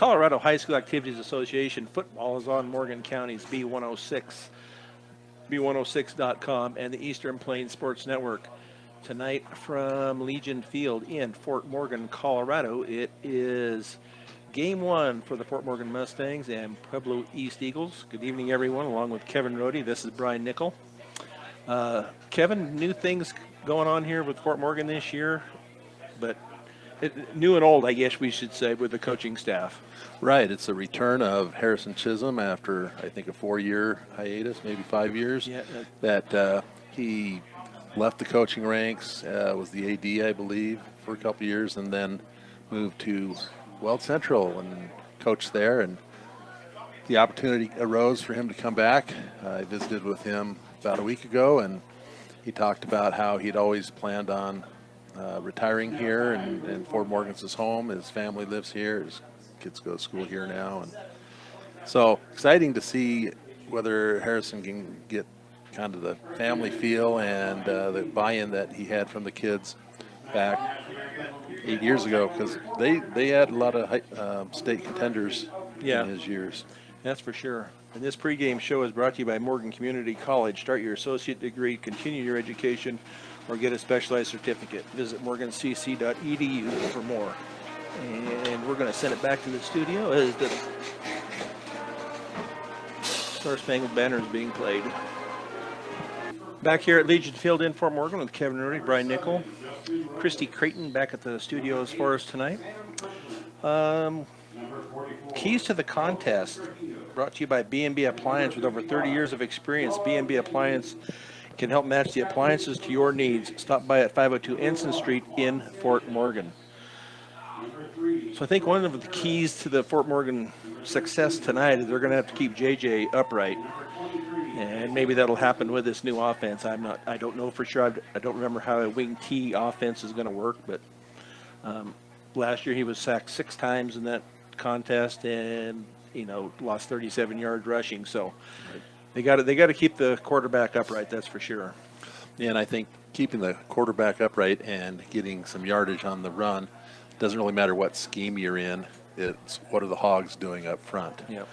Colorado High School Activities Association football is on Morgan County's B106, b106.com, and the Eastern Plains Sports Network. Tonight from Legion Field in Fort Morgan, Colorado, it is Game 1 for the Fort Morgan Mustangs and Pueblo East Eagles. Good evening, everyone, along with Kevin Rohde. This is Brian Nickel. Kevin, new things going on here with Fort Morgan this year, but new and old, I guess we should say, with the coaching staff. Right. It's a return of Harrison Chisholm after, I think, a 4-year hiatus, maybe 5 years, that he left the coaching ranks, was the AD, I believe, for a couple of years, and then moved to Weld Central and coached there. And the opportunity arose for him to come back. I visited with him about a week ago, and he talked about how he'd always planned on retiring here, and Fort Morgan's his home. His family lives here. His kids go to school here now. And so exciting to see whether Harrison can get kind of the family feel and the buy-in that he had from the kids back 8 years ago, because they had a lot of state contenders in his years. That's for sure. And this pregame show is brought to you by Morgan Community College. Start your associate degree, continue your education, or get a specialized certificate. Visit morgancc.edu for more. And we're going to send it back to the studio as the Star Spangled Banner is being played. Back here at Legion Field in Fort Morgan with Kevin Rohde, Brian Nickel, Christy Creighton back at the studios for us tonight. Keys to the contest brought to you by B&B Appliance. With over 30 years of experience, B&B Appliance can help match the appliances to your needs. Stop by at 502 Ensign Street in Fort Morgan. So I think one of the keys to the Fort Morgan success tonight is they're going to have to keep JJ upright. And maybe that'll happen with this new offense. I don't know for sure. I don't remember how a wing T offense is going to work, but last year he was sacked 6 times in that contest and lost 37 yards rushing. So they got to keep the quarterback upright, that's for sure. Yeah, and I think keeping the quarterback upright and getting some yardage on the run doesn't really matter what scheme you're in. It's what are the Hogs doing up front. Yep.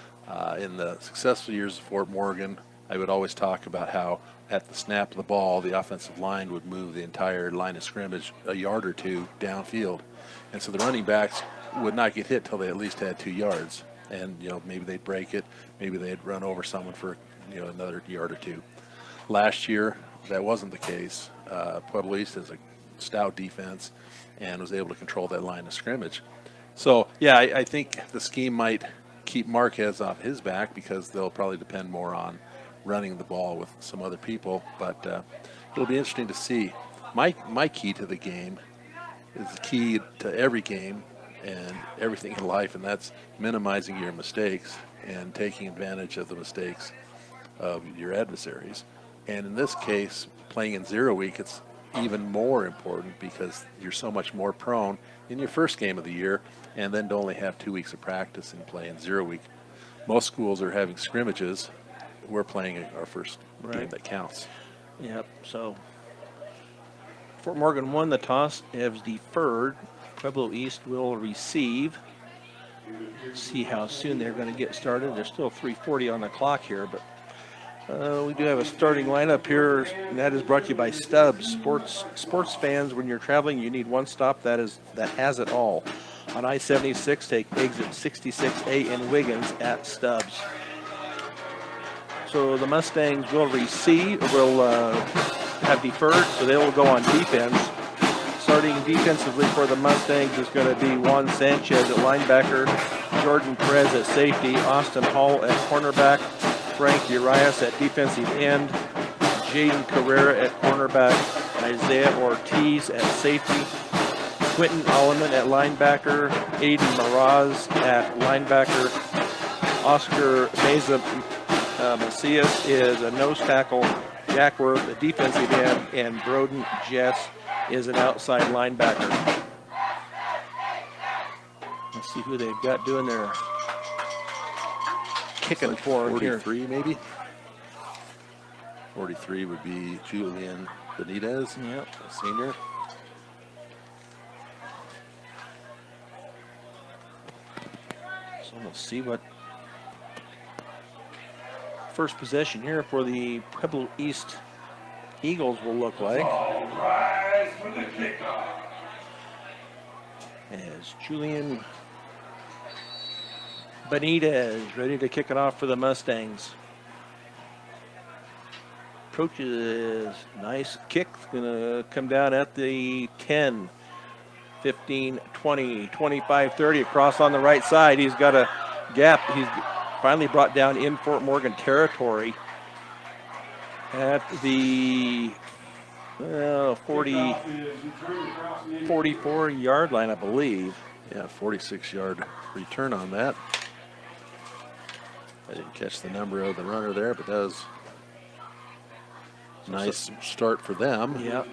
In the successful years of Fort Morgan, I would always talk about how at the snap of the ball, the offensive line would move the entire line of scrimmage a yard or two downfield. And so the running backs would not get hit till they at least had 2 yards. And, maybe they'd break it. Maybe they'd run over someone for, another yard or 2. Last year, that wasn't the case. Pueblo East has a stout defense and was able to control that line of scrimmage. So, I think the scheme might keep Marquez off his back because they'll probably depend more on running the ball with some other people. But it'll be interesting to see. My key to the game is the key to every game and everything in life, and that's minimizing your mistakes and taking advantage of the mistakes of your adversaries. And in this case, playing in 0 week, it's even more important because you're so much more prone in your first game of the year and then to only have 2 weeks of practice and play in 0 week. Most schools are having scrimmages. We're playing our first game that counts. Yep, so Fort Morgan won the toss, has deferred. Pueblo East will receive. See how soon they're going to get started. There's still 3:40 on the clock here, but we do have a starting lineup here, and that is brought to you by Stubbs. Sports fans, when you're traveling, you need one stop that has it all. On I-76, take exit 66A in Wiggins at Stubbs. So the Mustangs will have deferred, so they will go on defense. Starting defensively for the Mustangs is going to be Juan Sanchez at linebacker, Jordan Perez at safety, Austin Hall at cornerback, Frank Urias at defensive end, Jaden Carrera at cornerback, Isaiah Ortiz at safety, Quentin Alleman at linebacker, Aiden Miraz at linebacker, Oscar Meza Macias is a nose tackle, Jack Worth a defensive end, and Broden Jess is an outside linebacker. Let's see who they've got doing their kicking for here. 43 maybe? 43 would be Julian Benitez, a senior. So we'll see what first possession here for the Pueblo East Eagles will look like. Rise for the kickoff. As Julian Benitez ready to kick it off for the Mustangs. Approaches, nice kick, gonna come down at the 10, 15, 20, 25, 30, across on the right side. He's got a gap. He's finally brought down in Fort Morgan territory at the 44 yard line, I believe. Yeah, 46-yard return on that. I didn't catch the number of the runner there, but that was a nice start for them. Yep.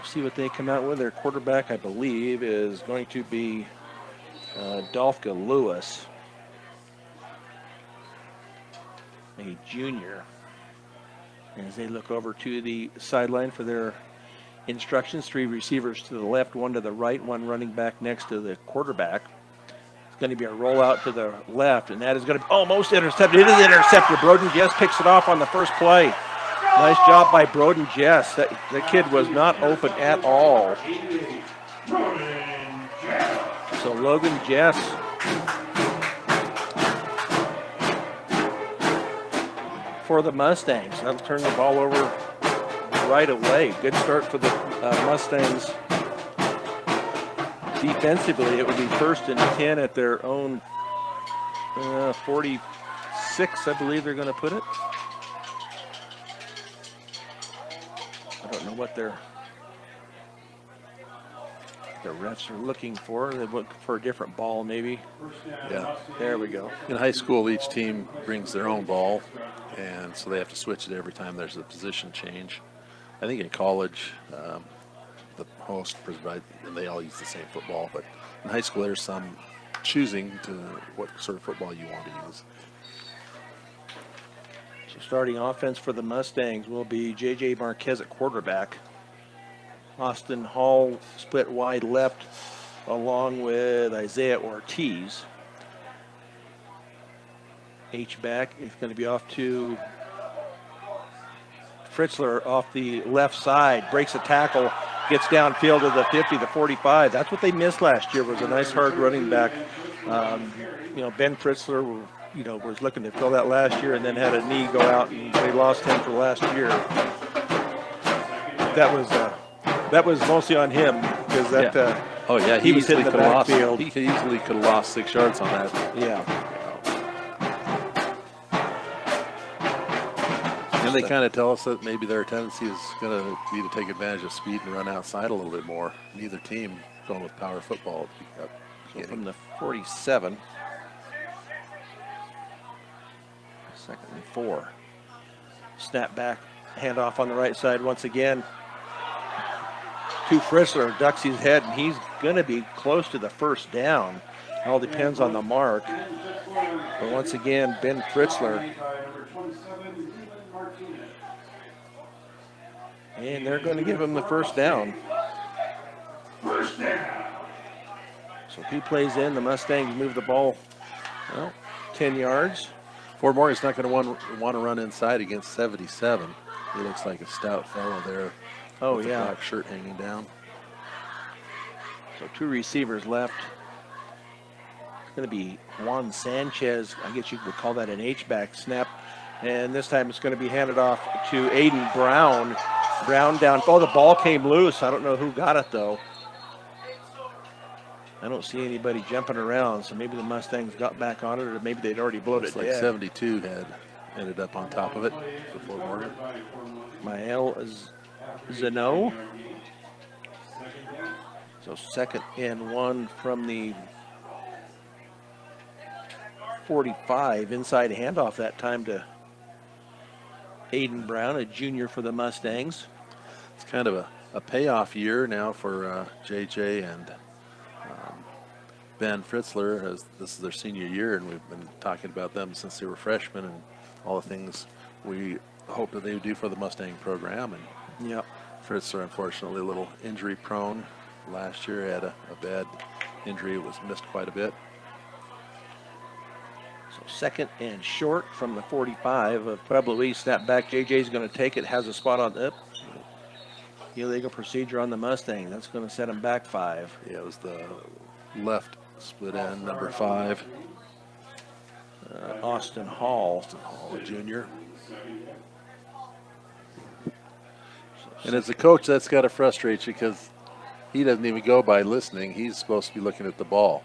See what they come out with. Their quarterback, I believe, is going to be Dolphka Lewis, a junior. As they look over to the sideline for their instructions, 3 receivers to the left, 1 to the right, 1 running back next to the quarterback. It's going to be a rollout to the left, and that is going to be almost intercepted. It is intercepted. Broden Jess picks it off on the first play. Nice job by Broden Jess. That kid was not open at all. So Logan Jess for the Mustangs. That'll turn the ball over right away. Good start for the Mustangs. Defensively, it would be 1st and 10 at their own 46, I believe they're going to put it. I don't know what the refs are looking for. They look for a different ball, maybe. Yeah. There we go. In high school, each team brings their own ball, and so they have to switch it every time there's a position change. I think in college, the host provides, and they all use the same football, but in high school, there's some choosing to what sort of football you want to use. So starting offense for the Mustangs will be J.J. Marquez at quarterback. Austin Hall split wide left along with Isaiah Ortiz. H-back is going to be off to Fritzler off the left side. Breaks a tackle, gets downfield to the 50, the 45. That's what they missed last year, was a nice hard running back. Ben Fritzler was looking to fill that last year and then had a knee go out, and they lost him for last year. That was mostly on him because that. Yeah. He was hitting the backfield. He easily could have lost 6 yards on that. Yeah. And they kind of tell us that maybe their tendency is going to be to take advantage of speed and run outside a little bit more. Neither team going with power football. So from the 47, 2nd and 4. Snap back, handoff on the right side once again. To Fritzler, ducks his head, and he's going to be close to the first down. It all depends on the mark. But once again, Ben Fritzler. And they're going to give him the first down. So he plays in. The Mustangs move the ball 10 yards. Fort Morgan's not going to want to run inside against 77. He looks like a stout fellow there. Oh, with yeah. the black shirt hanging down. So 2 receivers left. It's going to be Juan Sanchez. I guess you would call that an H-back snap. And this time it's going to be handed off to Aiden Brown. Brown down. Oh, the ball came loose. I don't know who got it, though. I don't see anybody jumping around, so maybe the Mustangs got back on it, or maybe they'd already blown it Looks like dead. 72 had ended up on top of it for Fort Morgan. Mael Zeno. So 2nd and 1 from the 45. Inside handoff that time to Aiden Brown, a junior for the Mustangs. It's kind of a payoff year now for JJ and Ben Fritzler, as this is their senior year, and we've been talking about them since they were freshmen and all the things we hope that they would do for the Mustang program. And Yep. Fritzler, unfortunately, a little injury prone last year, had a bad injury was missed quite a bit. So second and short from the 45 of Pueblo East. Snap back. JJ's going to take it. Has a spot on up. Illegal procedure on the Mustang. That's going to set him back 5. Yeah, it was the left split end, number 5. Austin Hall. Hall Jr. And as a coach, that's got to frustrate you because he doesn't even go by listening. He's supposed to be looking at the ball.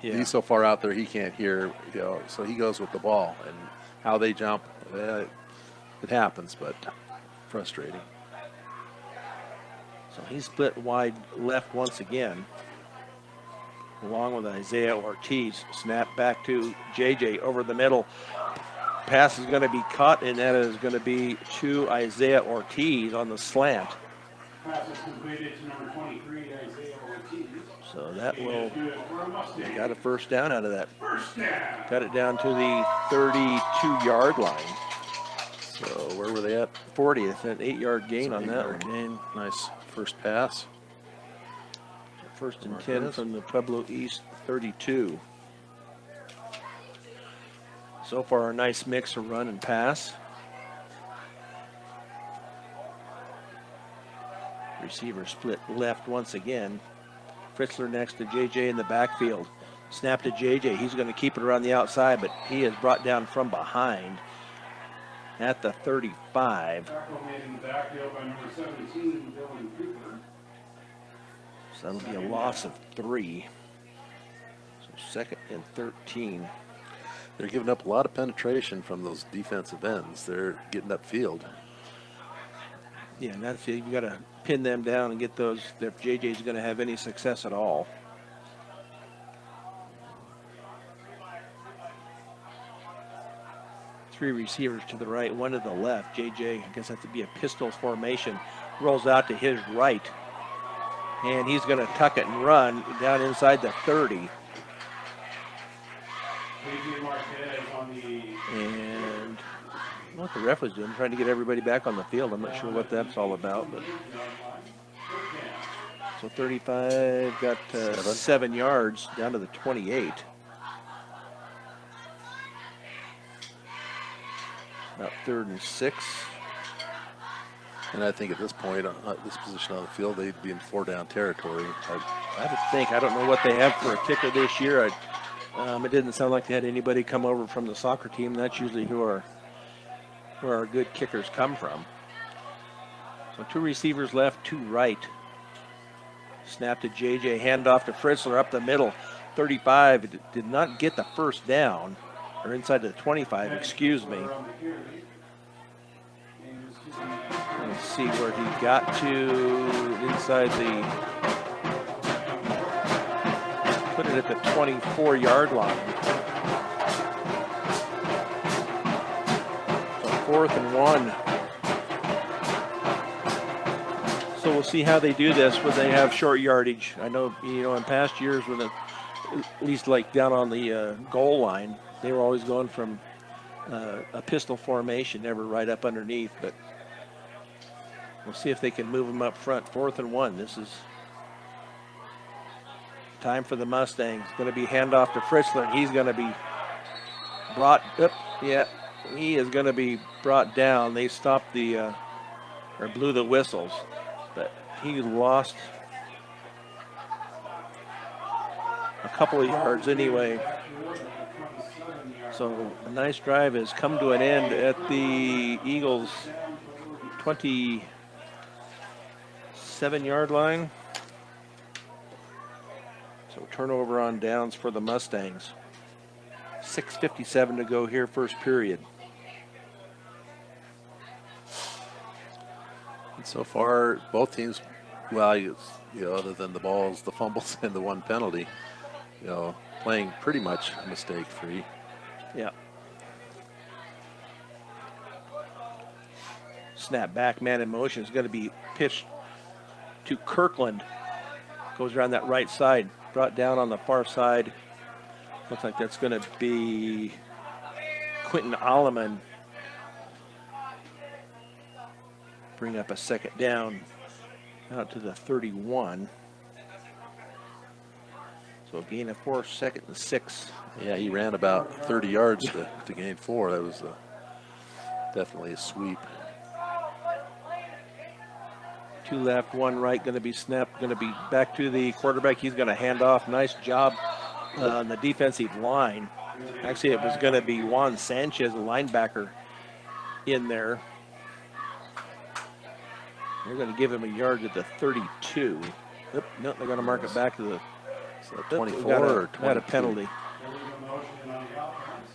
Yeah. He's so far out there he can't hear, so he goes with the ball. And how they jump, it happens, but frustrating. So he's split wide left once again, along with Isaiah Ortiz. Snap back to JJ over the middle. Pass is going to be caught, and that is going to be to Isaiah Ortiz on the slant. Pass is completed to number 23, Isaiah Ortiz. So that will, they got a first down out of that. First down. Got it down to the 32-yard line. So where were they at? 40th, an 8-yard gain on that one. Gain. Nice first pass. First and 10 from the Pueblo East 32. So far, a nice mix of run and pass. Receiver split left once again. Fritzler next to JJ in the backfield. Snap to JJ. He's going to keep it around the outside, but he is brought down from behind at the 35. Tackle made in the backfield by number 17, Dylan Cooper. So that'll be a loss of 3. So second and 13. They're giving up a lot of penetration from those defensive ends. They're getting upfield. Yeah, and that's it. You got to pin them down and get those if JJ's going to have any success at all. Three receivers to the right, one to the left. JJ, I guess that to be a pistol formation, rolls out to his right. And he's going to tuck it and run down inside the 30. AJ Marquez on the And what the ref was doing, trying to get everybody back on the field. I'm not sure what that's all about. But so 35 got 7 yards down to the 28. About 3rd and 6. And I think at this point, this position on the field, they'd be in 4-down territory. I would think. I don't know what they have for a kicker this year. It didn't sound like they had anybody come over from the soccer team. That's usually where our good kickers come from. So 2 receivers left, 2 right. Snap to JJ, handoff to Fritzler up the middle. 35 did not get the first down, or inside the 25, excuse me. Let's see where he got to inside the, put it at the 24-yard line. So 4th and 1. So we'll see how they do this when they have short yardage. I know, in past years when at least like down on the goal line, they were always going from a pistol formation, never right up underneath, but we'll see if they can move them up front. 4th and 1. This is time for the Mustangs. Going to be handoff to Fritzler, and he's going to be brought up. Yeah, he is going to be brought down. They stopped the, or blew the whistles, but he lost a couple of yards anyway. So a nice drive has come to an end at the Eagles' 27-yard line. So turnover on downs for the Mustangs. 6:57 to go here, first period. And so far, both teams, well, other than the balls, the fumbles, and the one penalty, playing pretty much mistake-free. Yeah. Snap back, man in motion is going to be pitched to Kirkland. Goes around that right side, brought down on the far side. Looks like that's going to be Quentin Alleman. Bring up a second down out to the 31. So a gain of 4, 2nd and 6. Yeah, he ran about 30 yards to gain 4. That was definitely a sweep. 2 left, 1 right, going to be snapped, going to be back to the quarterback. He's going to hand off. Nice job on the defensive line. Actually, it was going to be Juan Sanchez, a linebacker, in there. They're going to give him a yard at the 32. Nope, no, they're going to mark it back to the 24 or 22? Got a penalty. Illegal motion on the offense.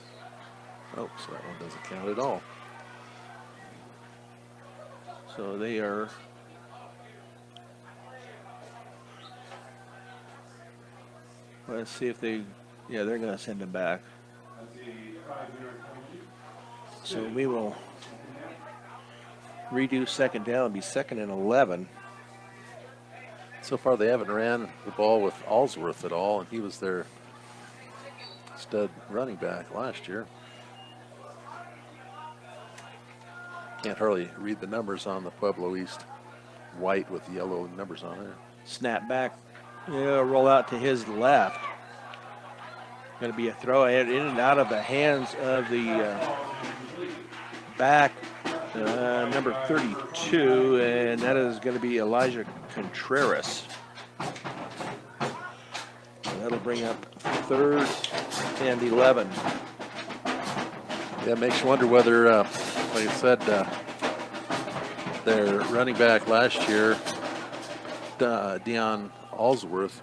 Oh, so that one doesn't count at all. So they are let's see if they, yeah, they're going to send him back. That's a 5-yard penalty. So we will redo 2nd down, be 2nd and 11. So far, they haven't ran the ball with Allsworth at all, and he was their stud running back last year. Can't hardly read the numbers on the Pueblo East. White with yellow numbers on it. Snap back. Yeah, roll out to his left. Going to be a throw in and out of the hands of the back, number 32, and that is going to be Elijah Contreras. So that'll bring up 3rd and 11. Yeah, it makes you wonder whether, like I said, their running back last year, Deion Allsworth,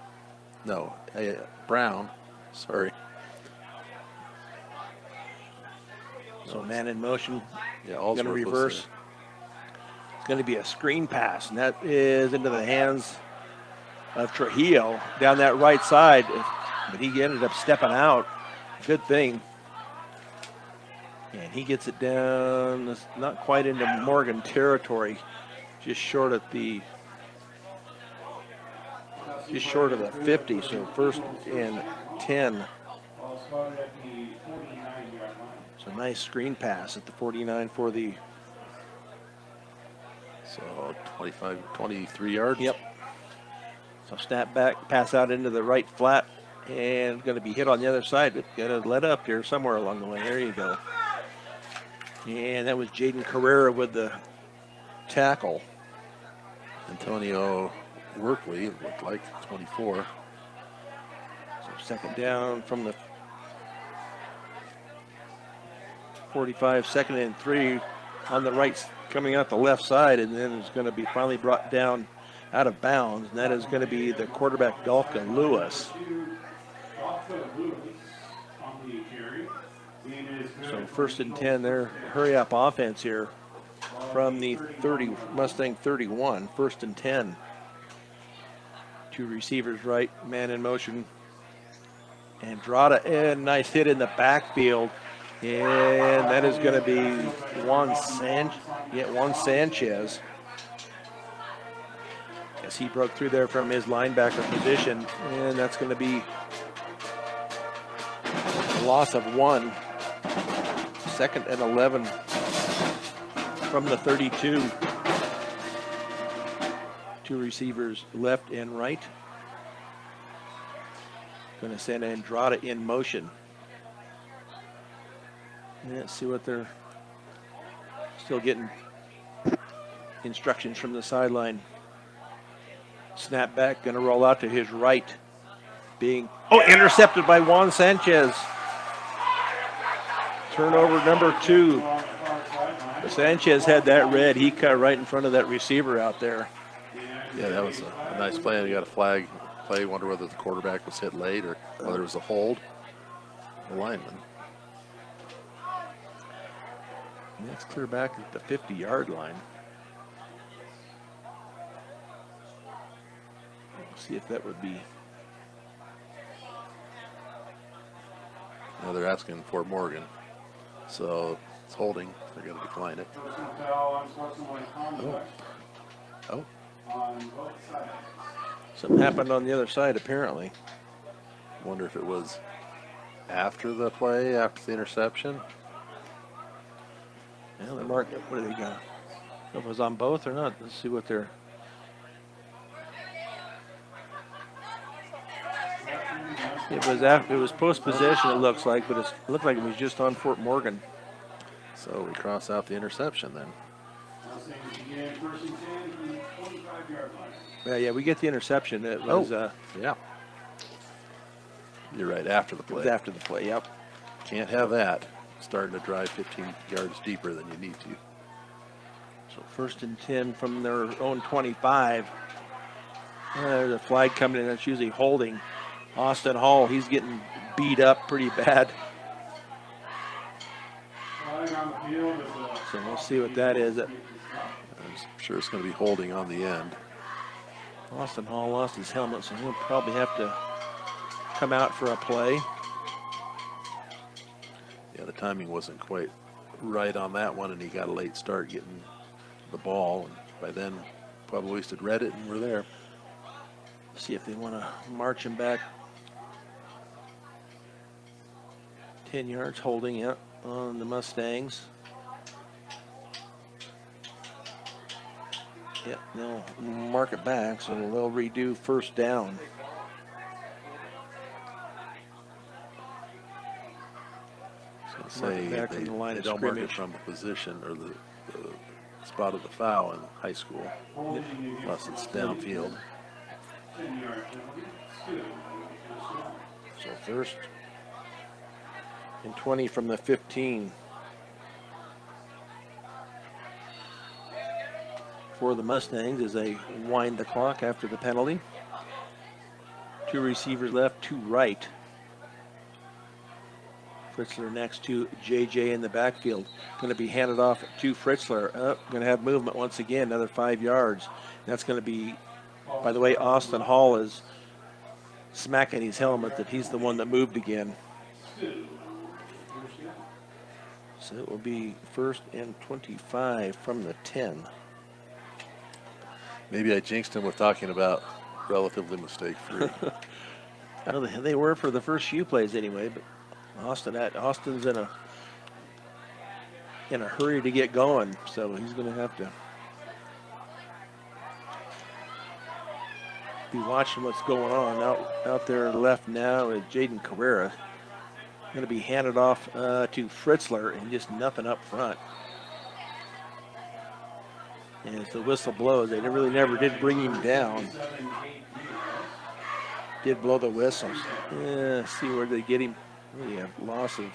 no, Brown, sorry. So man in motion. Yeah, Going to Allsworth reverse. It's going to be a screen pass, and that is into the hands of Trujillo down that right side. But he ended up stepping out. Good thing. And he gets it down, not quite into Morgan territory, just short of the 50. So 1st and 10. Ball spotted at the 49-yard line. So nice screen pass at the 49 for the. So 23 yards. Yep. So snap back, pass out into the right flat, and going to be hit on the other side. Got to let up here somewhere along the way. There you go. And that was Jaden Carrera with the tackle. Antonio Workley, it looked like 24. So 2nd down from the 45, 2nd and 3 on the right, coming out the left side, and then it's going to be finally brought down out of bounds, and that is going to be the quarterback, Dolphin Lewis. So 1st and 10, their hurry up offense here from the 30, Mustang 31, 1st and 10. 2 receivers right, man in motion. Andrada, and nice hit in the backfield. And that is going to be Juan Sanchez. As he broke through there from his linebacker position. And that's going to be a loss of 1. 2nd and 11 from the 32. 2 receivers left and right. Going to send Andrada in motion. Let's see what they're still getting instructions from the sideline. Snap back, going to roll out to his right. Being, intercepted by Juan Sanchez. Turnover number 2. Sanchez had that red. He cut right in front of that receiver out there. Yeah, that was a nice play. They got a flag play. Wonder whether the quarterback was hit late or whether it was a hold. The lineman. And that's clear back at the 50-yard line. Let's see if that would be. Now they're asking for Morgan. So it's holding. They're going to decline it. Personal foul, unsportsmanlike conduct Oh. on both sides. Something happened on the other side, apparently. Wonder if it was after the play, after the interception. Yeah, they marked it. What do they got? If it was on both or not. Let's see what they're. It was post possession. It looks like, but it looked like it was just on Fort Morgan. So we cross out the interception then. Mustangs begin first and 10 from the 25-yard line. Yeah, we get the interception. It was Yeah. You're right, after the it was play. after the play. Yep. Can't have that. Starting to drive 15 yards deeper than you need to. So first and 10 from their own 25. There's a flag coming in. That's usually holding. Austin Hall, he's getting beat up pretty bad. Flag on the field is So we'll see what that is. I'm sure it's going to be holding on the end. Austin Hall lost his helmet, so he'll probably have to come out for a play. Yeah, the timing wasn't quite right on that one, and he got a late start getting the ball. And by then, Pueblo East had read it and were there. See if they want to march him back 10 yards, holding it on the Mustangs. Yep, they'll mark it back, so they'll redo first down. So Mark it say back they, from the line they of don't mark it scrimmage. from the position or the spot of the foul in high school, unless it's downfield. 10-yard penalty. Still, first down. So first and 20 from the 15. For the Mustangs as they wind the clock after the penalty. Two receivers left, two right. Fritzler next to JJ in the backfield. Going to be handed off to Fritzler. Going to have movement once again, another 5 yards. That's going to be, by the way, Austin Hall is smacking his helmet that he's the one that moved again. So it will be first and 25 from the 10. Maybe I jinxed him with talking about relatively mistake-free. Well, they were for the first few plays anyway, but Austin's in a hurry to get going, so he's going to have to be watching what's going on. Out there left now is Jaden Carrera. Going to be handed off to Fritzler and just nothing up front. And as the whistle blows, they really never did bring him down. Did blow the whistles. Yeah, see where they get him. Yeah, loss of. It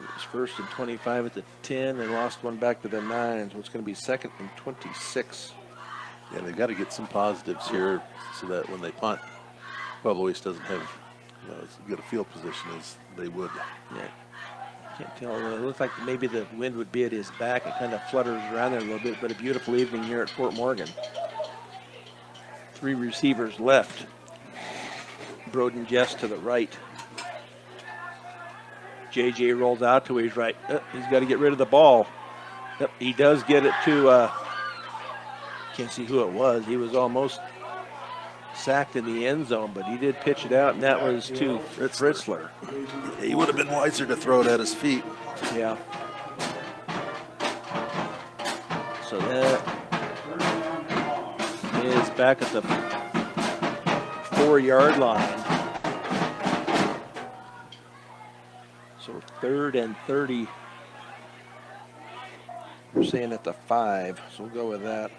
was first and 25 at the 10. They lost one back to the 9. So it's going to be second and 26. Yeah, they've got to get some positives here so that when they punt, Pueblo East doesn't have as good a field position as they would. Yeah. Can't tell. It looks like maybe the wind would be at his back. It kind of flutters around there a little bit, but a beautiful evening here at Fort Morgan. Three receivers left. Broden Jess to the right. JJ rolls out to his right. He's got to get rid of the ball. Yep, he does get it to, can't see who it was. He was almost sacked in the end zone, but he did pitch it out, and that was to Fritzler. He would have been wiser to throw it at his feet. Yeah. So that is back at the 4-yard line. So third and 30. We're saying at the 5, so we'll go with that.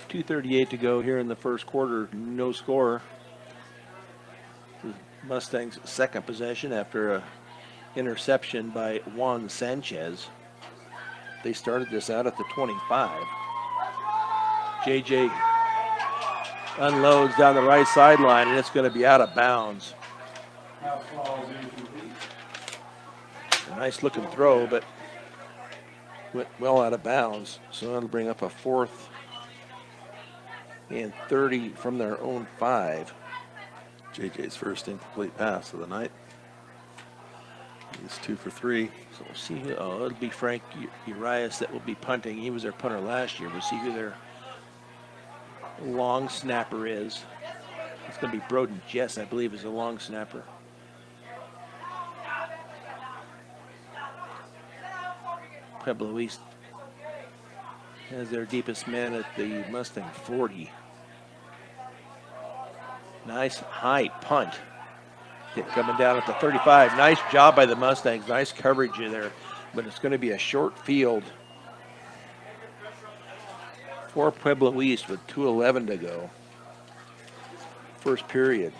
.238 to go here in the first quarter. No score. Mustangs' second possession after a interception by Juan Sanchez. They started this out at the 25. JJ unloads down the right sideline, and it's going to be out of bounds. A nice looking throw, but went well out of bounds. So that'll bring up a 4th and 30 from their own 5. JJ's first incomplete pass of the night. He's 2 for 3. So we'll see. It'll be Frank Urias that will be punting. He was their punter last year. We'll see who their long snapper is. It's going to be Broden Jess, I believe, is the long snapper. Pueblo East as their deepest man at the Mustang 40. Nice high punt. Hit coming down at the 35. Nice job by the Mustangs. Nice coverage in there. But it's going to be a short field for Pueblo East with 2:11 to go. First period.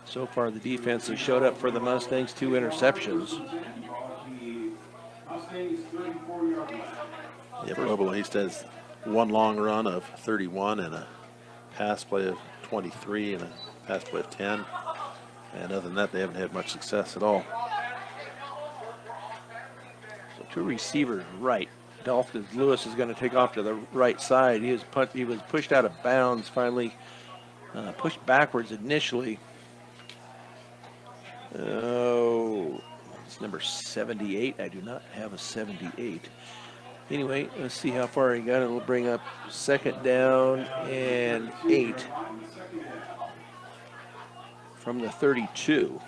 So far, the defense has showed up for the Mustangs. 2 interceptions. Mustangs 34-yard line. Yeah, Pueblo East has one long run of 31 and a pass play of 23 and a pass play of 10. And other than that, they haven't had much success at all. So 2 receivers right. Dolphins Lewis is going to take off to the right side. He was pushed out of bounds finally. Pushed backwards initially. Oh, it's number 78. I do not have a 78. Anyway, let's see how far he got. It'll bring up 2nd down and 8 from the 32.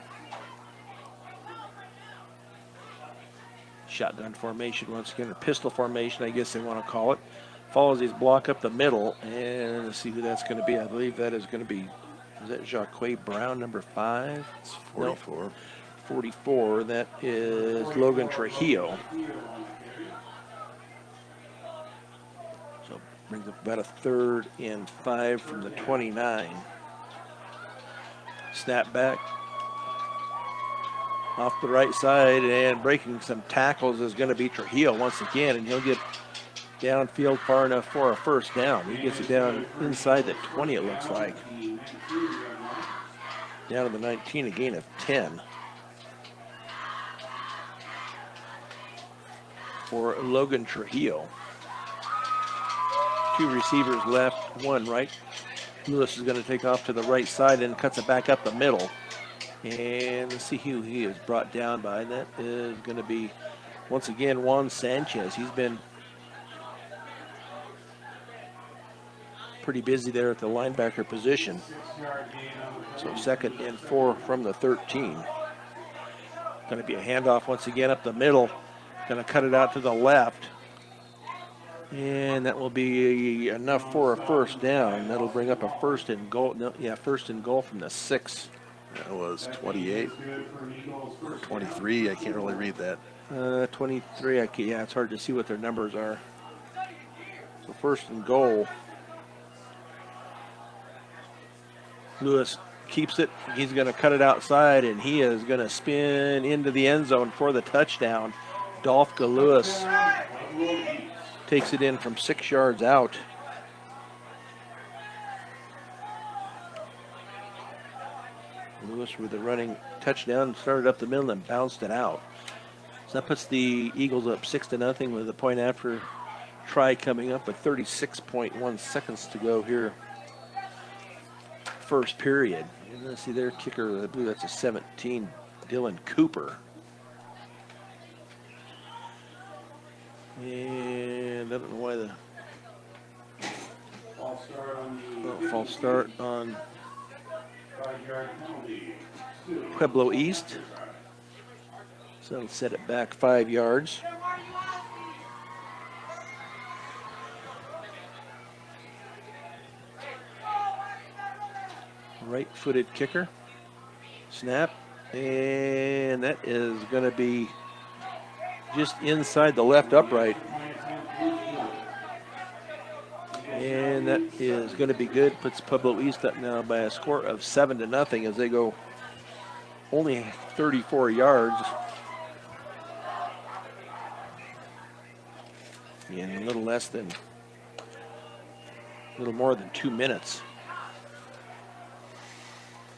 Shotgun formation once again, or pistol formation, I guess they want to call it. Follows his block up the middle, and let's see who that's going to be. I believe that is going to be, is that Jacques Brown, number 5? It's 44. No, 44. That is Logan Trujillo. So brings up about a 3rd and 5 from the 29. Snap back off the right side, and breaking some tackles is going to be Trujillo once again, and he'll get downfield far enough for a 1st down. He gets it down inside the 20, it looks like. Down to the 19, a gain of 10. For Logan Trujillo. 2 receivers left, 1 right. Lewis is going to take off to the right side and cuts it back up the middle. And let's see who he is brought down by. That is going to be, once again, Juan Sanchez. He's been pretty busy there at the linebacker position. So 2nd and 4 from the 13. Going to be a handoff once again up the middle. Going to cut it out to the left. And that will be enough for a 1st down. That'll bring up a 1st and goal. No, yeah, 1st and goal from the 6. That was 28 or 23. I can't really read that. 23. Yeah, it's hard to see what their numbers are. So 1st and goal. Lewis keeps it. He's going to cut it outside, and he is going to spin into the end zone for the touchdown. Dolph Lewis takes it in from 6 yards out. Lewis with the running touchdown, started up the middle and bounced it out. So that puts the Eagles up 6-0 with a point after try coming up with 36.1 seconds to go here. 1st period. And let's see their kicker, I believe that's a 17, Dylan Cooper. And I don't know why the false start on Pueblo East. So that'll set it back 5 yards. Right-footed kicker. Snap. And that is going to be just inside the left upright. And that is going to be good. Puts Pueblo East up now by a score of 7-0 as they go only 34 yards. In a little more than 2 minutes.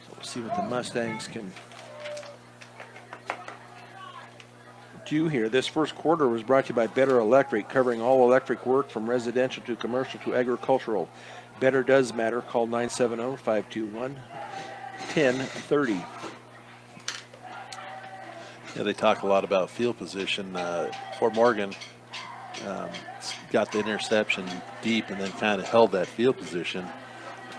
So we'll see what the Mustangs can do here. This 1st quarter was brought to you by Better Electric, covering all electric work from residential to commercial to agricultural. Better does matter. Call 970-521-1030. Yeah, they talk a lot about field position. Fort Morgan got the interception deep and then kind of held that field position,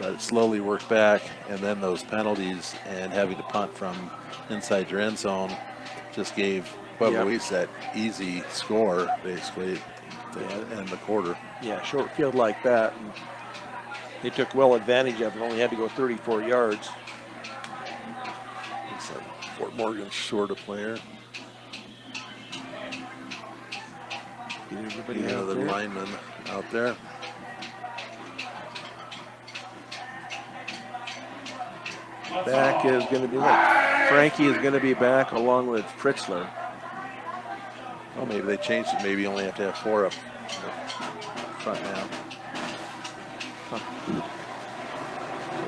but it slowly worked back, and then those penalties and having to punt from inside your end zone just gave Pueblo Yep. East that easy score, basically, to end the quarter. Yeah, short field like that. And they took well advantage of it, only had to go 34 yards. It's a Fort Morgan short a player. Get everybody Need out another there. lineman out there. Back is going to be like Frankie is going to be back along with Fritzler. Oh, maybe they changed it. Maybe you only have to have 4 up front now.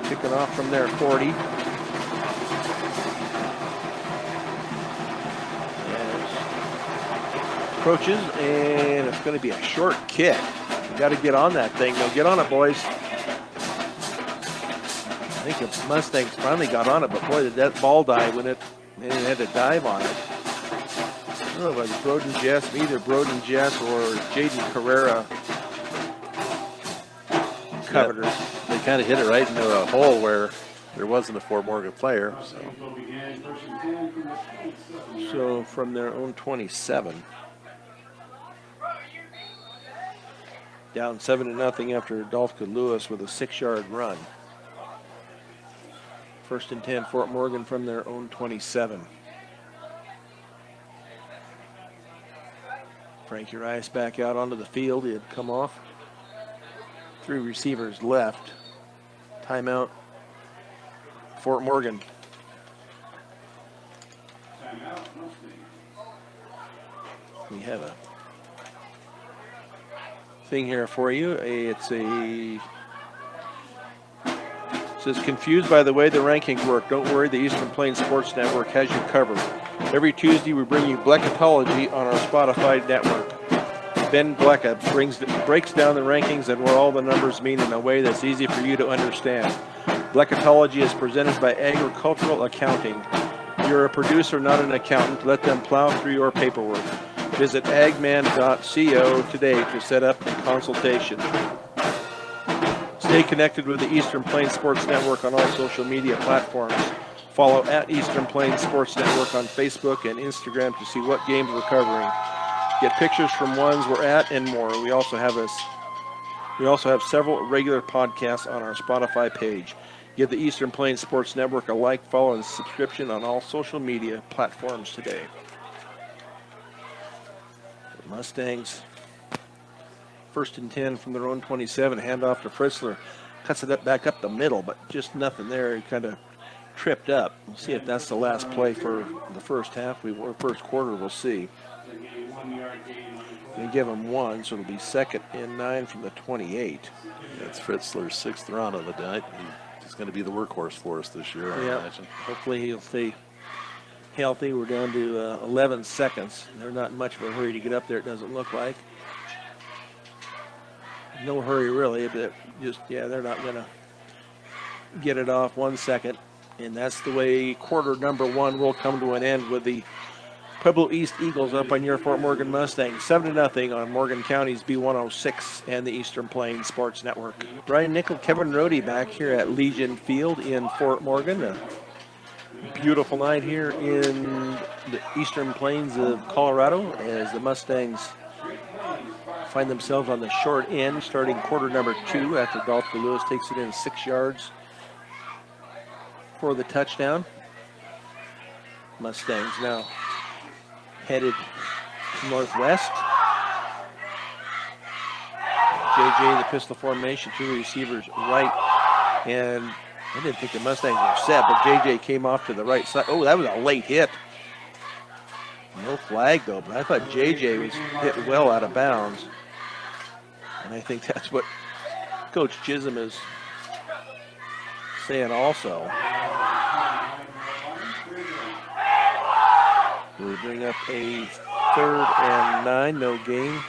Kicking off from their 40. And approaches, and it's going to be a short kick. You got to get on that thing. Now get on it, boys. I think the Mustangs finally got on it, but boy, did that ball dive when it had to dive on it. I don't know if it was Broden Jess, either Broden Jess or Jaden Carrera covered her. They kind of hit it right into a hole where there wasn't a Fort Morgan player. So. Will begin first and 10 from the 27 So from their own 27. Down 7-0 after Adolfka Lewis with a 6-yard run. First and 10, Fort Morgan from their own 27. Frankie Rice back out onto the field. He had come off. 3 receivers left. Timeout, Fort Morgan. Timeout, Mustang. We have a thing here for you. It's a says confused by the way the rankings work. Don't worry, the Eastern Plains Sports Network has you covered. Every Tuesday we bring you Bleckatology on our Spotify network. Ben Blecka breaks down the rankings and what all the numbers mean in a way that's easy for you to understand. Bleckatology is presented by Agricultural Accounting. You're a producer, not an accountant. Let them plow through your paperwork. Visit agman.co today to set up a consultation. Stay connected with the Eastern Plains Sports Network on all social media platforms. Follow at Eastern Plains Sports Network on Facebook and Instagram to see what games we're covering. Get pictures from ones we're at and more. We also have several regular podcasts on our Spotify page. Give the Eastern Plains Sports Network a like, follow, and subscription on all social media platforms today. The Mustangs, first and 10 from their own 27, handoff to Fritzler. Cuts it back up the middle, but just nothing there. He kind of tripped up. We'll see if that's the last play for the first half. Or first quarter, we'll see. They give him 1, so it'll be 2nd and 9 from the 28. That's Fritzler's 6th run of the night. He's going to be the workhorse for us this year, I imagine. Hopefully he'll stay healthy. We're down to 11 seconds. They're not in much of a hurry to get up there, it doesn't look like. No hurry really, but they're not going to get it off 1 second. And that's the way quarter number 1 will come to an end with the Pueblo East Eagles up on your Fort Morgan Mustangs, 7-0 on Morgan County's B106 and the Eastern Plains Sports Network. Brian Nickel, Kevin Rohde back here at Legion Field in Fort Morgan. A beautiful night here in the Eastern Plains of Colorado as the Mustangs find themselves on the short end starting quarter number 2 after Adolfka Lewis takes it in 6 yards for the touchdown. Mustangs now headed northwest. JJ, the pistol formation, 2 receivers right. And I didn't think the Mustangs were set, but JJ came off to the right side. Oh, that was a late hit. No flag, though, but I thought JJ was hit well out of bounds. And I think that's what Coach Chisholm is saying also. We bring up a 3rd and 9, no gain.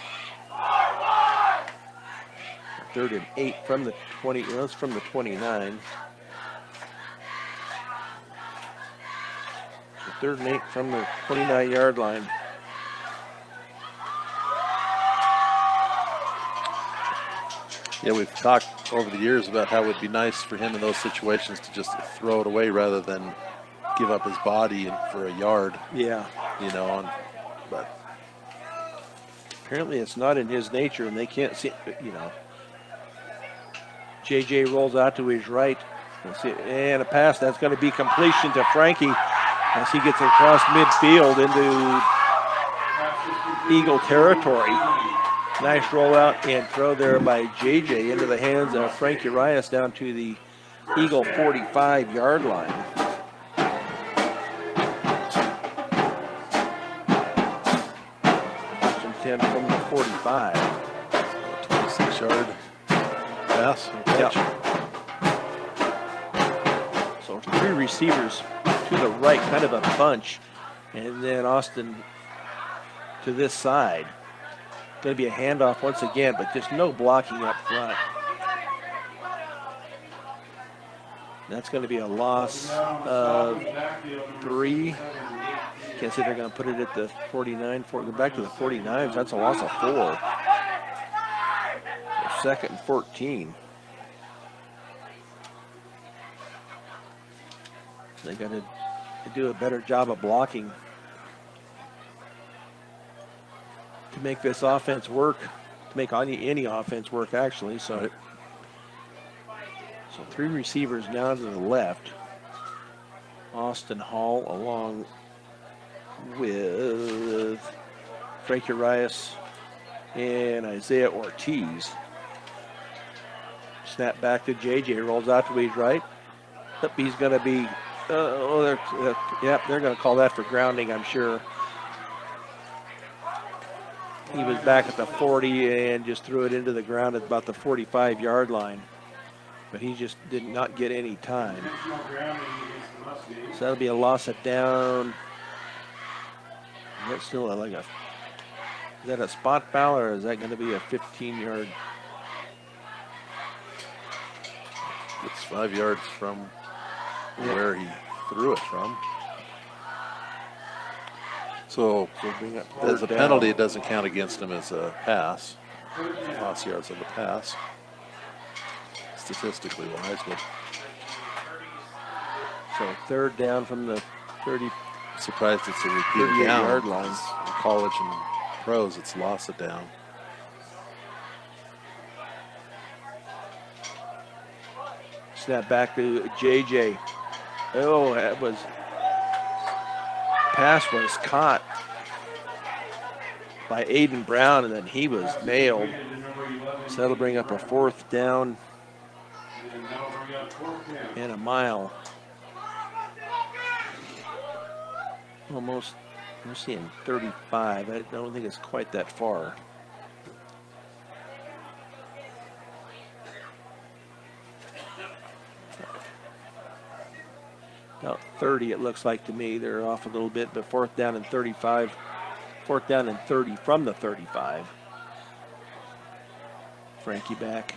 3rd and 8 from the 20, well, that's from the 29. So 3rd and 8 from the 29-yard line. Yeah, we've talked over the years about how it would be nice for him in those situations to just throw it away rather than give up his body for a yard. Yeah. You know, and but Apparently it's not in his nature, and they can't see, you know. JJ rolls out to his right. Let's see, and a pass. That's going to be completion to Frankie as he gets across midfield into Eagle territory. Nice rollout and throw there by JJ into the hands of Frankie Urias down to the Eagle 45-yard line. First and 10 from the 45. 26-yard pass. Yep. So 3 receivers to the right, kind of a bunch. And then Austin to this side. Going to be a handoff once again, but just no blocking up front. That's going to be a loss of 3. Can't say they're going to put it at the 49. Go back to the 49s. That's a loss of 4. So 2nd and 14. They got to do a better job of blocking to make this offense work, to make any offense work, actually. So 3 receivers now to the left. Austin Hall along with Frankie Urias and Isaiah Ortiz. Snap back to JJ, rolls out to his right. Yep, he's going to be, they're going to call that for grounding, I'm sure. He was back at the 40 and just threw it into the ground at about the 45-yard line. But he just did not get any time. So that'll be a loss of down. That's still is that a spot foul, or is that going to be a 15-yard? It's 5 yards from where he threw it from. So bring up as a third penalty, down. it doesn't count against him as a pass. Lost yards on the pass, statistically wise, but So 3rd down from the 30. surprised it's a repeated 38-yard down. line. In college and pros, it's lost it down. Snap back to JJ. Oh, that was pass was caught by Aiden Brown, and then he was nailed. So that'll bring up a 4th down and a mile. Almost, I'm seeing 35. I don't think it's quite that far. About 30, it looks like to me. They're off a little bit, but 4th down and 35. 4th down and 30 from the 35. Frankie back.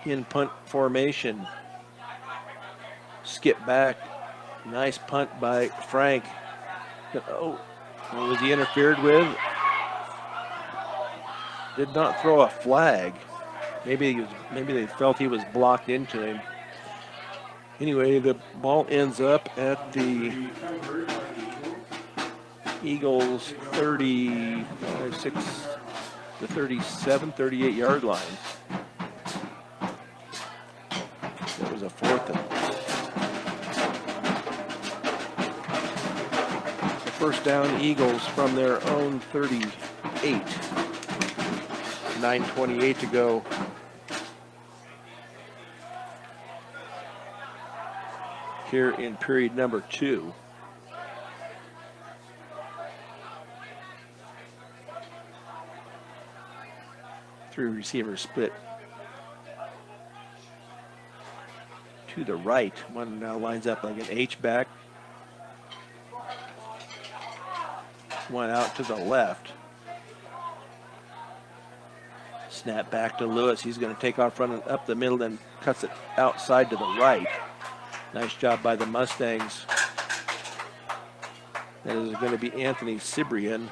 In punt formation. Skip back. Nice punt by Frank. Oh, was he interfered with? Did not throw a flag. Maybe they felt he was blocked into him. Anyway, the ball ends up at the Eagles 36, the 37, 38-yard line. That was a 4th and the 1st down Eagles from their own 38. 9:28 to go. Here in period number 2. Three receivers split to the right. One now lines up like an H-back. One out to the left. Snap back to Lewis. He's going to take off running up the middle, then cuts it outside to the right. Nice job by the Mustangs. That is going to be Anthony Cibrian,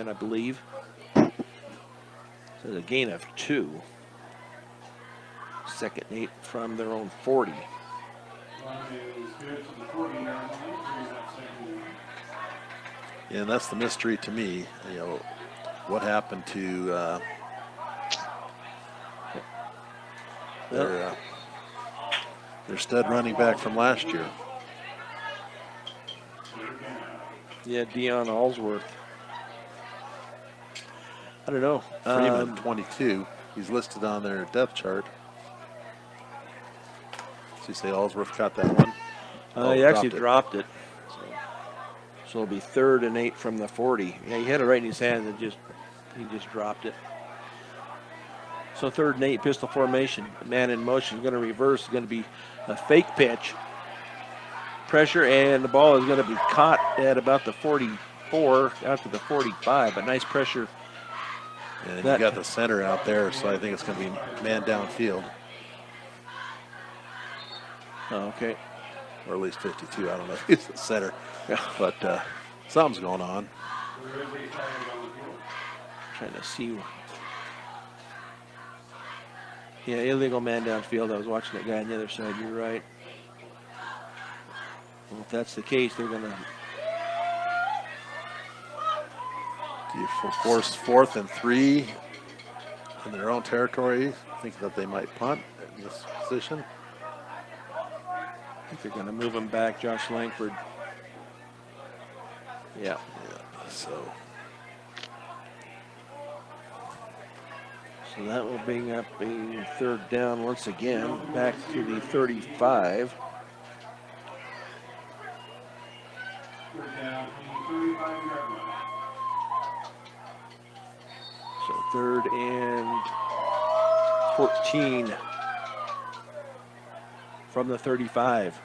I believe. So a gain of 2. 2nd and 8 from their own 40. Line is good to the 40-yard line. Brings up second down. Yeah, and that's the mystery to me. You know, what happened to their stud running back from last year? Yeah, Dion Allsworth. I don't know. Freeman, 22. He's listed on their depth chart. So you say Allsworth caught that one? He actually dropped it. So it'll be 3rd and 8 from the 40. Yeah, he had it right in his hand and he just dropped it. So 3rd and 8, pistol formation. Man in motion, going to reverse. It's going to be a fake pitch. Pressure, and the ball is going to be caught at about the 44, out to the 45. But nice pressure. And you got the center out there, so I think it's going to be man downfield. Oh, okay. Or at least 52. I don't know if it's the center. Yeah. But something's going on. Trying to see. Yeah, illegal man downfield. I was watching that guy on the other side. You're right. Well, if that's the case, they're going to. Do you force 4th and 3 in their own territory? Think that they might punt in this position? I think they're going to move him back, Josh Langford. Yeah. So that will bring up a 3rd down once again, back to the 35. 3rd down, 35-yard line. So 3rd and 14 from the 35.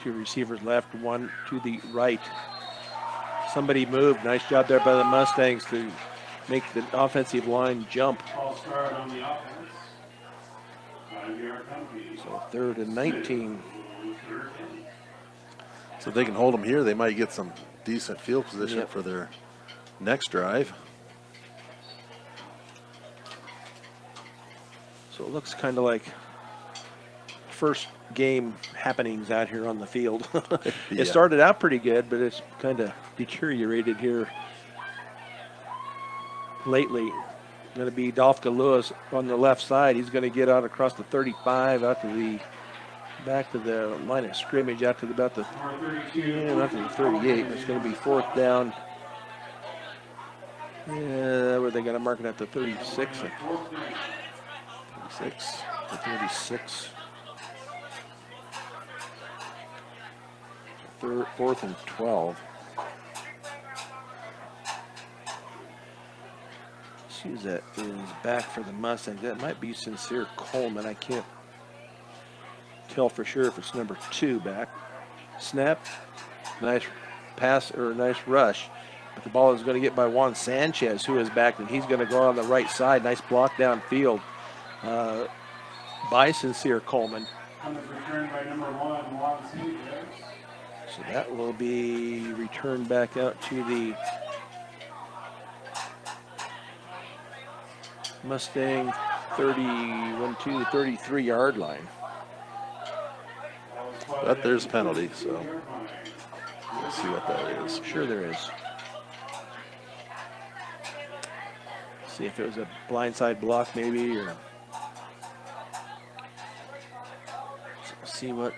2 receivers left, 1 to the right. Somebody moved. Nice job there by the Mustangs to make the offensive line jump. False start on the offense. 5-yard penalty. So 3rd and 19. if they can hold them here, they might get some decent field position for their next drive. So it looks kind of like first game happenings out here on the field. It started out pretty good, but it's kind of deteriorated here lately. Going to be Dolphka Lewis on the left side. He's going to get out across the 35, out to the back to the line of scrimmage, out to about the not to the 38. It's going to be 4th down. Yeah, were they going to mark it at the 36? 36. 36. 4th and 12. Who's that is back for the Mustangs? That might be Sincere Coleman. I can't tell for sure if it's number 2 back. Snap. Nice pass or nice rush. But the ball is going to get by Juan Sanchez, who is back, and he's going to go on the right side. Nice block downfield by Sincere Coleman. Returned by number 1, Juan Sanchez. So that will be returned back out to the Mustang 33-yard line. But there's a penalty, so we'll see what that is. Sure there is. See if it was a blindside block maybe, or see what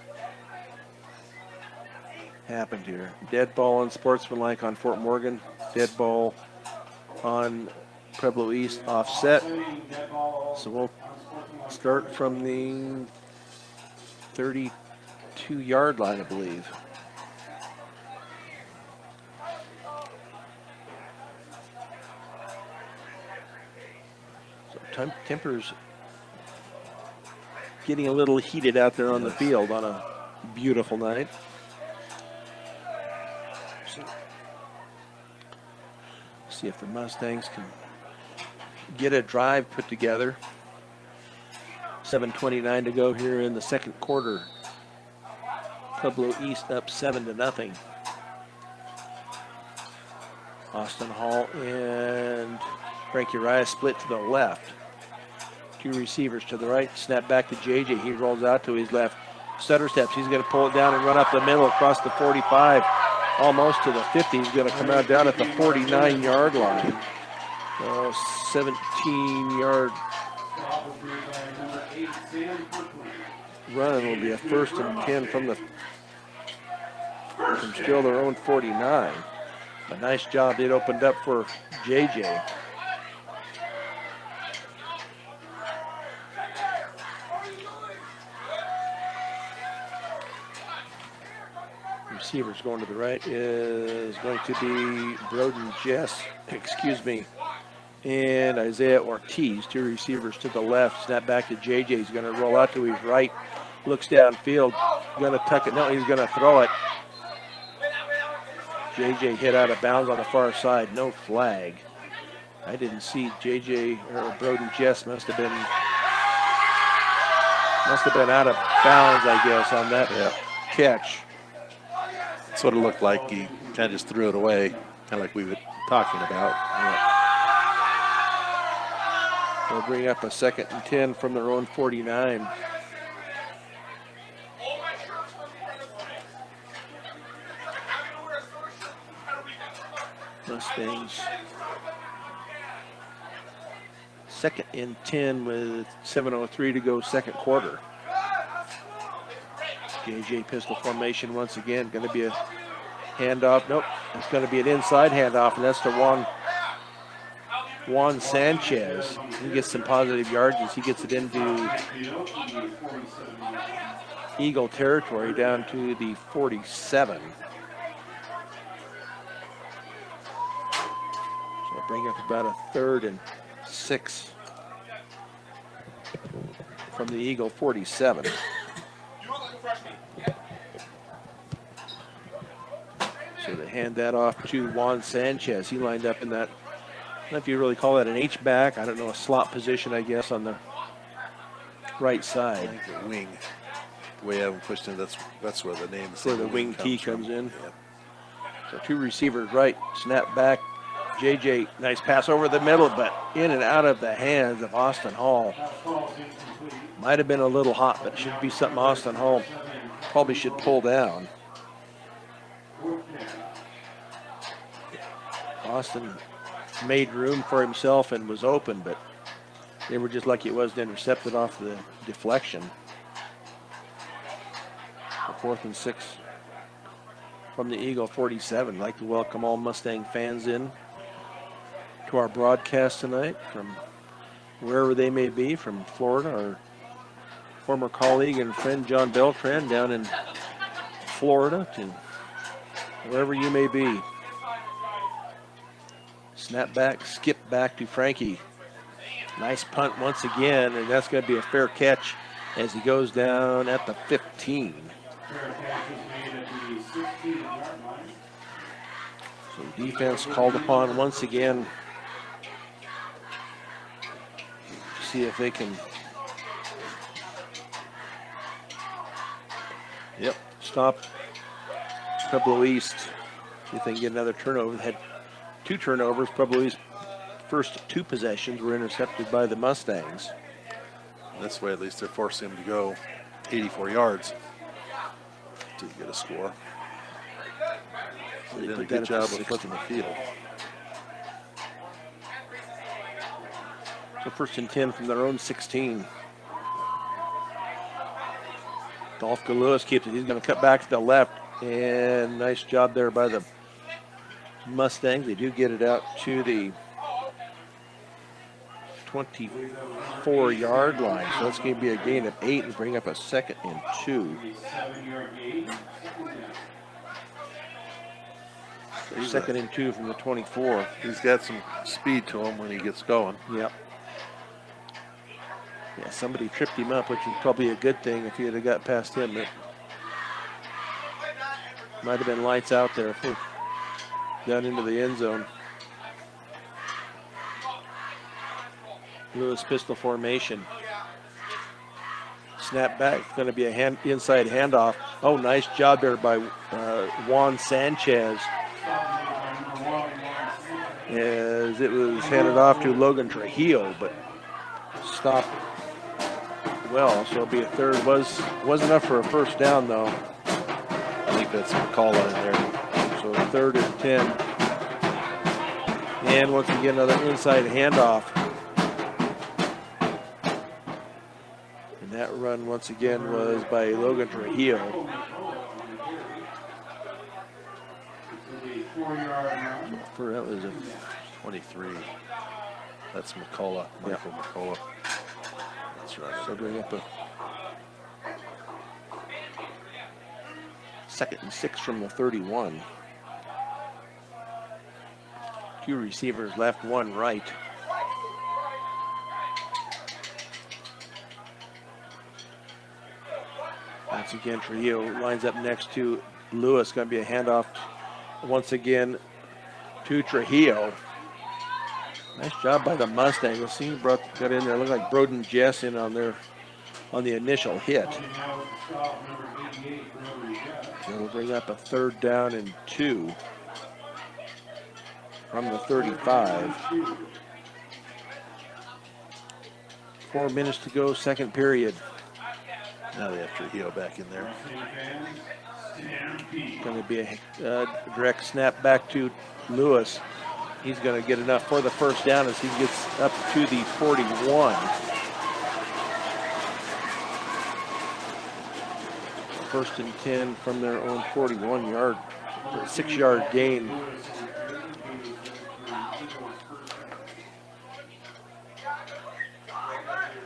happened here. Dead ball on Sportsmanlike on Fort Morgan. Dead ball on Pueblo East offset. So we'll start from the 32-yard line, I believe. So tempers getting a little heated out there on the field on a beautiful night. See if the Mustangs can get a drive put together. 7:29 to go here in the second quarter. Pueblo East up 7-0. Austin Hall and Frankie Uriah split to the left. Two receivers to the right. Snap back to JJ. He rolls out to his left. Stutter steps. He's going to pull it down and run up the middle across the 45, almost to the 50. He's going to come out down at the 49-yard line. 17-yard run will be a 1st and 10 from still their own 49. A nice job. It opened up for JJ. Receivers going to the right is going to be Broden Jess, and Isaiah Ortiz. Two receivers to the left. Snap back to JJ. He's going to roll out to his right. Looks downfield. Going to tuck it. No, he's going to throw it. JJ hit out of bounds on the far side. No flag. I didn't see JJ or Broden Jess must have been out of bounds, I guess, on that catch. That's what it looked like. He kind of just threw it away, kind of like we were talking about. They'll bring up a 2nd and 10 from their own 49. Mustangs. 2nd and 10 with 7:03 to go, 2nd quarter. JJ pistol formation once again. Going to be a handoff. Nope. It's going to be an inside handoff, and that's to Juan Sanchez. He gets some positive yards as he gets it into Eagle territory down to the 47. So it'll bring up about a 3rd and 6 from the Eagle 47. So they hand that off to Juan Sanchez. He lined up in that, I don't know if you really call that an H-back. I don't know, a slot position, I guess, on the right side. I think the wing. The way I have him pushed in, that's where the name. Where the wing T comes in. Yeah. So two receivers right, snap back. JJ, nice pass over the middle, but in and out of the hands of Austin Hall. Might have been a little hot, but it should be something Austin Hall probably should pull down. Austin made room for himself and was open, but they were just lucky it wasn't intercepted off the deflection. 4th and 6 from the Eagle 47. I'd like to welcome all Mustang fans in to our broadcast tonight from wherever they may be, from Florida. Our former colleague and friend John Beltran down in Florida to wherever you may be. Snap back, skip back to Frankie. Nice punt once again, and that's going to be a fair catch as he goes down at the 15. So defense called upon once again to see if they can stop Pueblo East. See if they can get another turnover. They had 2 turnovers. Pueblo East's first 2 possessions were intercepted by the Mustangs. This way, at least they're forcing him to go 84 yards to get a score. They did a good job of flipping the field. So 1st and 10 from their own 16. Dolph Lewis keeps it. He's going to cut back to the left. And nice job there by the Mustangs. They do get it out to the 24-yard line. So that's going to be a gain of 8 and bring up a 2nd and 2. So 2nd and 2 from the 24. He's got some speed to him when he gets going. Yep. Yeah, somebody tripped him up, which is probably a good thing if he had got past him. It might have been lights out there down into the end zone. Lewis pistol formation. Snap back. It's going to be a inside handoff. Oh, nice job there by Juan Sanchez. As it was handed off to Logan Trujillo, but stopped well, so it'll be a third. Was enough for a first down, though. I think that's McCullough in there. So 3rd and 10. And once again, another inside handoff. And that run, once again, was by Logan Trujillo. For that was a 23. That's McCullough, Michael McCullough. That's right. So bring up a 2nd and 6 from the 31. 2 receivers left, 1 right. Once again, Trujillo lines up next to Lewis. Going to be a handoff once again to Trujillo. Nice job by the Mustang. You'll see got in there. Looked like Broden Jess in on the initial hit. It'll bring up a 3rd down and 2 from the 35. 4 minutes to go, 2nd period. Now they have Trujillo back in there. Going to be a direct snap back to Lewis. He's going to get enough for the first down as he gets up to the 41. First and 10 from their own 41-yard, 6-yard gain.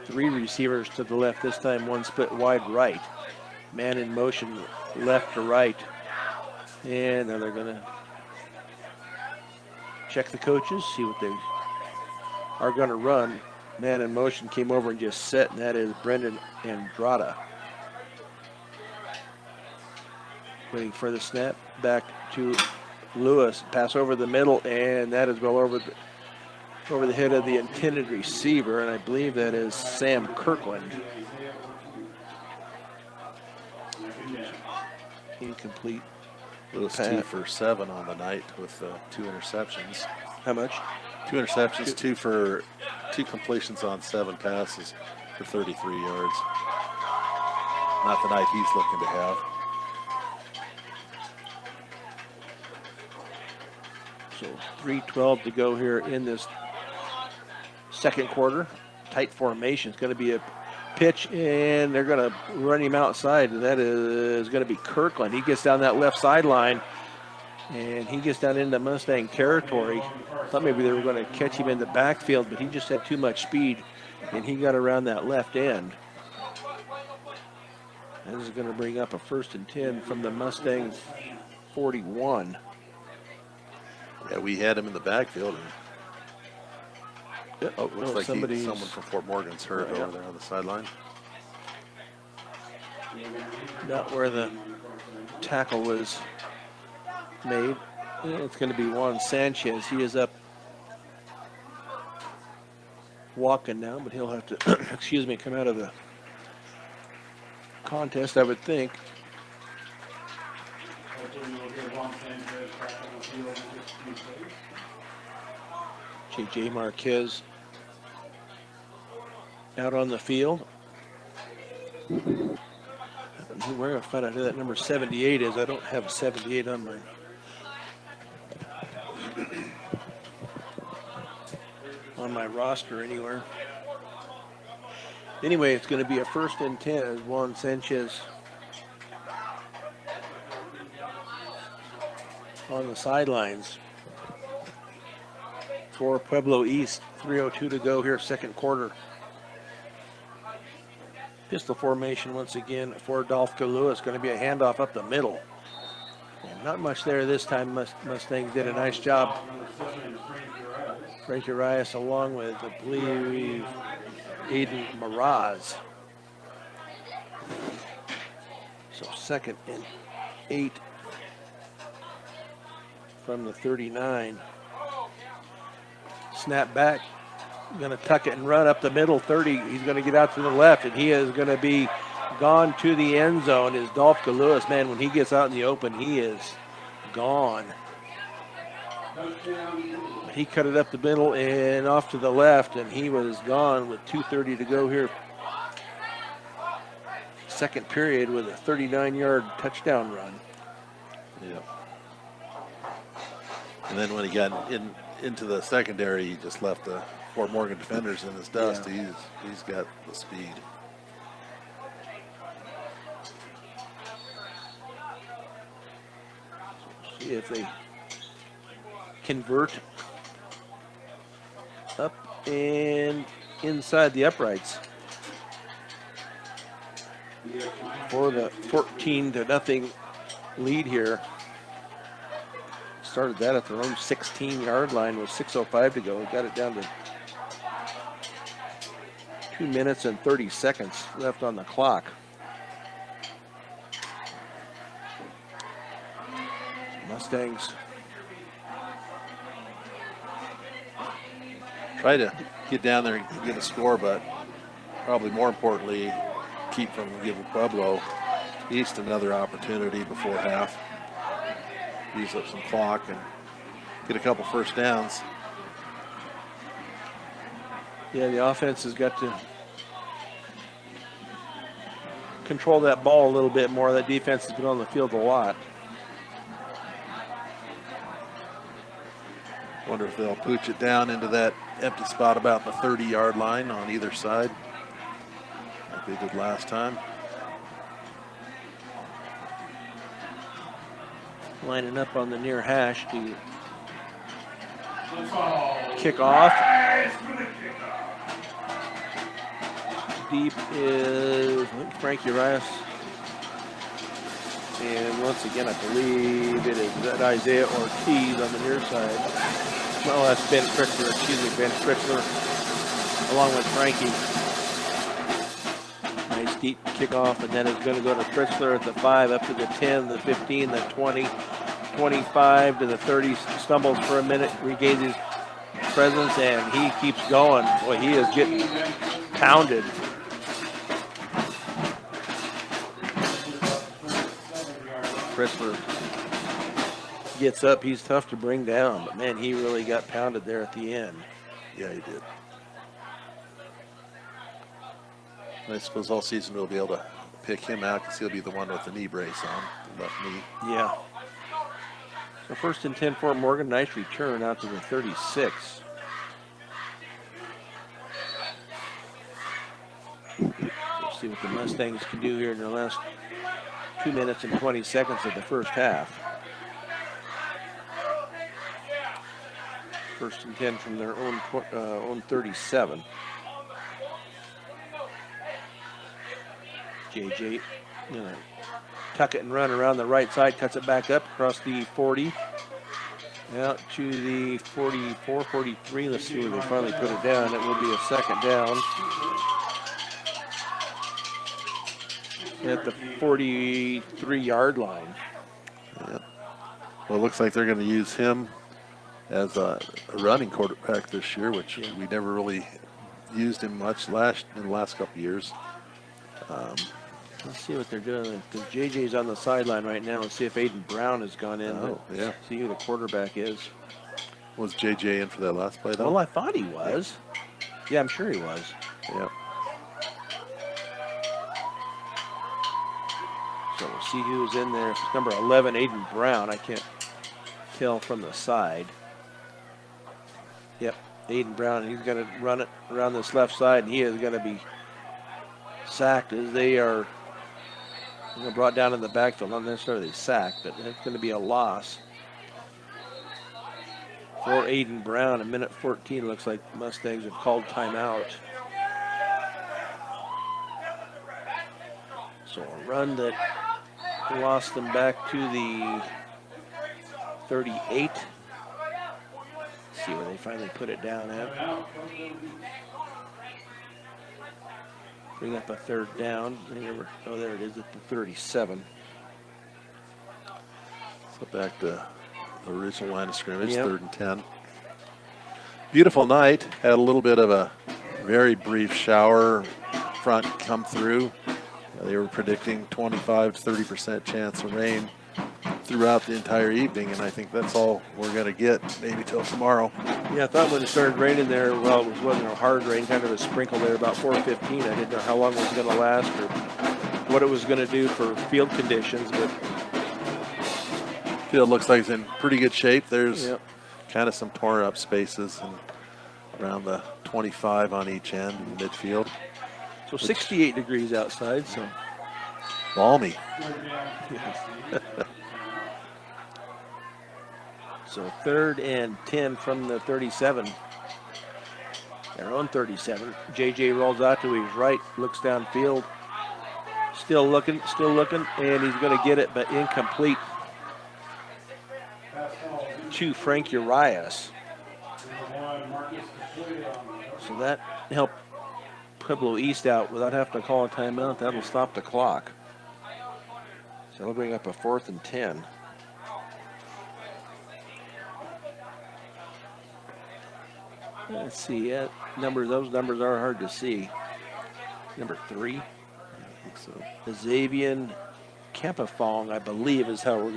Three receivers to the left this time, 1 split wide right. Man in motion left to right. And now they're going to check the coaches, see what they are going to run. Man in motion came over and just set, and that is Brendan Andrada. Waiting for the snap back to Lewis. Pass over the middle, and that is well over the head of the intended receiver, and I believe that is Sam Kirkland. Incomplete. Lewis 2 for 7 on the night with 2 interceptions. How much? 2 interceptions, 2 completions on 7 passes for 33 yards. Not the night he's looking to have. So 3:12 to go here in this 2nd quarter. Tight formation. It's going to be a pitch, and they're going to run him outside, and that is going to be Kirkland. He gets down that left sideline, and he gets down into Mustang territory. Thought maybe they were going to catch him in the backfield, but he just had too much speed, and he got around that left end. And this is going to bring up a 1st and 10 from the Mustang 41. Yeah, we had him in the backfield. And looks like someone from Fort Morgan's hurt over there on the sideline. Not where the tackle was made. It's going to be Juan Sanchez. He is up walking now, but he'll have to, excuse me, come out of the contest, I would think. J.J. Marquez out on the field. We're going to find out who that number 78 is. I don't have 78 on my roster anywhere. Anyway, it's going to be a 1st and 10 as Juan Sanchez on the sidelines for Pueblo East. 3:02 to go here, 2nd quarter. Pistol formation once again for Dolph Lewis. Going to be a handoff up the middle. And not much there this time. Mustangs did a nice job. Frank Urias along with, I believe, Aiden Miraz. So 2nd and 8 from the 39. Snap back. Going to tuck it and run up the middle 30. He's going to get out to the left, and he is going to be gone to the end zone. Is Dolph Lewis. Man, when he gets out in the open, he is gone. He cut it up the middle and off to the left, and he was gone with 2:30 to go here second period with a 39-yard touchdown run. Yeah. And then when he got into the secondary, he just left the Fort Morgan defenders in his dust. Yeah. He's got the speed. See if they convert up and inside the uprights for the 14-0 lead here. Started that at their own 16-yard line with 6:05 to go. Got it down to 2 minutes and 30 seconds left on the clock. Mustangs Try to get down there and get a score, but probably more importantly, keep from giving Pueblo East another opportunity before half. Use up some clock and get a couple first downs. Yeah, the offense has got to control that ball a little bit more. That defense has been on the field a lot. Wonder if they'll pooch it down into that empty spot about the 30-yard line on either side, like they did last time. Lining up on the near hash to kick off. Deep is Frank Urias. And once again, I believe it is Isaiah Ortiz on the near side. Well, that's Ben Fritzler, Ben Fritzler, along with Frankie. Nice deep kickoff, and then it's going to go to Fritzler at the 5, up to the 10, the 15, the 20, 25 to the 30. Stumbles for a minute, regains his presence, and he keeps going. Boy, he is getting pounded. Fritzler gets up. He's tough to bring down, but man, he really got pounded there at the end. Yeah, he did. I suppose all season we'll be able to pick him out because he'll be the one with the knee brace on, the left knee. Yeah. So 1st and 10 for Morgan. Nice return out to the 36. We'll see what the Mustangs can do here in the last 2 minutes and 20 seconds of the first half. 1st and 10 from their own 37. JJ gonna tuck it and run around the right side, cuts it back up across the 40. Out to the 44, 43. Let's see where they finally put it down. It will be a second down. At the 43-yard line. Yeah. Well, it looks like they're going to use him as a running quarterback this year, which we never really used him much in the last couple of years. Let's see what they're doing. Because JJ's on the sideline right now. Let's see if Aiden Brown has gone in. Oh, yeah. See who the quarterback is. Was JJ in for that last play, though? Well, I thought he was. Yeah, I'm sure he was. Yeah. So we'll see who's in there. It's number 11, Aiden Brown. I can't tell from the side. Yep, Aiden Brown. He's going to run it around this left side, and he is going to be sacked as they are brought down in the backfield. Not necessarily sacked, but it's going to be a loss for Aiden Brown. A minute 14. Looks like the Mustangs have called timeout. So a run that lost them back to the 38. See where they finally put it down at. Bring up a third down. Oh, there it is at the 37. So back to the original line of scrimmage, Yep. 3rd and 10. Beautiful night. Had a little bit of a very brief shower front come through. They were predicting 25 to 30% chance of rain throughout the entire evening, and I think that's all we're going to get maybe till tomorrow. Yeah, I thought when it started raining there, well, it wasn't a hard rain, kind of a sprinkle there about 4:15. I didn't know how long it was going to last or what it was going to do for field conditions, but Field looks like it's in pretty good shape. There's yep. kind of some torn up spaces and around the 25 on each end in the midfield. So 68 degrees outside, so Balmy. so 3rd and 10 from the 37. Their own 37. JJ rolls out to his right, looks downfield. Still looking, and he's going to get it, but incomplete to Frank Urias. So that helped Pueblo East out without having to call a timeout. That'll stop the clock. So that'll bring up a 4th and 10. Let's see. Those numbers are hard to see. Number 3. I think so. Xavier Campafong, I believe, is how we're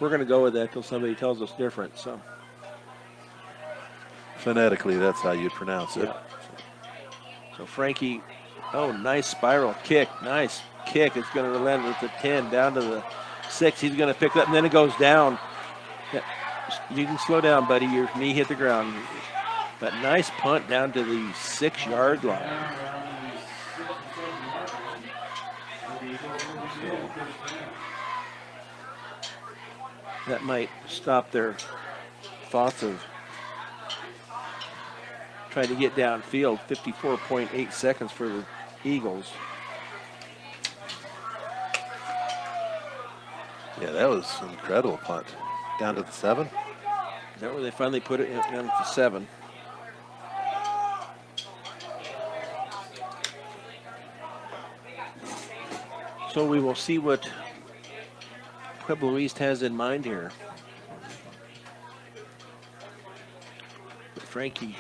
gonna go with that until somebody tells us different. So Phonetically, that's how you'd pronounce it. yeah. So Frankie, oh, nice spiral kick, nice kick. It's going to land at the 10, down to the 6. He's going to pick up, and then it goes down. Yeah, you can slow down, buddy. Your knee hit the ground. But nice punt down to the 6-yard line. That might stop their thoughts of trying to get downfield. 54.8 seconds for the Eagles. Yeah, that was an incredible punt. Down to the 7. Is that where they finally put it down to 7? So we will see what Pueblo East has in mind here. Frankie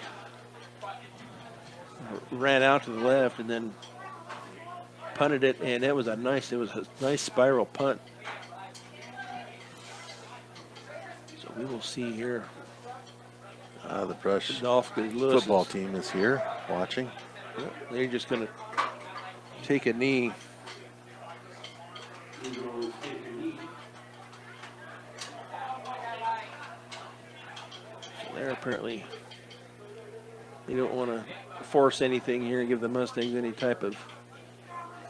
ran out to the left and then punted it, and it was a nice spiral punt. So we will see here. The Brush Lewis football team is here watching. They're just going to take a knee. So they're apparently, they don't want to force anything here and give the Mustangs any type of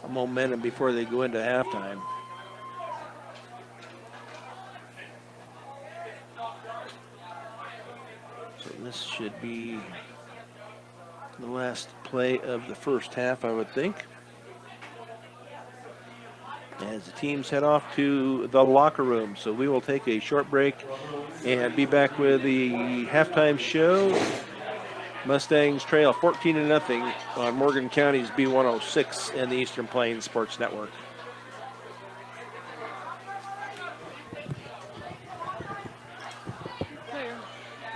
momentum before they go into halftime. So this should be the last play of the first half, I would think, as the teams head off to the locker room. So we will take a short break and be back with the halftime show. Mustangs trail 14-0 on Morgan County's B106 and the Eastern Plains Sports Network.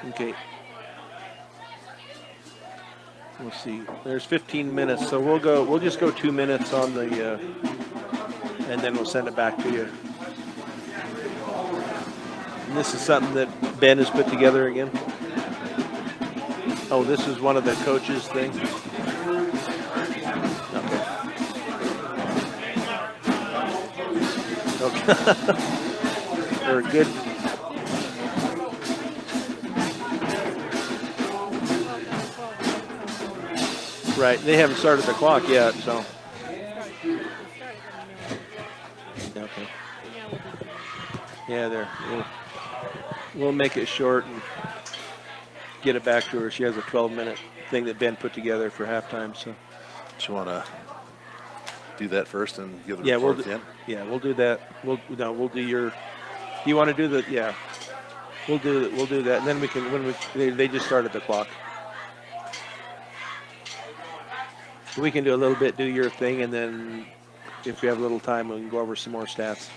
Okay. We'll see. There's 15 minutes, so we'll just go 2 minutes on the, and then we'll send it back to you. And this is something that Ben has put together again. Oh, this is one of the coaches' things. Okay. They're good. Right, they haven't started the clock yet, so. Okay. Yeah, we'll make it short and get it back to her. She has a 12-minute thing that Ben put together for halftime. So, do you want to do that first and give the yeah, report at the end? Yeah, we'll do that. We'll do your. Do you want to do the? Yeah, we'll do that, and then we can they just started the clock. We can do a little bit, do your thing, and then if we have a little time, we can go over some more stats.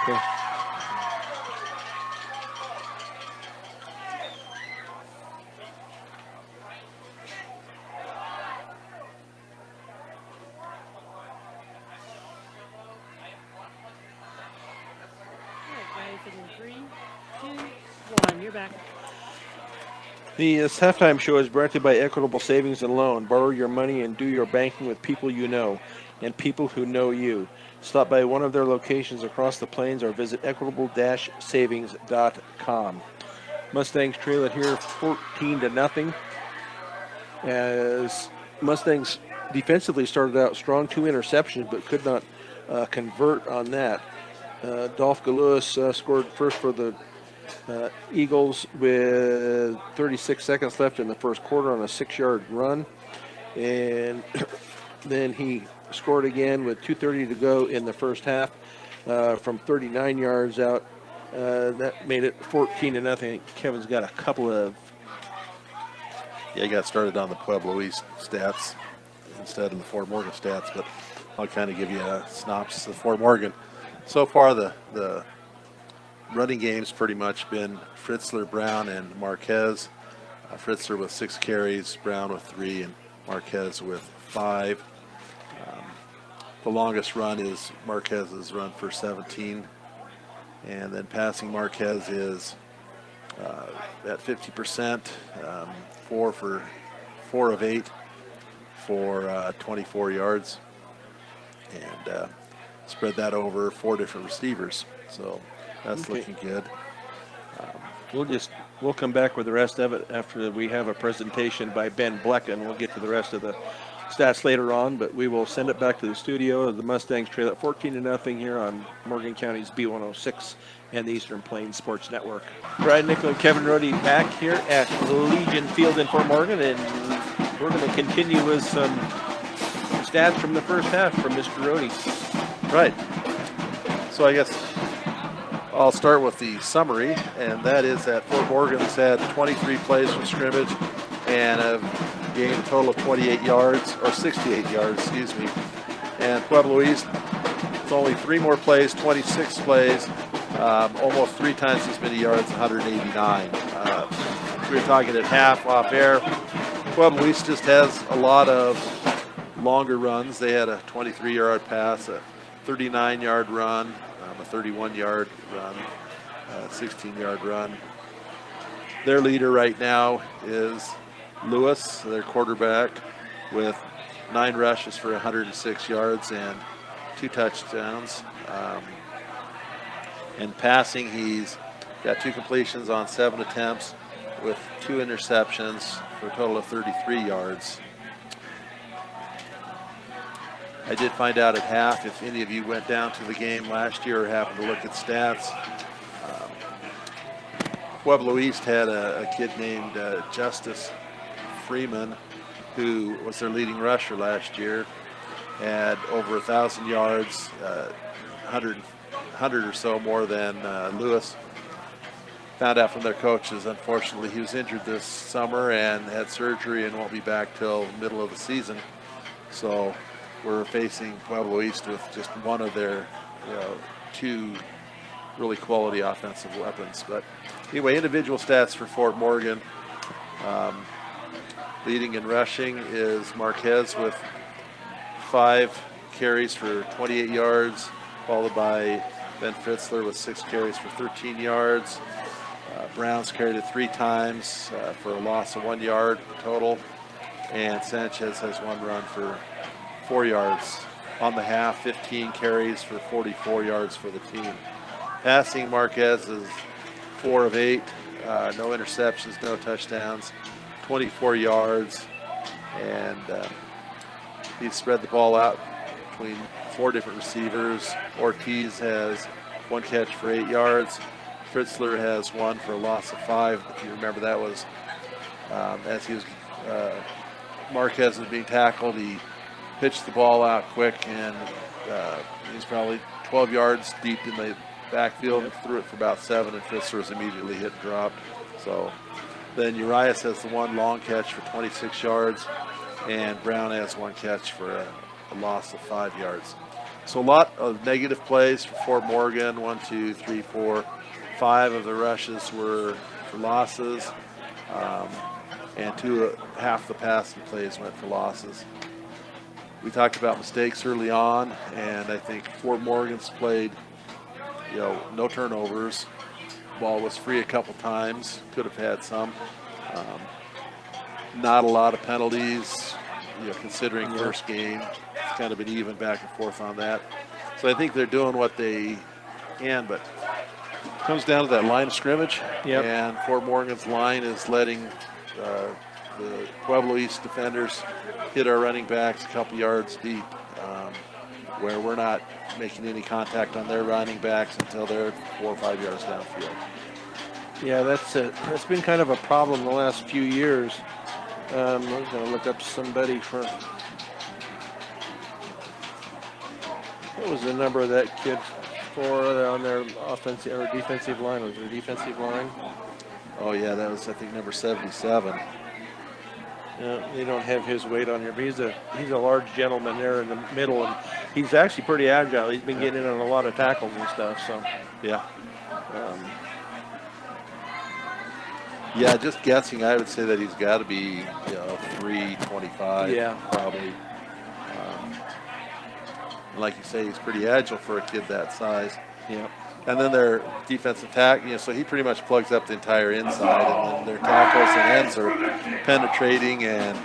Okay. You're back. This halftime show is brought to you by Equitable Savings and Loan. Borrow your money and do your banking with people you know and people who know you. Stop by one of their locations across the plains or visit equitable-savings.com. Mustangs trail it here 14 to nothing as Mustangs defensively started out strong, 2 interceptions, but could not convert on that. Dolph Galus scored first for the Eagles with 36 seconds left in the first quarter on a 6-yard run. And then he scored again with 2:30 to go in the first half from 39 yards out. That made it 14 to nothing. Kevin's got a couple of. Yeah, he got started on the Pueblo East stats instead of the Fort Morgan stats, but I'll kind of give you a synopsis of Fort Morgan. So far, the running game's pretty much been Fritzler, Brown, and Marquez. Fritzler with 6 carries, Brown with 3, and Marquez with 5. The longest run is Marquez's run for 17. And then passing Marquez is at 50%, 4 of 8 for 24 yards. And spread that over 4 different receivers. So that's looking good. We'll come back with the rest of it after we have a presentation by Ben Blecken. We'll get to the rest of the stats later on, but we will send it back to the studio. The Mustangs trail at 14 to nothing here on Morgan County's B106 and the Eastern Plains Sports Network. Brian Nickel and Kevin Rhodey back here at Legion Field in Fort Morgan, and we're going to continue with some stats from the first half from Mr. Rhodey. Right. So I guess I'll start with the summary, and that is that Fort Morgan's had 23 plays from scrimmage and have gained a total of 28 yards, or 68 yards, excuse me. And Pueblo East, it's only 3 more plays, 26 plays, almost 3 times as many yards, 189. We were talking at half off air. Pueblo East just has a lot of longer runs. They had a 23-yard pass, a 39-yard run, a 31-yard run, a 16-yard run. Their leader right now is Lewis, their quarterback, with 9 rushes for 106 yards and 2 touchdowns. And passing, he's got 2 completions on 7 attempts with 2 interceptions for a total of 33 yards. I did find out at half, if any of you went down to the game last year or happened to look at stats, Pueblo East had a kid named Justice Freeman, who was their leading rusher last year, had over 1,000 yards, 100 or so more than Lewis. Found out from their coaches, unfortunately, he was injured this summer and had surgery and won't be back till middle of the season. So we're facing Pueblo East with just one of their 2 really quality offensive weapons. But anyway, individual stats for Fort Morgan. Leading in rushing is Marquez with 5 carries for 28 yards, followed by Ben Fritzler with 6 carries for 13 yards. Brown's carried it 3 times for a loss of 1 yard total. And Sanchez has 1 run for 4 yards. On the half, 15 carries for 44 yards for the team. Passing, Marquez is 4 of 8, no interceptions, no touchdowns, 24 yards, and he spread the ball out between 4 different receivers. Ortiz has 1 catch for 8 yards. Fritzler has 1 for a loss of 5. If you remember, that was as he was Marquez was being tackled. He pitched the ball out quick, and he's probably 12 yards deep in the backfield and threw it for about 7, and Fritzler was immediately hit and dropped. So then Urias has the 1 long catch for 26 yards, and Brown has 1 catch for a loss of 5 yards. So a lot of negative plays for Fort Morgan. 1, 2, 3, 4, 5 of the rushes were for losses, and half the passing plays went for losses. We talked about mistakes early on, and I think Fort Morgan's played, no turnovers. Ball was free a couple times, could have had some. Not a lot of penalties, considering first game. It's kind of been even back and forth on that. So I think they're doing what they can, but it comes down to that line of scrimmage. Yep. And Fort Morgan's line is letting the Pueblo East defenders hit our running backs a couple yards deep, where we're not making any contact on their running backs until they're 4 or 5 yards downfield. Yeah, that's been kind of a problem the last few years. I was going to look up somebody for. What was the number of that kid for on their offensive or defensive line? Was their defensive line? Oh yeah, that was I think number 77. Yeah, they don't have his weight on here, but he's a large gentleman there in the middle, and he's actually pretty agile. He's been getting in on a lot of tackles and stuff. So yeah. Yeah, just guessing, I would say that he's got to be 325. Yeah, probably. Like you say, he's pretty agile for a kid that size. yeah. And then their defensive tackle, so he pretty much plugs up the entire inside, and then their tackles and ends are penetrating and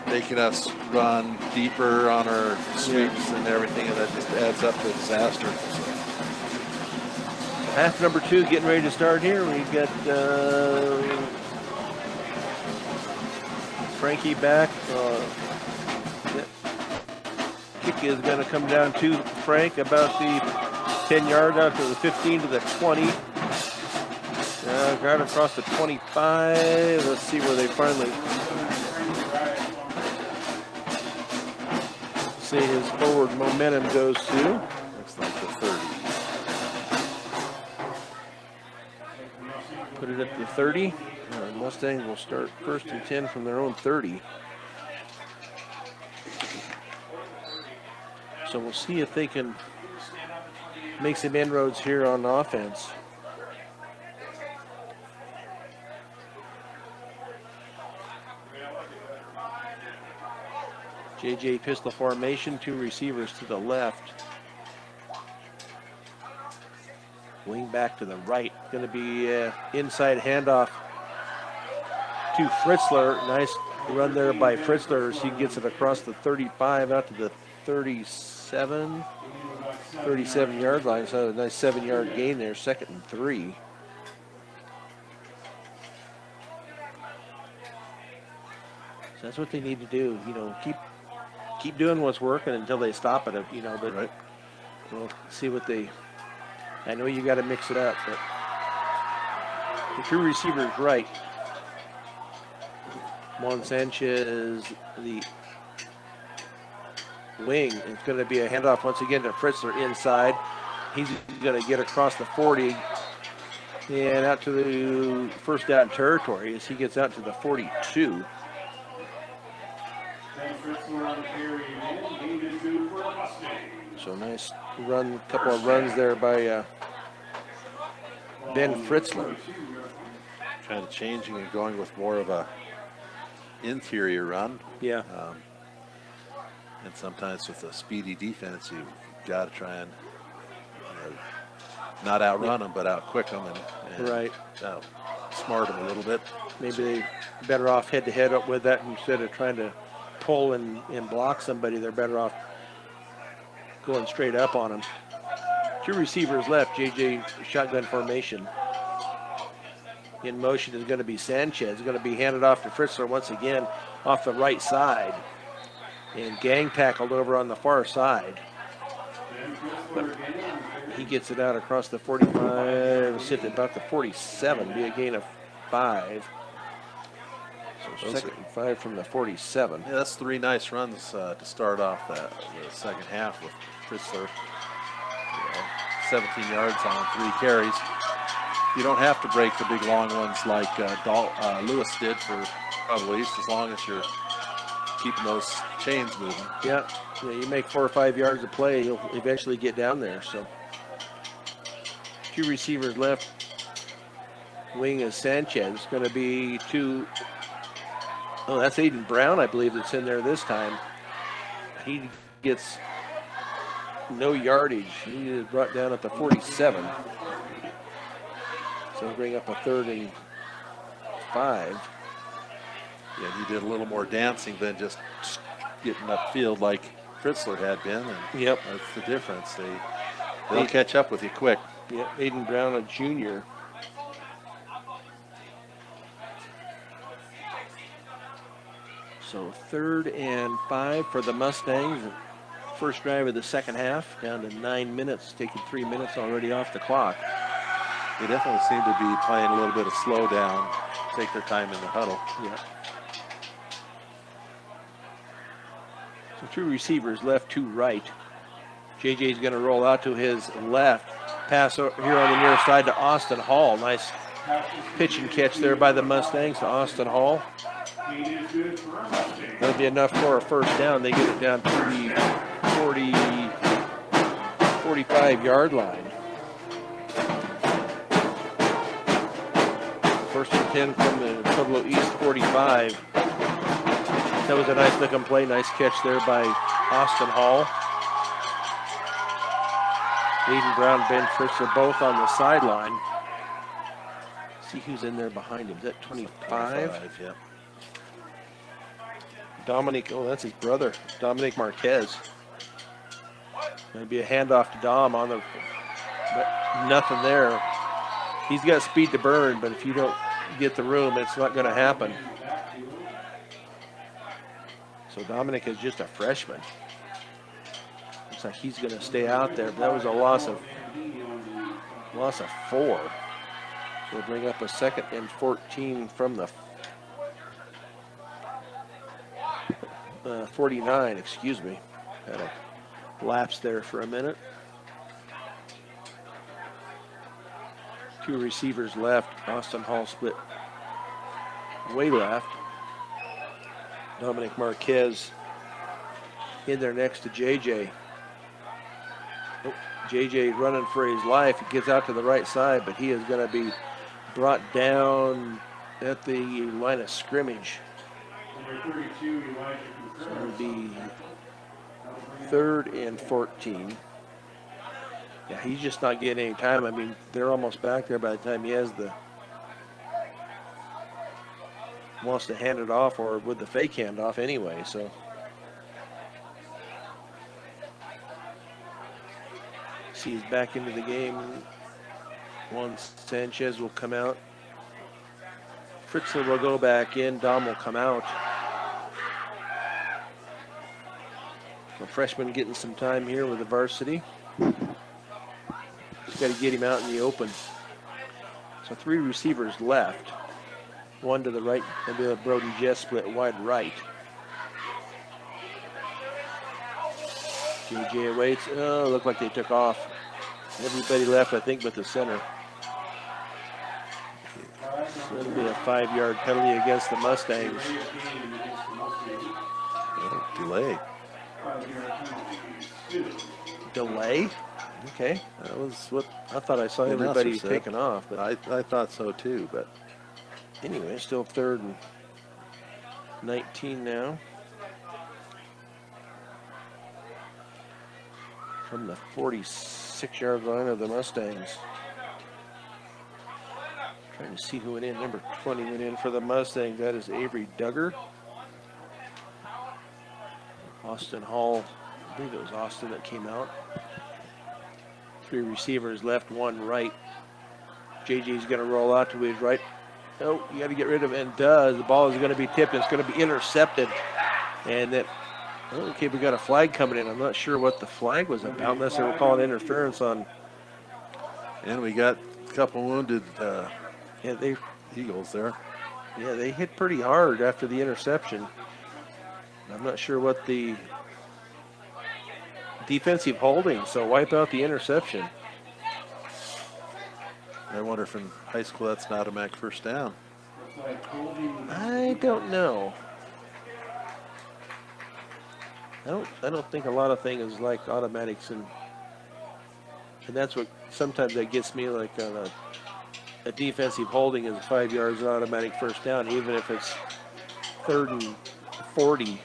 making us run deeper on our sweeps and everything, and that just adds up to disaster. Half number 2 getting ready to start here. We've got Frankie back. Kick is going to come down to Frank about the 10 yards out to the 15 to the 20. Guard across the 25. Let's see where they finally see his forward momentum goes to. Looks like the 30. Put it at the 30. Mustangs will start 1st and 10 from their own 30. So we'll see if they can make some inroads here on offense. JJ pistol formation, 2 receivers to the left. Wing back to the right. Going to be inside handoff to Fritzler. Nice run there by Fritzler as he gets it across the 35 out to the 37 yard line. So a nice 7-yard gain there, 2nd and 3. So that's what they need to do. Keep doing what's working until they stop it. But right. We'll see what they. I know you got to mix it up, but the 2 receivers right. Juan Sanchez, the wing. It's going to be a handoff once again to Fritzler inside. He's going to get across the 40 and out to the first down territory as he gets out to the 42. So nice run, couple of runs there by Ben Fritzler. Kind of changing and going with more of a interior run. Yeah. And sometimes with a speedy defense, you've got to try and not outrun them, but out-quick them and Right. Smart them a little bit. Maybe they're better off head-to-head up with that instead of trying to pull and block somebody. They're better off going straight up on them. 2 receivers left, JJ shotgun formation. In motion is going to be Sanchez. Going to be handed off to Fritzler once again off the right side. And gang tackled over on the far side. But he gets it out across the 45, sit at about the 47, be a gain of 5. So 2nd and 5 from the 47. Yeah, that's 3 nice runs to start off the second half with Fritzler. 17 yards on 3 carries. You don't have to break the big long ones like Lewis did for Pueblo East, as long as you're keeping those chains moving. Yeah, you make 4 or 5 yards of play, you'll eventually get down there. So 2 receivers left. Wing is Sanchez. Going to be 2. Oh, that's Aiden Brown, I believe, that's in there this time. He gets no yardage. He is brought down at the 47. So bring up a 3rd and 25. Yeah, he did a little more dancing than just getting upfield like Fritzler had been, and Yep. that's the difference. They'll catch up with you quick. Yep, Aiden Brown, a junior. So 3rd and 5 for the Mustangs. First drive of the second half, down to 9 minutes, taking 3 minutes already off the clock. They definitely seem to be playing a little bit of slow down, take their time in the huddle. Yeah. So 2 receivers, left, 2 right. JJ's going to roll out to his left. Pass here on the near side to Austin Hall. Nice pitch and catch there by the Mustangs to Austin Hall. That'll be enough for a first down. They get it down to the 45-yard line. First and 10 from the Pueblo East 45. That was a nice looking play. Nice catch there by Austin Hall. Aiden Brown, Ben Fritzler both on the sideline. See who's in there behind him. Is that 25? Yeah. Dominic, oh, that's his brother, Dominic Marquez. Going to be a handoff to Dom on the, but nothing there. He's got speed to burn, but if you don't get the room, it's not going to happen. So Dominic is just a freshman. Looks like he's going to stay out there, but that was a loss of 4. So we'll bring up a 2nd and 14 from the 49, excuse me. Had a lapse there for a minute. 2 receivers left. Austin Hall split way left. Dominic Marquez in there next to JJ. Oh, JJ running for his life. He gets out to the right side, but he is going to be brought down at the line of scrimmage. So it'll be 3rd and 14. Yeah, he's just not getting any time. I mean, they're almost back there by the time he has wants to hand it off, or with the fake handoff anyway, so. See, he's back into the game. Juan Sanchez will come out. Fritzler will go back in. Dom will come out. So freshman getting some time here with the varsity. Just got to get him out in the open. So 3 receivers left. 1 to the right, and the Brody Jess split wide right. JJ awaits. Oh, looked like they took off. Everybody left, I think, but the center. So it'll be a 5-yard penalty against the Mustangs. Oh, delay. Delay? Okay. That was what I thought I saw the announcer everybody said. taking off, but I thought so too, but anyway, still 3rd and 19 now. From the 46-yard line of the Mustangs. Trying to see who went in. Number 20 went in for the Mustangs. That is Avery Duggar. Austin Hall. I believe it was Austin that came out. 3 receivers left, 1 right. JJ's going to roll out to his right. Oh, you got to get rid of it, and does. The ball is going to be tipped. It's going to be intercepted. And that, okay, we got a flag coming in. I'm not sure what the flag was about, unless they were calling interference on. and we got a couple wounded Yeah, they Eagles there. Yeah, they hit pretty hard after the interception. I'm not sure what the defensive holding, so wipe out the interception. I wonder if in high school that's an automatic first down. I don't know. I don't think a lot of things is like automatics, and that's what sometimes that gets me, like on a defensive holding is 5 yards automatic first down, even if it's 3rd and 40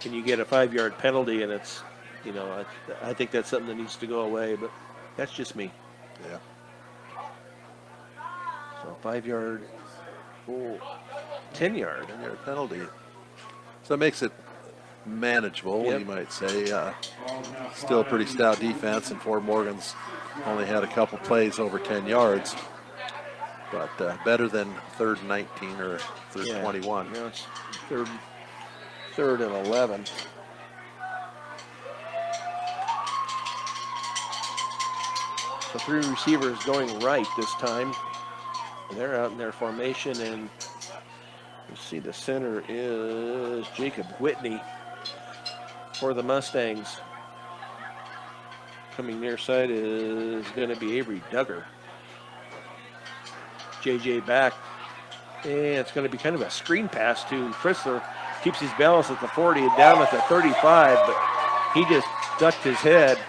and you get a 5-yard penalty, and it's, you know, I think that's something that needs to go away, but that's just me. Yeah. So 5-yard Oh, 10-yard. 10-yard penalty. So it makes it manageable, Yep. you might say. Still a pretty stout defense, and Fort Morgan's only had a couple plays over 10 yards. But better than 3rd and 19 or 3rd and 21. Now it's third and 11. The 3 receivers going right this time. They're out in their formation, and you see the center is Jacob Whitney for the Mustangs. Coming near side is going to be Avery Duggar. JJ back, and it's going to be kind of a screen pass to Fritzler. Keeps his balance at the 40 and down at the 35, but he just ducked his head.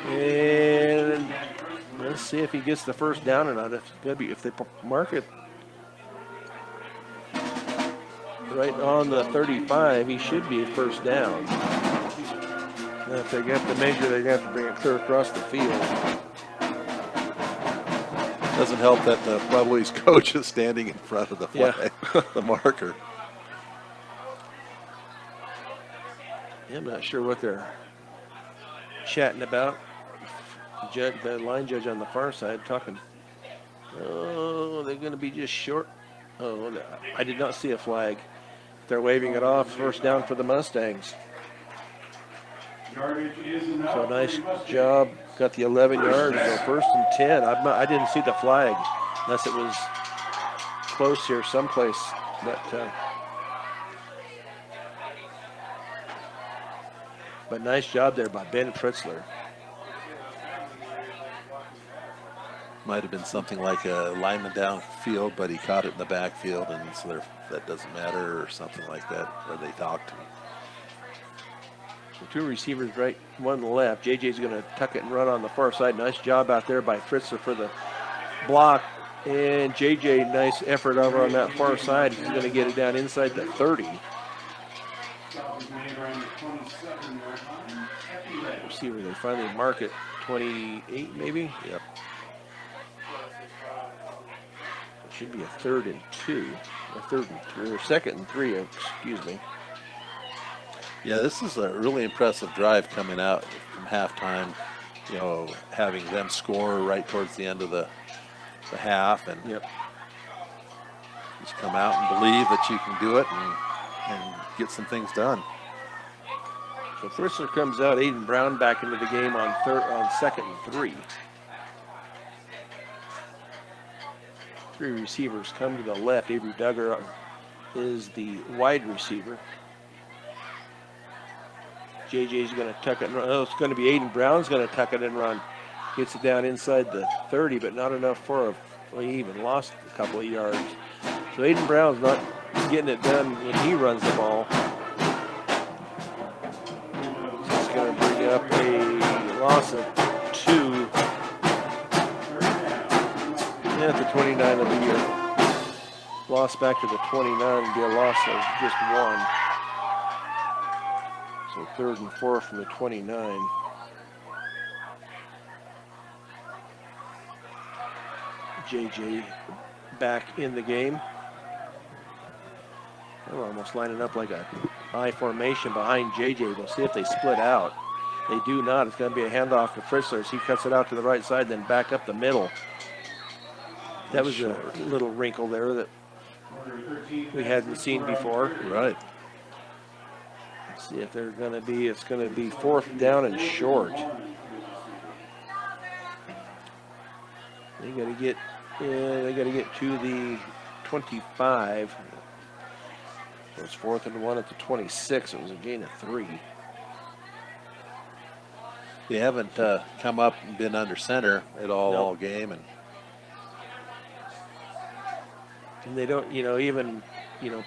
And let's see if he gets the first down or not. If they mark it right on the 35, he should be first down. Now if they get the measure, they're going to have to bring it clear across the field. Doesn't help that the Pueblo's coach is standing in front of the flag, the marker. Yeah, I'm not sure what they're chatting about. The line judge on the far side talking. Oh, they're going to be just short. Oh, I did not see a flag. They're waving it off. First down for the Mustangs. So nice job. Got the 11 yards. So 1st and 10. I didn't see the flag unless it was close here someplace. But nice job there by Ben Fritzler. Might have been something like a lineman downfield, but he caught it in the backfield, and so that doesn't matter, or something like that, or they talked. So 2 receivers right, 1 left. JJ's going to tuck it and run on the far side. Nice job out there by Fritzler for the block. And JJ, nice effort over on that far side. He's going to get it down inside the 30. We'll see where they finally mark it. 28 maybe? Yep. It should be a 3rd and 2. A 3rd and 3, or 2nd and 3, excuse me. Yeah, this is a really impressive drive coming out from halftime. You know, having them score right towards the end of the half, and just come out and believe that you can do it and get some things done. So Fritzler comes out. Aiden Brown back into the game on 2nd and 3. 3 receivers come to the left. Avery Duggar is the wide receiver. JJ's going to tuck it and run. Oh, it's going to be Aiden Brown's going to tuck it and run. Gets it down inside the 30, but not enough for he even lost a couple of yards. So Aiden Brown's not getting it done when he runs the ball. So it's going to bring up a loss of 2 at the 29 of the year. Loss back to the 29 would be a loss of just 1. So 3rd and 4 from the 29. JJ back in the game. They're almost lining up like a I formation behind JJ. We'll see if they split out. They do not. It's going to be a handoff to Fritzler as he cuts it out to the right side, then back up the middle. That was a little wrinkle there that we hadn't seen before. Right. Let's see if they're going to be, it's going to be 4th down and short. They got to get to the 25. So it's 4th and 1 at the 26. It was a gain of 3. They haven't come up and been under center at all game, and they don't, even,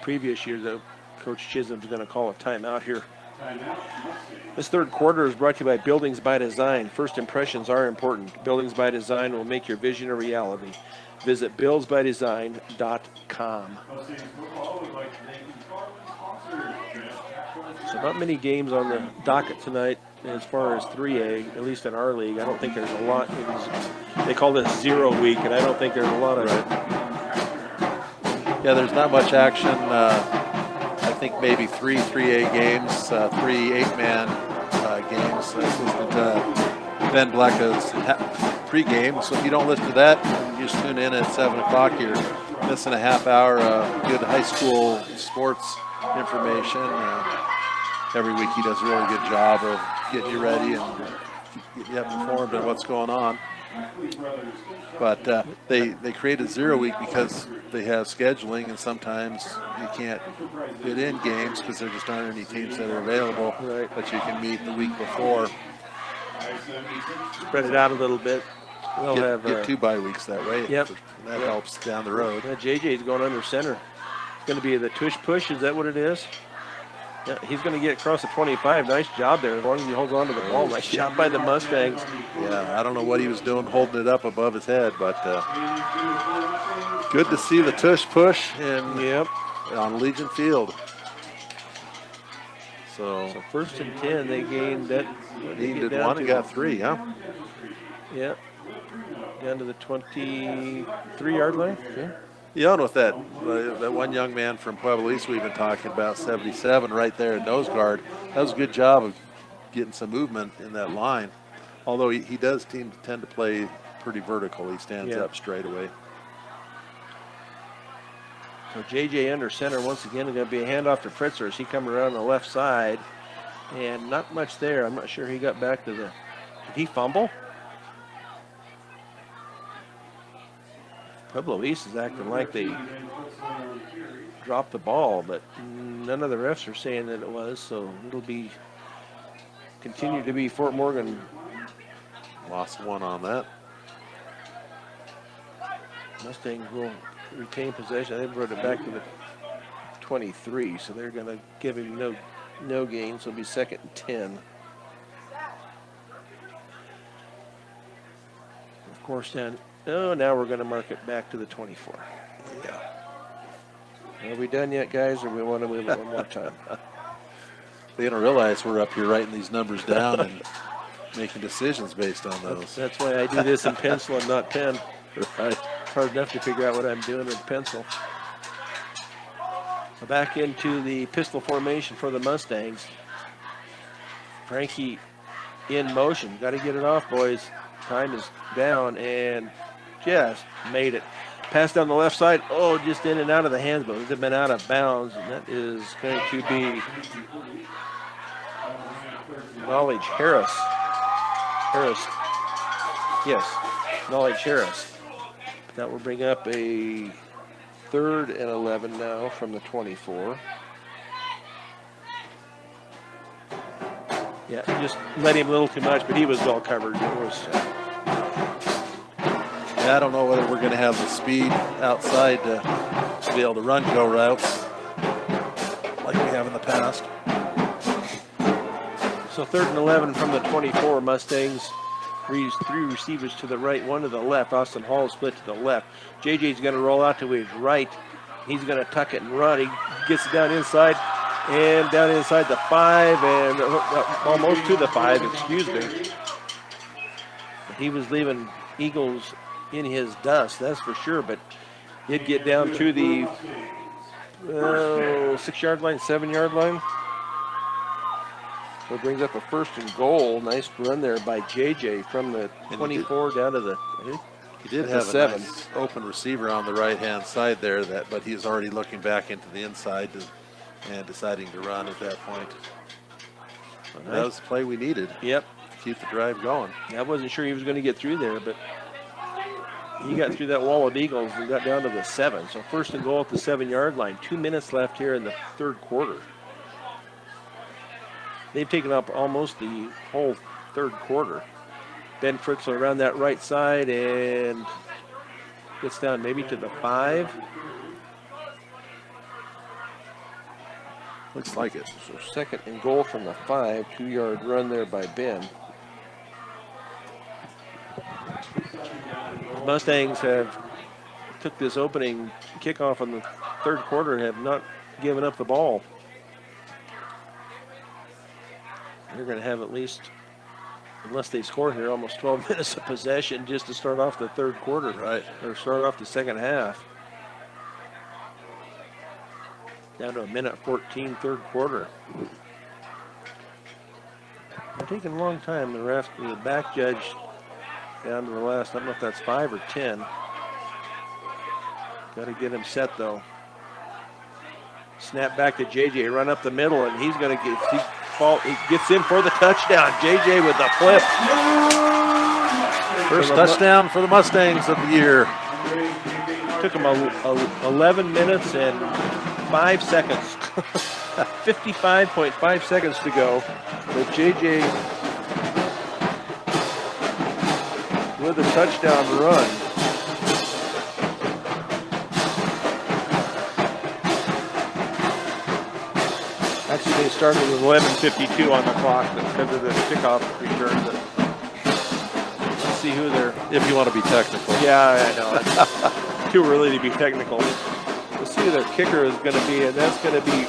previous years, Coach Chisholm's going to call a timeout here. This 3rd quarter is brought to you by Buildings by Design. First impressions are important. Buildings by Design will make your vision a reality. Visit buildsbydesign.com. So not many games on the docket tonight as far as 3A, at least in our league. I don't think there's a lot. They call this 0 week, and I don't think there's a lot of Yeah, there's not much action. I think maybe 3A games, 3 8-man games. Listening to Ben Blecka's pregame. So if you don't listen to that, you just tune in at 7 o'clock. You're missing a half hour of good high school sports information. Every week he does a really good job of getting you ready and getting you informed on what's going on. But they created 0 week because they have scheduling, and sometimes you can't fit in games because there just aren't any teams that are available. Right. But you can meet the week before. Spread it out a little bit. They'll Get 2 bye weeks that way. Yep. That helps down the road. JJ's going under center. It's going to be the tush push. Is that what it is? Yeah, he's going to get across the 25. Nice job there. As long as he holds on to the ball. Nice job by the Mustangs. Yeah, I don't know what he was doing holding it up above his head, but good to see the tush push on Legion Field. So first and 10, they gained that. Needed 1 and got 3, huh? Yeah. Down to the 23-yard line. Yeah. Yeah, and with that one young man from Pueblo East we've been talking about, 77, right there at nose guard, that was a good job of getting some movement in that line. Although he does tend to play pretty vertical. He stands up straight away. So JJ under center once again. Is going to be a handoff to Fritzer as he comes around the left side. And not much there. I'm not sure he got back to the... Did he fumble? Pueblo East is acting like they dropped the ball, but none of the refs are saying that it was, so it'll be continue to be Fort Morgan. Lost 1 on that. Mustangs will retain possession. They brought it back to the 23, so they're going to give him no gain, so it'll be 2nd and 10. Of course, now we're going to mark it back to the 24. Yeah. Are we done yet, guys, or we want to move it one more time? They don't realize we're up here writing these numbers down and making decisions based on those. That's why I do this in pencil and not pen. Right. It's hard enough to figure out what I'm doing with pencil. Back into the pistol formation for the Mustangs. Frankie in motion. Got to get it off, boys. Time is down and just made it. Pass down the left side. Oh, just in and out of the hands, but it's been out of bounds. And that is going to be Knowledge Harris. Yes, Knowledge Harris. That will bring up a 3rd and 11 now from the 24. Yeah, just let him a little too much, but he was well covered. It was. Yeah, I don't know whether we're going to have the speed outside to be able to run go routes like we have in the past. So 3rd and 11 from the 24. Mustangs. 3 receivers to the right, 1 to the left. Austin Hall split to the left. JJ's going to roll out to his right. He's going to tuck it and run. He gets it down inside the 5 and almost to the 5, excuse me. He was leaving Eagles in his dust, that's for sure, but he'd get down to the 6-yard line, 7-yard line. So it brings up a 1st and goal. Nice run there by JJ from the 24 down to the, he did have a 7. Nice open receiver on the right-hand side there, but he's already looking back into the inside and deciding to run at that point. Right. That was the play we needed. Yep. To keep the drive going. I wasn't sure he was going to get through there, but he got through that wall of Eagles and got down to the 7. So 1st and goal at the 7-yard line. 2 minutes left here in the 3rd quarter. They've taken up almost the whole 3rd quarter. Ben Fritzler around that right side and gets down maybe to the 5. Looks like it. So 2nd and goal from the 5. 2-yard run there by Ben. The Mustangs took this opening kickoff in the 3rd quarter and have not given up the ball. They're going to have at least, unless they score here, almost 12 minutes of possession just to start off the 3rd quarter. Right. Or start off the 2nd half. Down to a minute 14, third quarter. They're taking a long time. The back judge down to the last, I don't know if that's 5 or 10. Got to get him set though. Snap back to JJ, run up the middle, and he's going to get, he gets in for the touchdown. JJ with the flip. First touchdown for the Mustangs of the year. Took him 11 minutes and 5 seconds. 55.5 seconds to go. But JJ with a touchdown run. Actually, they started with 11:52 on the clock because of the kickoff return. But let's see who they're. If you want to be technical. Yeah, I know. It's too early to be technical. Let's see who their kicker is going to be, and that's going to be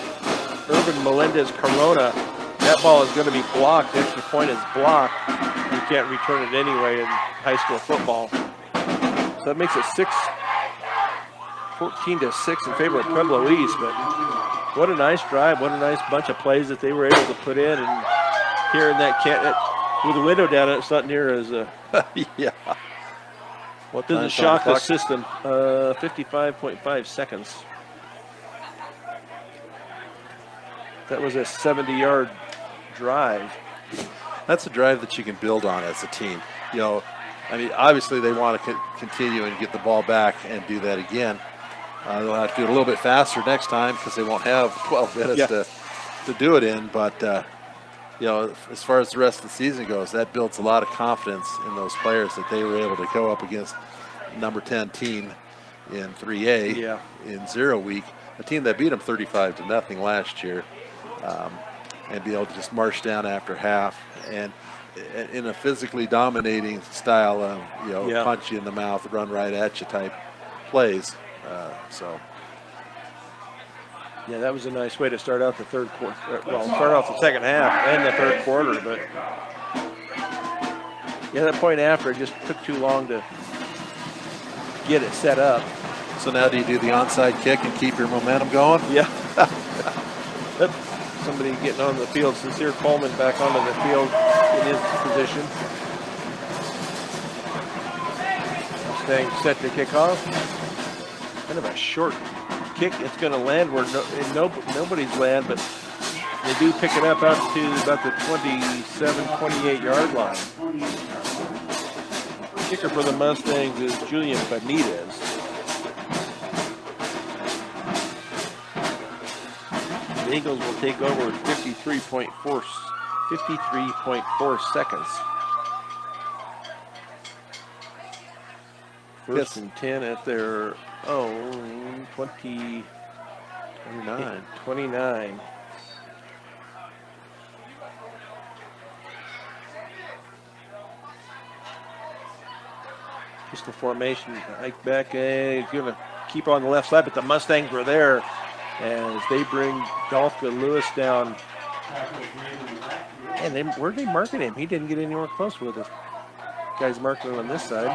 Urban Melendez Corona. That ball is going to be blocked. The extra point is blocked. You can't return it anyway in high school football. So that makes it 14-6 in favor of Pueblo East. But what a nice drive. What a nice bunch of plays that they were able to put in. And here in that with the window down, it's not near as yeah. what doesn't shock the system. 55.5 seconds. That was a 70-yard drive. That's a drive that you can build on as a team. You know, I mean, obviously they want to continue and get the ball back and do that again. They'll have to do it a little bit faster next time because they won't have 12 minutes to do it in. But, you know, as far as the rest of the season goes, that builds a lot of confidence in those players that they were able to go up against number 10 team in 3A in 0 week, a team that beat them 35-0 last year. And be able to just march down after half and in a physically dominating style of, you know, punch you in the mouth, run right at you type plays. Yeah, that was a nice way to start out the third quarter. Well, start off the second half and the third quarter, but yeah, that point after, it just took too long to get it set up. So now do you do the onside kick and keep your momentum going? Yeah. Somebody getting on the field. Sincere Coleman back onto the field in his position. Staying set to kick off. Kind of a short kick. It's going to land where nobody's land, but they do pick it up out to about the 27, 28-yard line. Kicker for the Mustangs is Julian Benitez. The Eagles will take over with 53.4 seconds. First and 10 at their own 29. Just the formation. Ike Beck is going to keep on the left side, but the Mustangs were there as they bring Dolph Lewis down. And where'd they market him? He didn't get anywhere close with it. Guys marking him on this side.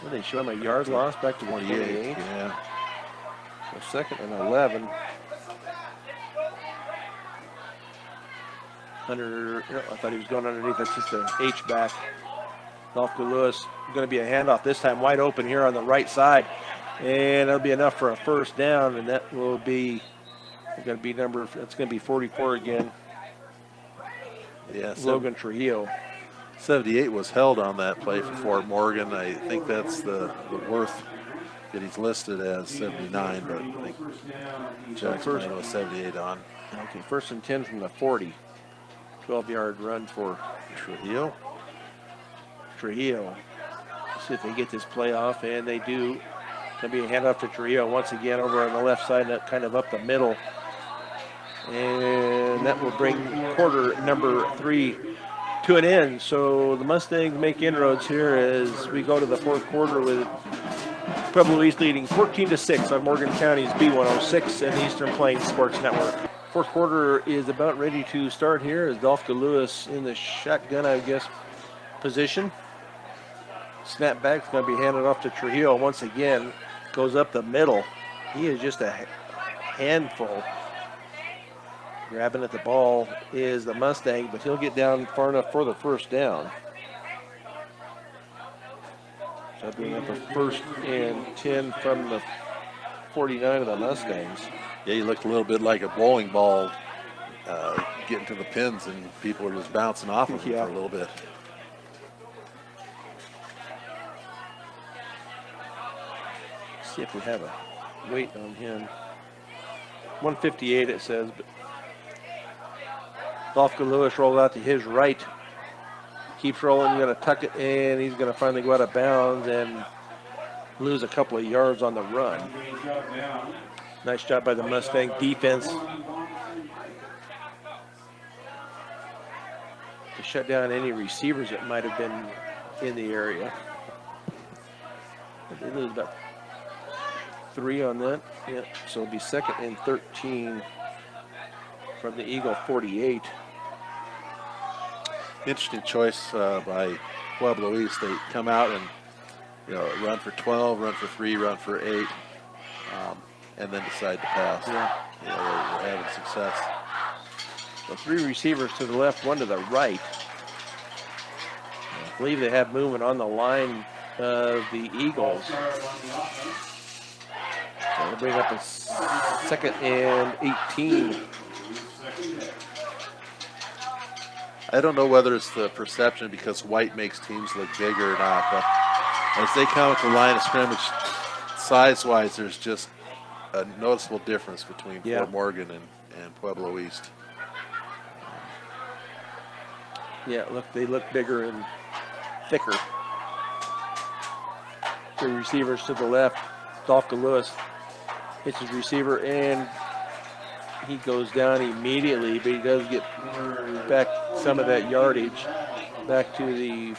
Well, they show him a yard loss back to 28. Yeah. So second and 11. I thought he was going underneath. That's just an H back. Dolph Lewis going to be a handoff this time, wide open here on the right side, and that'll be enough for a first down, and that will be going to be it's going to be 44 again. Yeah, Logan Trujillo. 78 was held on that play for Fort Morgan. I think that's the worth that he's listed as 79, but I think Jackson was 78 on. Okay, first and 10 from the 40. 12-yard run for Trujillo. See if they get this play off, and they do. It's going to be a handoff to Trujillo once again over on the left side, kind of up the middle. And that will bring quarter number 3 to an end. So the Mustangs make inroads here as we go to the fourth quarter with Pueblo East leading 14-6 on Morgan County's B106 and Eastern Plains Sports Network. Fourth quarter is about ready to start here as Dolph Lewis in the shotgun, I guess, position. snap back's going to be handed off to Trujillo once again. Goes up the middle. He is just a handful. Grabbing at the ball is the Mustang, but he'll get down far enough for the first down. So bring up a 1st and 10 from the 49 of the Mustangs. Yeah, he looked a little bit like a bowling ball getting to the pins, and people were just bouncing off of him Yeah. for a little bit. See if we have a weight on him. 158 it says, but Dolphin Lewis rolled out to his right. Keeps rolling, going to tuck it, and he's going to finally go out of bounds and lose a couple of yards on the run. Nice job by the Mustang defense to shut down any receivers that might have been in the area. They lose about 3 on that. Yeah, so it'll be 2nd and 13 from the Eagle 48. Interesting choice by Pueblo East. They come out and run for 12, run for 3, run for 8, and then decide to pass. Yeah. They're having success. So 3 receivers to the left, 1 to the right. I believe they have movement on the line of the Eagles. So they'll bring up a 2nd and 18. I don't know whether it's the perception because white makes teams look bigger or not, but as they come at the line of scrimmage, size-wise, there's just a noticeable difference between Fort Morgan and Pueblo East. Yeah, look, they look bigger and thicker. 3 receivers to the left. Dolphin Lewis hits his receiver, and he goes down immediately, but he does get back some of that yardage back to the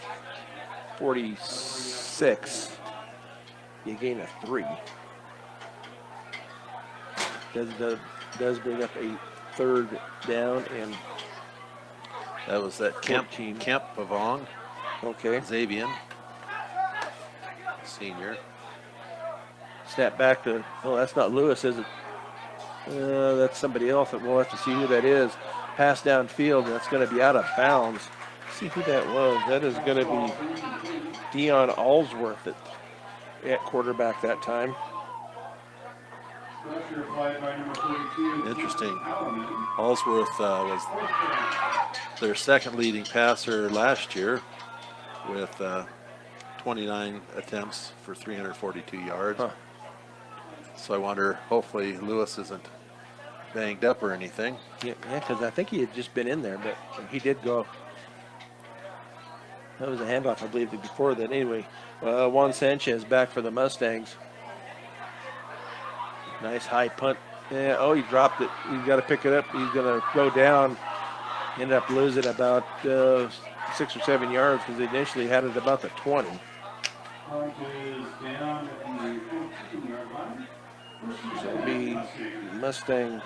46. You gain a 3. Does bring up a 3rd down and that was that Kemp 14. Pavong. Okay. Xavier, senior. Snap back to, oh, that's not Lewis, is it? That's somebody else. We'll have to see who that is. Pass downfield, that's going to be out of bounds. See who that was. That is going to be Dion Allsworth at quarterback that time. Interesting. Allsworth was their 2nd leading passer last year with 29 attempts for 342 yards. Huh. So I wonder, hopefully Lewis isn't banged up or anything. Yeah, because I think he had just been in there, but he did go. That was a handoff, I believe, before that. Anyway, Juan Sanchez back for the Mustangs. Nice high punt. Yeah, oh, he dropped it. He's got to pick it up. He's going to go down. Ended up losing about 6 or 7 yards because they initially had it about the 20. So it'll be Mustang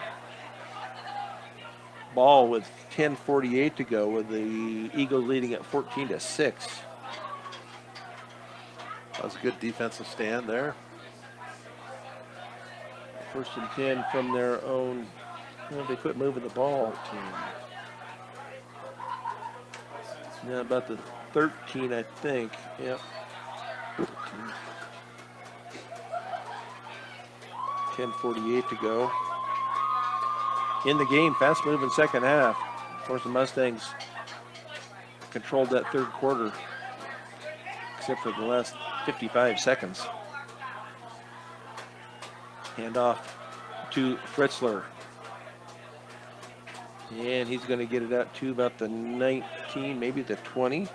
ball with 10:48 to go, with the Eagles leading at 14-6. That was a good defensive stand there. 1st and 10 from their own. Well, they quit moving the ball. Yeah, about the 13, I think. Yep. 10:48 to go. In the game, fast moving second half. Of course, the Mustangs controlled that 3rd quarter, except for the last 55 seconds. Handoff to Fritzler. And he's going to get it out to about the 19, maybe the 20.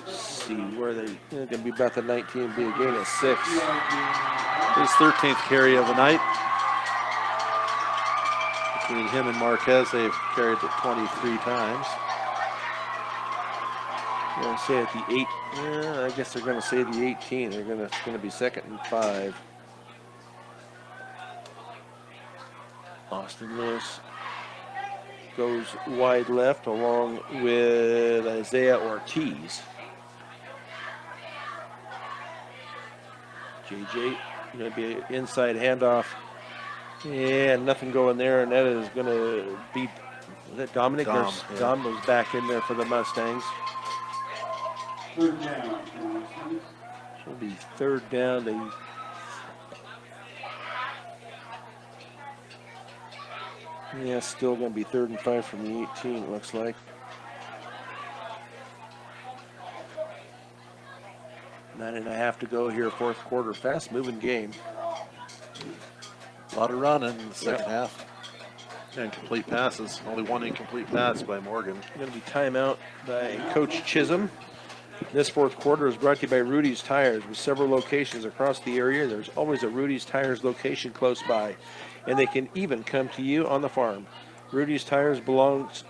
See where they're going to be about the 19, be a gain of 6. His 13th carry of the night. Between him and Marquez, they've carried it 23 times. I'm going to say at the 8. Yeah, I guess they're going to say the 18. It's going to be 2nd and 5. Austin Lewis goes wide left along with Isaiah Ortiz. JJ going to be an inside handoff. And nothing going there, and that is going to be, was that Dominic? Dom, yeah. Dom was back in there for the Mustangs. Third down for the Mustangs. It'll be third down. Yeah, still going to be 3rd and 5 from the 18, it looks like. 9.5 to go here, 4th quarter. Fast-moving game. A lot of running in the second half. And complete passes. Only one incomplete pass by Morgan. Going to be timeout by Coach Chisholm. This 4th quarter is brought to you by Rudy's Tires. With several locations across the area, there's always a Rudy's Tires location close by. And they can even come to you on the farm. Rudy's Tires belongs.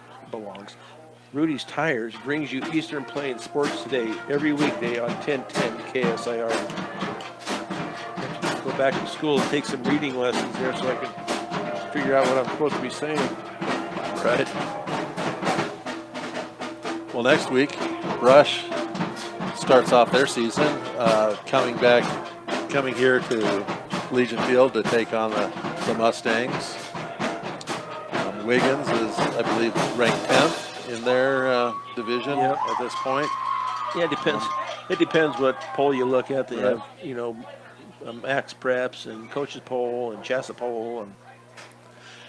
Rudy's Tires brings you Eastern Plains Sports Today every weekday on 1010 KSIR. Go back to school and take some reading lessons there so I can figure out what I'm supposed to be saying. Right. Well, next week, Rush starts off their season coming here to Legion Field to take on the Mustangs. Wiggins is, I believe, ranked 10th in their division at this point. Yeah, it depends. It depends what poll you look at. They Right. have, Max Preps and Coaches Poll and Chassa Poll.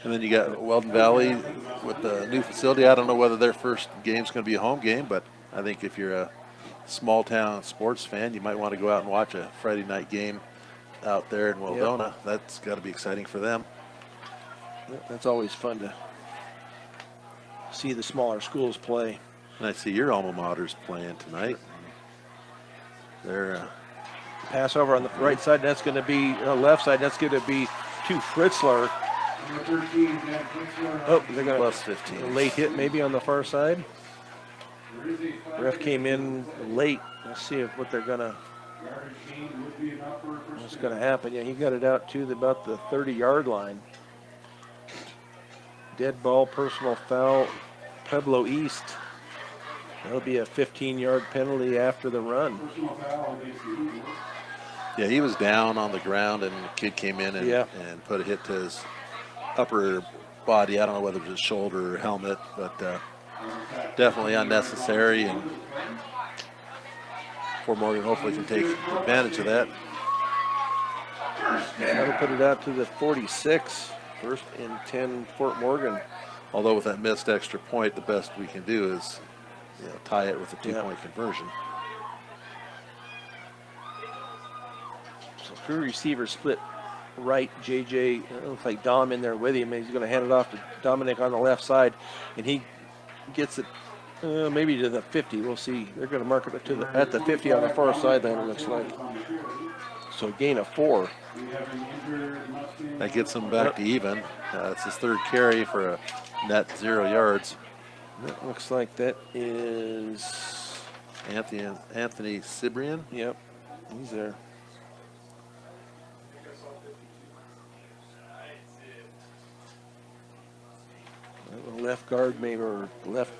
And then you got Weldon Valley with the new facility. I don't know whether their first game's going to be a home game, but I think if you're a small town sports fan, you might want to go out and watch a Friday night game out there in Weldona. Yep. That's got to be exciting for them. That's always fun to see the smaller schools play. And I see your alma mater's playing tonight. They're Pass over on the right side. That's going to be left side. That's going to be to Fritzler. Number 13, Jack Fritzler. Oh, they're going plus to 15. late hit maybe on the far side. There is a Ref came in late. Let's see what they're going to. yardage gain would be enough for a first What's down. going to happen? Yeah, he got it out to about the 30-yard line. Dead ball, personal foul, Pueblo East. That'll be a 15-yard penalty after the run. Personal foul against the Eagles. Yeah, he was down on the ground, and the kid came in and, Yeah. and put a hit to his upper body. I don't know whether it was his shoulder or helmet, but definitely unnecessary. And Fort Morgan hopefully can take advantage of that. That'll put it out to the 46. 1st and 10, Fort Morgan. Although with that missed extra point, the best we can do is tie it with a two-point conversion. So 3 receivers split right. JJ, it looks like Dom in there with him. He's going to hand it off to Dominic on the left side, and he gets it maybe to the 50. We'll see. They're going to mark it to at the 50 on the far sideline, it looks like. So a gain of 4. We have an injured Mustang. That gets him back to even. It's his 3rd carry for a net 0 yards. That looks like that is, Anthony Cibrian. yep, he's there. Left guard maybe, or left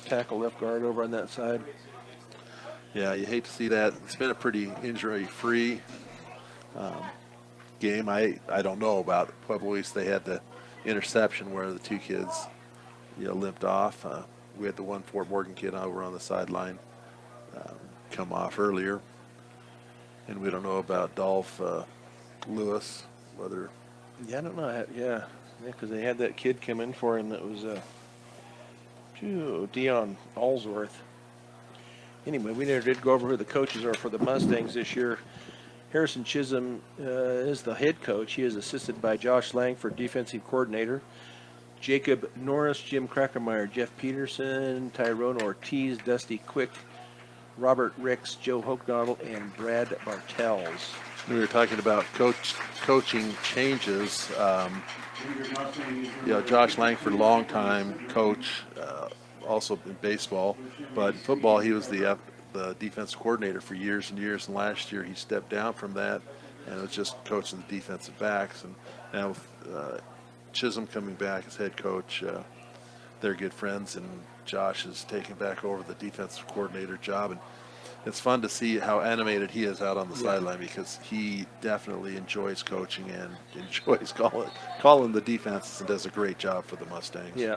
tackle, left guard over on that side. Yeah, you hate to see that. It's been a pretty injury-free game. I don't know about Pueblo East. They had the interception where the 2 kids, limped off. We had the one Fort Morgan kid over on the sideline come off earlier, and we don't know about Dolph Lewis, whether. Yeah, I don't know. Yeah, because they had that kid come in for him that was Dion Allsworth. Anyway, we never did go over who the coaches are for the Mustangs this year. Harrison Chisholm is the head coach. He is assisted by Josh Langford, defensive coordinator. Jacob Norris, Jim Krackemeyer, Jeff Peterson, Tyrone Ortiz, Dusty Quick, Robert Ricks, Joe Hochdahl, and Brad Bartels. We were talking about coaching changes. Injured Mustang. Josh Langford, longtime coach, also in baseball, but in football he was the defensive coordinator for years and years. And last year he stepped down from that and was just coaching the defensive backs. And now with Chisholm coming back as head coach, they're good friends, and Josh is taking back over the defensive coordinator job. And it's fun to see how animated he is out on the sideline, because he definitely enjoys coaching and enjoys calling the defenses, and does a great job for the Mustangs. Yeah.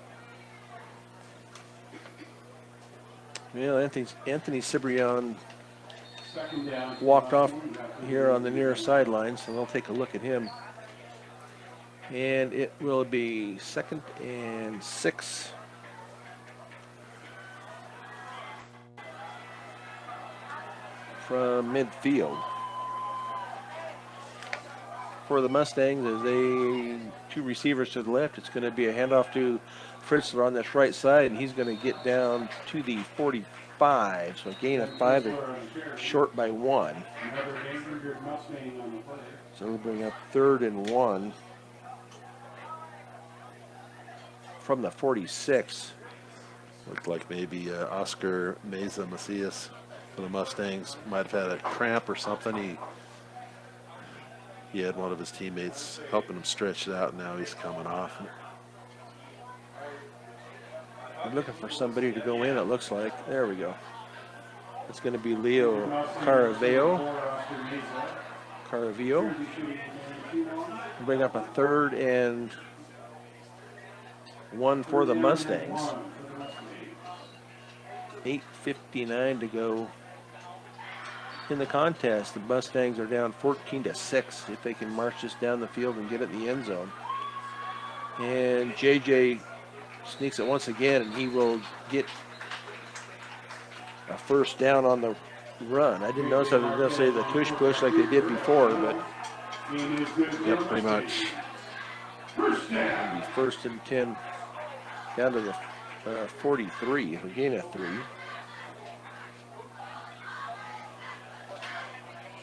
Well, Anthony Cibrian Second down. walked off here on the near sideline, so they'll take a look at him. And it will be 2nd and 6. From midfield. For the Mustangs, as two receivers to the left, it's going to be a handoff to Fritzler on this right side, and he's going to get down to the 45. So a gain of 5, they're short by 1. Another 800 Mustang on the play. So we'll bring up 3rd and 1 from the 46. Looked like maybe Oscar Meza Macias for the Mustangs might have had a cramp or something. He had one of his teammates helping him stretch it out, and now he's coming off. I'm looking for somebody to go in, it looks like. There we go. It's going to be Leo Caraveo. We'll bring up a 3rd and 1 for the Mustangs. 8:59 to go in the contest. The Mustangs are down 14-6. If they can march this down the field and get it in the end zone. And JJ sneaks it once again, and he will get a 1st down on the run. I didn't notice I was going to say the tush push like they did before, but Yep, pretty much. it'll be 1st and 10 down to the 43. A gain of 3.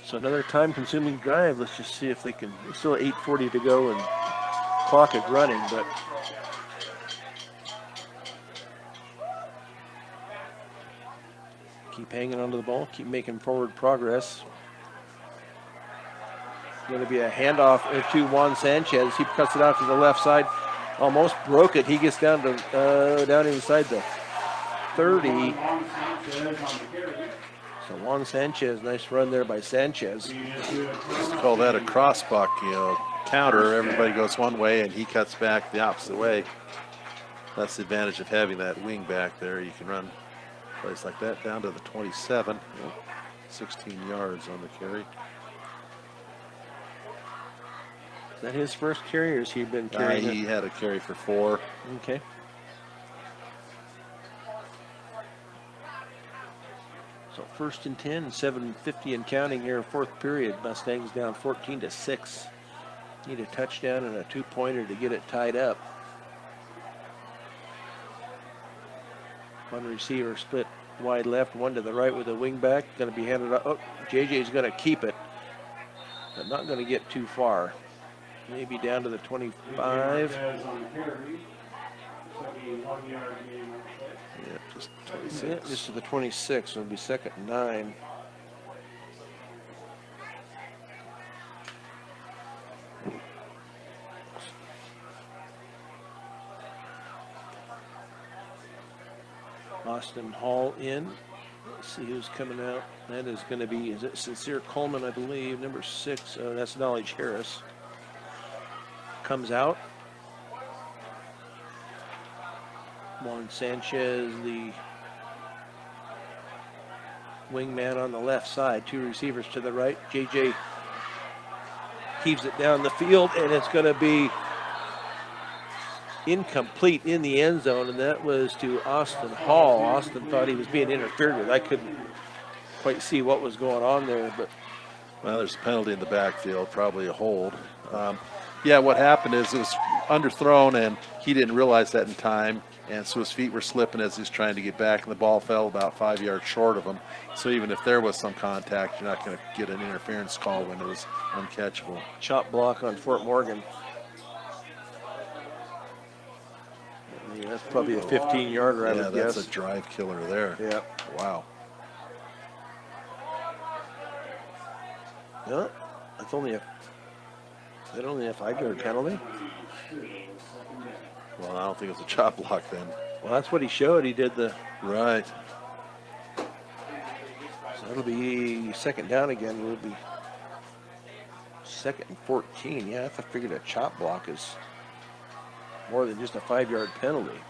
So another time-consuming drive. Let's just see if they can. It's still 8:40 to go, and clock is running, but keep hanging onto the ball, keep making forward progress. Going to be a handoff to Juan Sanchez. He cuts it out to the left side, almost broke it. He gets down to down inside the 30. So Juan Sanchez, nice run there by Sanchez. Just call that a crossbuck, counter. Everybody goes one way, and he cuts back the opposite way. That's the advantage of having that wing back there. You can run plays like that down to the 27. 16 yards on the carry. Is that his first carry, or has he been carrying He had a carry for 4. Okay. So 1st and 10, 7:50 and counting here, 4th period. Mustangs down 14-6. Need a touchdown and a 2-pointer to get it tied up. One receiver split wide left, one to the right with a wing back. Going to be handed up. Oh, JJ's going to keep it, but not going to get too far. Maybe down to the 25. Yeah, just Yeah, 26. just to the 26. So it'll be 2nd and 9. Austin Hall in. Let's see who's coming out. That is going to be, is it Sincere Coleman, I believe, number 6. That's Knowledge Harris. Comes out. Juan Sanchez, the wingman on the left side. 2 receivers to the right. JJ heaves it down the field, and it's going to be incomplete in the end zone, and that was to Austin Hall. Austin thought he was being interfered with. I couldn't quite see what was going on there, but Well, there's a penalty in the backfield, probably a hold. Yeah, what happened is it was underthrown, and he didn't realize that in time, and so his feet were slipping as he was trying to get back, and the ball fell about 5 yards short of him. So even if there was some contact, you're not going to get an interference call when it was uncatchable. chop block on Fort Morgan. Yeah, that's probably a 15-yarder, I Yeah, would that's guess. a drive killer there. Yeah. Wow. No, that's only a 5-yard penalty. Well, I don't think it was a chop block then. Well, that's what he showed. He did the. Right. So it'll be second down again. It'll be second and 14. Yeah, I figured a chop block is more than just a 5-yard penalty.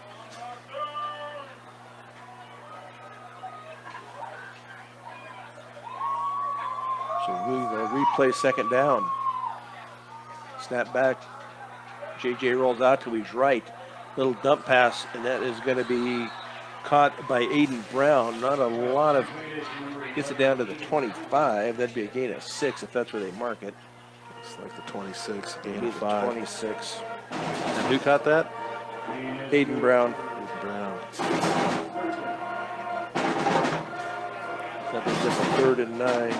So we'll replay second down. Snap back. JJ rolls out to his right. Little dump pass, and that is going to be caught by Aiden Brown. Not a lot of. Gets it down to the 25. That'd be a gain of 6 if that's where they mark it. It's like the 26, gain Maybe of the 5. 26. And who caught that? Aiden Brown. Brown. That was just a 3rd and 9.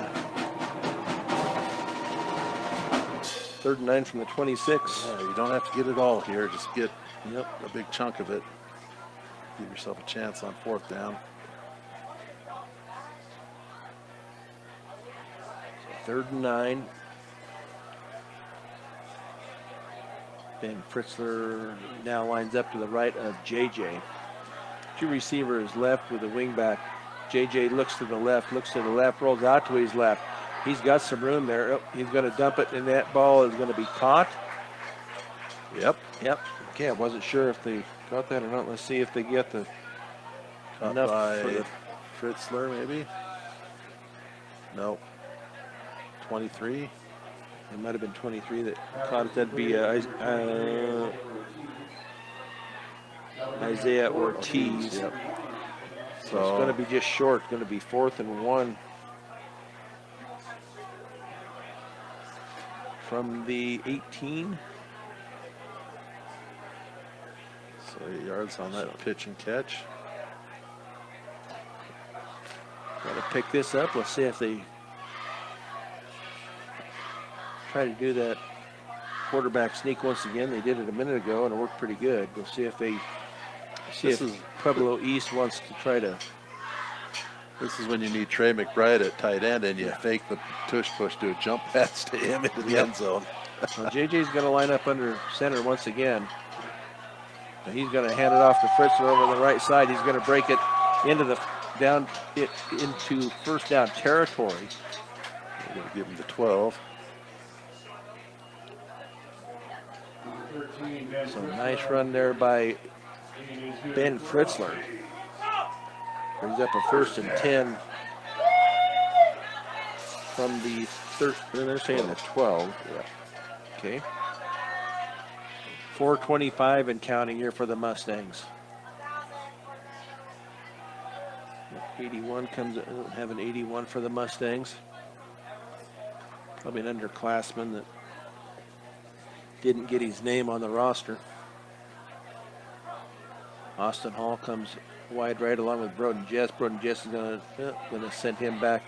3rd and 9 from the 26. Yeah, you don't have to get it all here. Just get Yep. a big chunk of it. Give yourself a chance on 4th down. 3rd and 9. Ben Fritzler now lines up to the right of JJ. 2 receivers left with a wingback. JJ looks to the left, rolls out to his left. He's got some room there. Oh, he's going to dump it, and that ball is going to be caught. Yep. Okay, I wasn't sure if they got that or not. Let's see if they get the Caught enough by for the. Fritzler, maybe? No. 23. It might have been 23 that caught it. That'd be Isaiah Ortiz. Yep. So it's going to be just short. It's going to be 4th and 1 from the 18. So 8 yards on that pitch and catch. Got to pick this up. Let's see if they try to do that quarterback sneak once again. They did it a minute ago, and it worked pretty good. We'll see if they Pueblo East wants to try to. This is when you need Trey McBride at tight end, and you fake the tush push, do a jump pass to him into the end zone. Well, JJ's going to line up under center once again. And he's going to hand it off to Fritzler over the right side. He's going to break it into into 1st down territory. We're going to give him the 12. So nice run there by Ben Fritzler. Brings up a 1st and 10 from the they're saying the 12. Yeah. Okay. 4:25 and counting here for the Mustangs. 81 comes. I don't have an 81 for the Mustangs. Probably an underclassman that didn't get his name on the roster. Austin Hall comes wide right along with Broden Jess. Broden Jess is going to send him back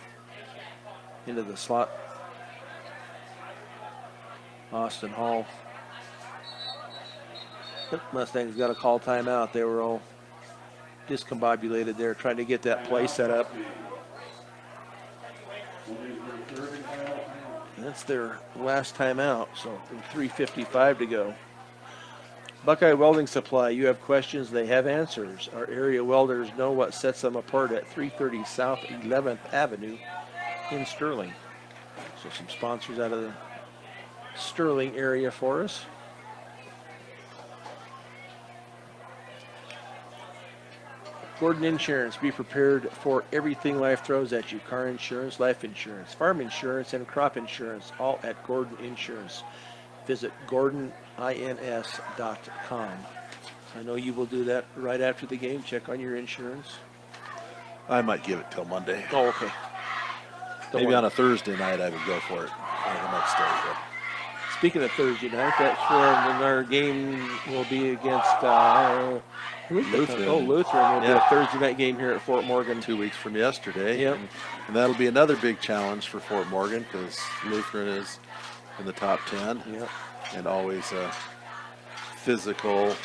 into the slot. Austin Hall. Mustangs got a call timeout. They were all discombobulated there trying to get that play set up. That's their last timeout, so 3:55 to go. Buckeye Welding Supply, you have questions, they have answers. Our area welders know what sets them apart at 330 South 11th Avenue in Sterling. So some sponsors out of the Sterling area for us. Gordon Insurance, be prepared for everything life throws at you. Car insurance, life insurance, farm insurance, and crop insurance, all at Gordon Insurance. Visit GordonINS.com. I know you will do that right after the game. Check on your insurance. I might give it till Monday. Oh, okay. Maybe on a Thursday night I would go for it. The next day. But. Speaking of Thursday night, that's when our game will be against Lutheran. Oh, Lutheran will be a Thursday night game here at Fort Morgan. 2 weeks from yesterday. Yep. And that'll be another big challenge for Fort Morgan because Lutheran is in the top 10. Yep. And always a physical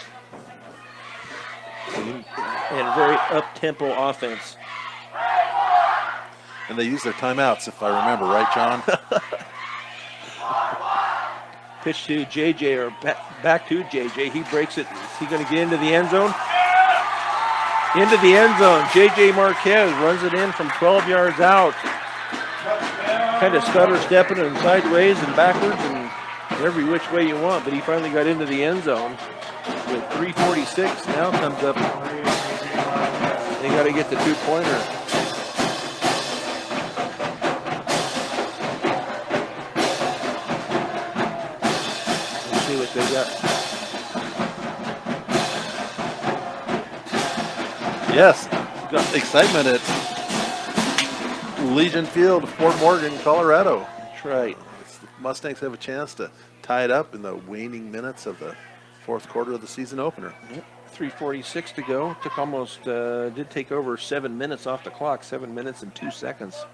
team. And very up-tempo offense. And they use their timeouts, if I remember, right, John? Pitch to JJ, or back to JJ. He breaks it. Is he going to get into the end zone? Into the end zone. J.J. Marquez runs it in from 12 yards out. Kind of stutter stepping and sideways and backwards and every which way you want, but he finally got into the end zone with 3:46. Now comes up. They got to get the two-pointer. Let's see what they got. Yes, got excitement at Legion Field, Fort Morgan, Colorado. That's right. The Mustangs have a chance to tie it up in the waning minutes of the fourth quarter of the season opener. Yep. 3:46 to go. Took almost, did take over 7 minutes off the clock. 7 minutes and 2 seconds.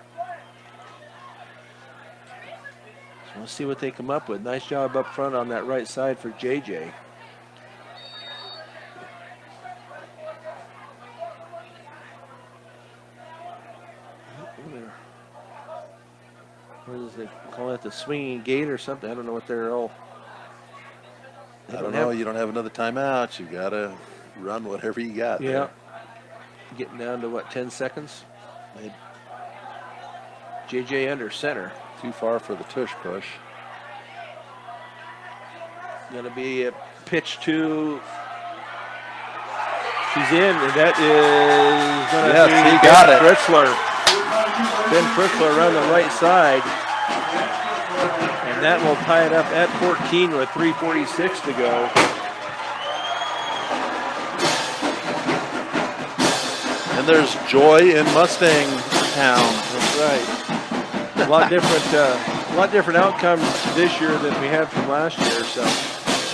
So let's see what they come up with. Nice job up front on that right side for JJ. What is it? Call it the swinging gate or something? I don't know what they're all. I don't know. You don't have another timeout. You got to run whatever you got. Yeah. There. Getting down to what, 10 seconds? Maybe. JJ under center. Too far for the tush push. Going to be a pitch to. She's in, and that is going to be he got it. Fritzler. Ben Fritzler around the right side. And that will tie it up at 14 with 3:46 to go. And there's joy in Mustang Town. That's right. A lot different outcomes this year than we had from last year. So.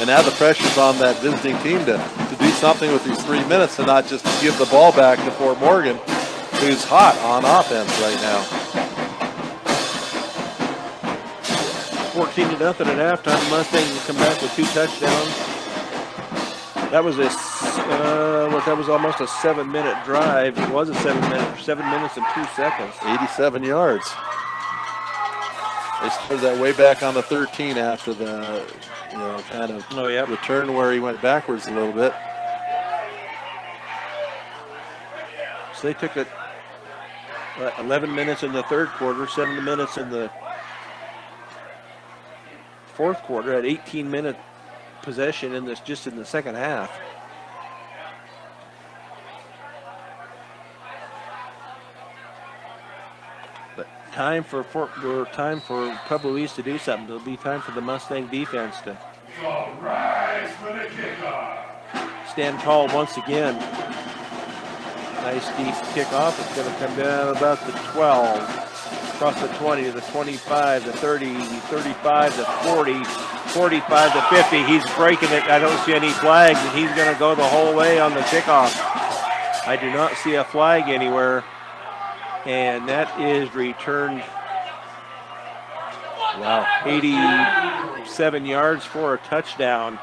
And now the pressure's on that visiting team to do something with these 3 minutes and not just give the ball back to Fort Morgan, who's hot on offense right now. 14-0 at halftime. Mustangs come back with 2 touchdowns. That was that was almost a 7-minute drive. It was a 7 minutes and 2 seconds. 87 yards. They started that way back on the 13 after the, kind of return where he went backwards a little bit. So they took it 11 minutes in the third quarter, 7 minutes in the fourth quarter, at 18-minute possession in this just in the second half. But time for Pueblo East to do something. It'll be time for the Mustang defense to stand tall once again. Nice deep kickoff. It's going to come down about the 12, across the 20 to the 25, the 30, 35 to 40, 45 to 50. He's breaking it. I don't see any flags, and he's going to go the whole way on the kickoff. I do not see a flag anywhere, and that is returned. Wow, 87 yards for a touchdown.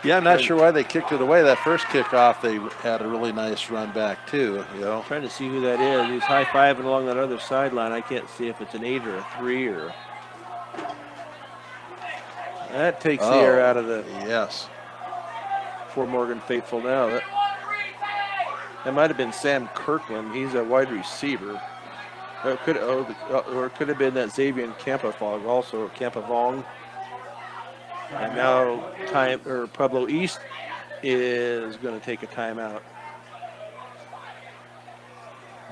Yeah, I'm not sure why they kicked it away. That first kickoff, they had a really nice run back too. Trying to see who that is. He's high-fiving along that other sideline. I can't see if it's an 8 or a 3 or. That takes the air out of the. Yes. Fort Morgan faithful now. That might have been Sam Kirkland. He's a wide receiver. Or it could have been that Xavier Campafong, also Campavong. And now Pueblo East is going to take a timeout.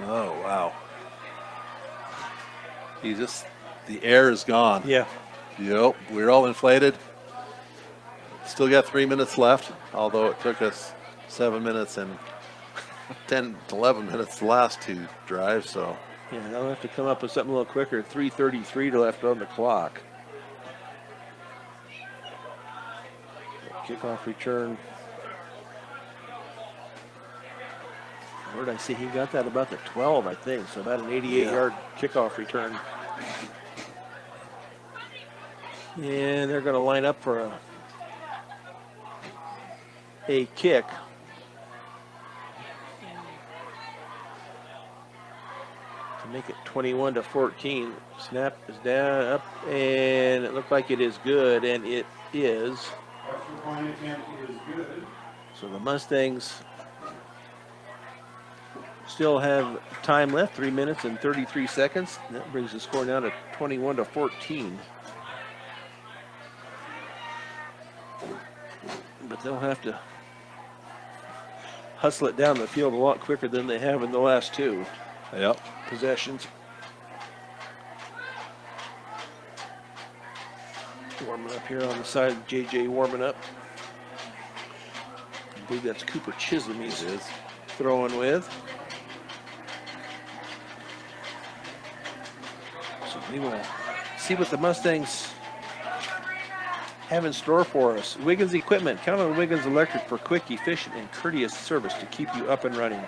Oh, wow. The air is gone. Yeah. Yep, we're all inflated. Still got 3 minutes left, although it took us 7 minutes and 10 to 11 minutes the last 2 drives, so. Yeah, they'll have to come up with something a little quicker. 3:33 left on the clock. Kickoff return. Where did I see? He got that about the 12, I think. So about an 88-yard kickoff return. And they're going to line up for a kick. To make it 21-14. Snap is down, up, and it looked like it is good, and it is. Extra point attempt is good. So the Mustangs still have time left, 3 minutes and 33 seconds. That brings the score down to 21-14. But they'll have to hustle it down the field a lot quicker than they have in the last two possessions. Warming up here on the side, JJ warming up. I believe that's Cooper Chisholm he's throwing with. So we will see what the Mustangs have in store for us. Wiggins Equipment. Count on Wiggins Electric for quick, efficient, and courteous service to keep you up and running.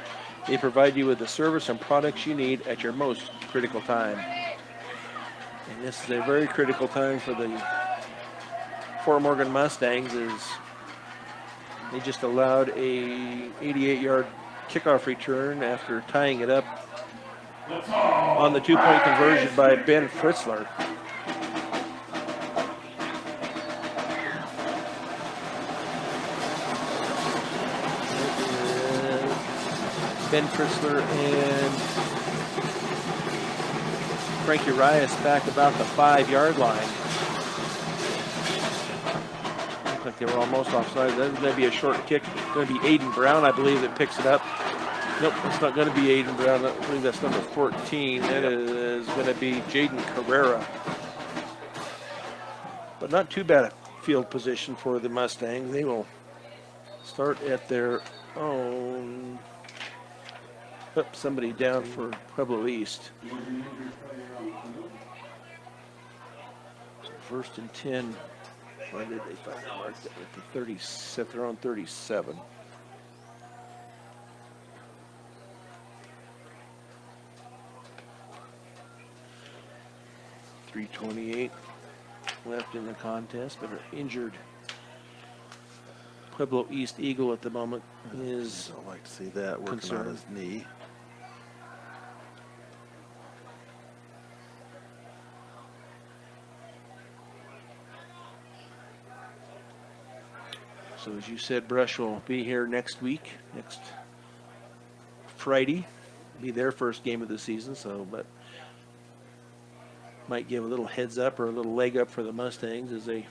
They provide you with the service and products you need at your most critical time. And this is a very critical time for the Fort Morgan Mustangs, as they just allowed a 88-yard kickoff return after tying it up on the two-point conversion by Ben Fritzler. Ben Fritzler and Frankie Rias back about the 5-yard line. Looks like they were almost offside. That's going to be a short kick. It's going to be Aiden Brown, I believe, that picks it up. Nope, it's not going to be Aiden Brown. I believe that's number 14. That is going to be Jaden Carrera. But not too bad a field position for the Mustangs. They will start at their own. Somebody down for Pueblo East. So 1st and 10. Why did they find it marked at the 30? Set their own 37. .328 left in the contest, but an injured Pueblo East Eagle at the moment is. I'd like to see that working on his knee. So as you said, Brush will be here next week, next Friday. Be their first game of the season, so but might give a little heads up or a little leg up for the Mustangs, as they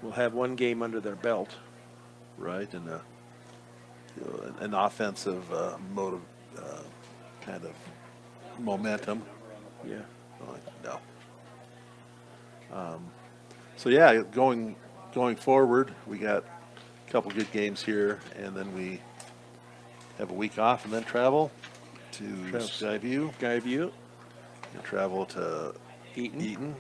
will have one game under their belt. Right, and an offensive motive kind of momentum. Yeah. No. So yeah, going forward, we got a couple good games here, and then we have a week off, and then travel to Skyview. And travel to Eaton.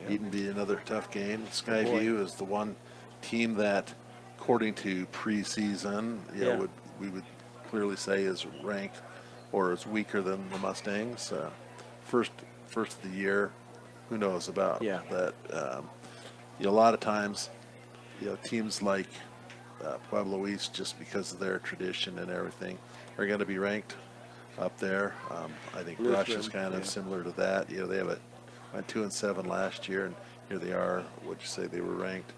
Yep. Eaton be another tough game. Skyview is the one team that, according to preseason, we would clearly say is ranked or is weaker than the Mustangs. First of the year, who knows about that? A lot of times, teams like Pueblo East, just because of their tradition and everything, are going to be ranked up there. I think Brush is kind of similar to that. They went 2-7 last year, and here they are. Would you say they were ranked?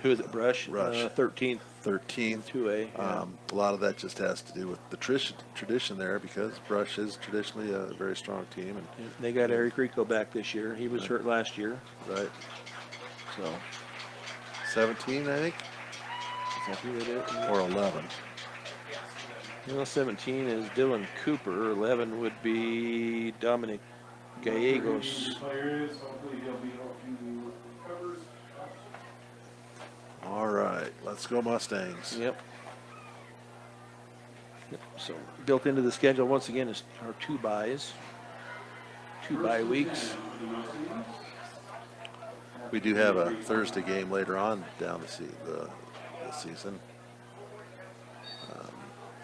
Who is it, Brush? 13th. 2A. Yeah. A lot of that just has to do with the tradition there, because Brush is traditionally a very strong team. And they got Eric Rico back this year. He was hurt last year. Right. So 17, I think. Is that who it is? Or 11. 17 is Dylan Cooper. 11 would be Dominic Gallegos. All right, let's go Mustangs. Yep. So built into the schedule once again is our 2 buys, 2 bye weeks. We do have a Thursday game later on down the season.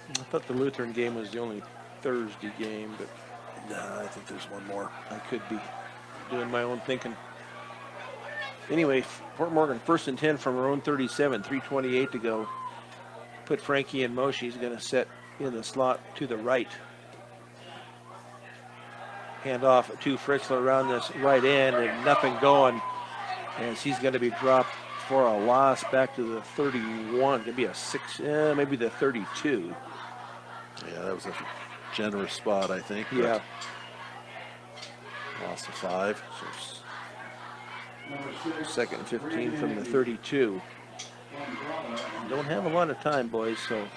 I thought the Lutheran game was the only Thursday game, but I think there's one more. I could be doing my own thinking. Anyway, Fort Morgan 1st and 10 from our own 37, 3:28 to go. Put Frankie in motion. He's going to set in the slot to the right. Hand off to Fritzler around this right end, and nothing going, as he's going to be dropped for a loss back to the 31. Could be a 6, maybe the 32. Yeah, that was a generous spot, I think. but Yeah. Lost to 5. Second and 15 from the 32. Don't have a lot of time, boys, so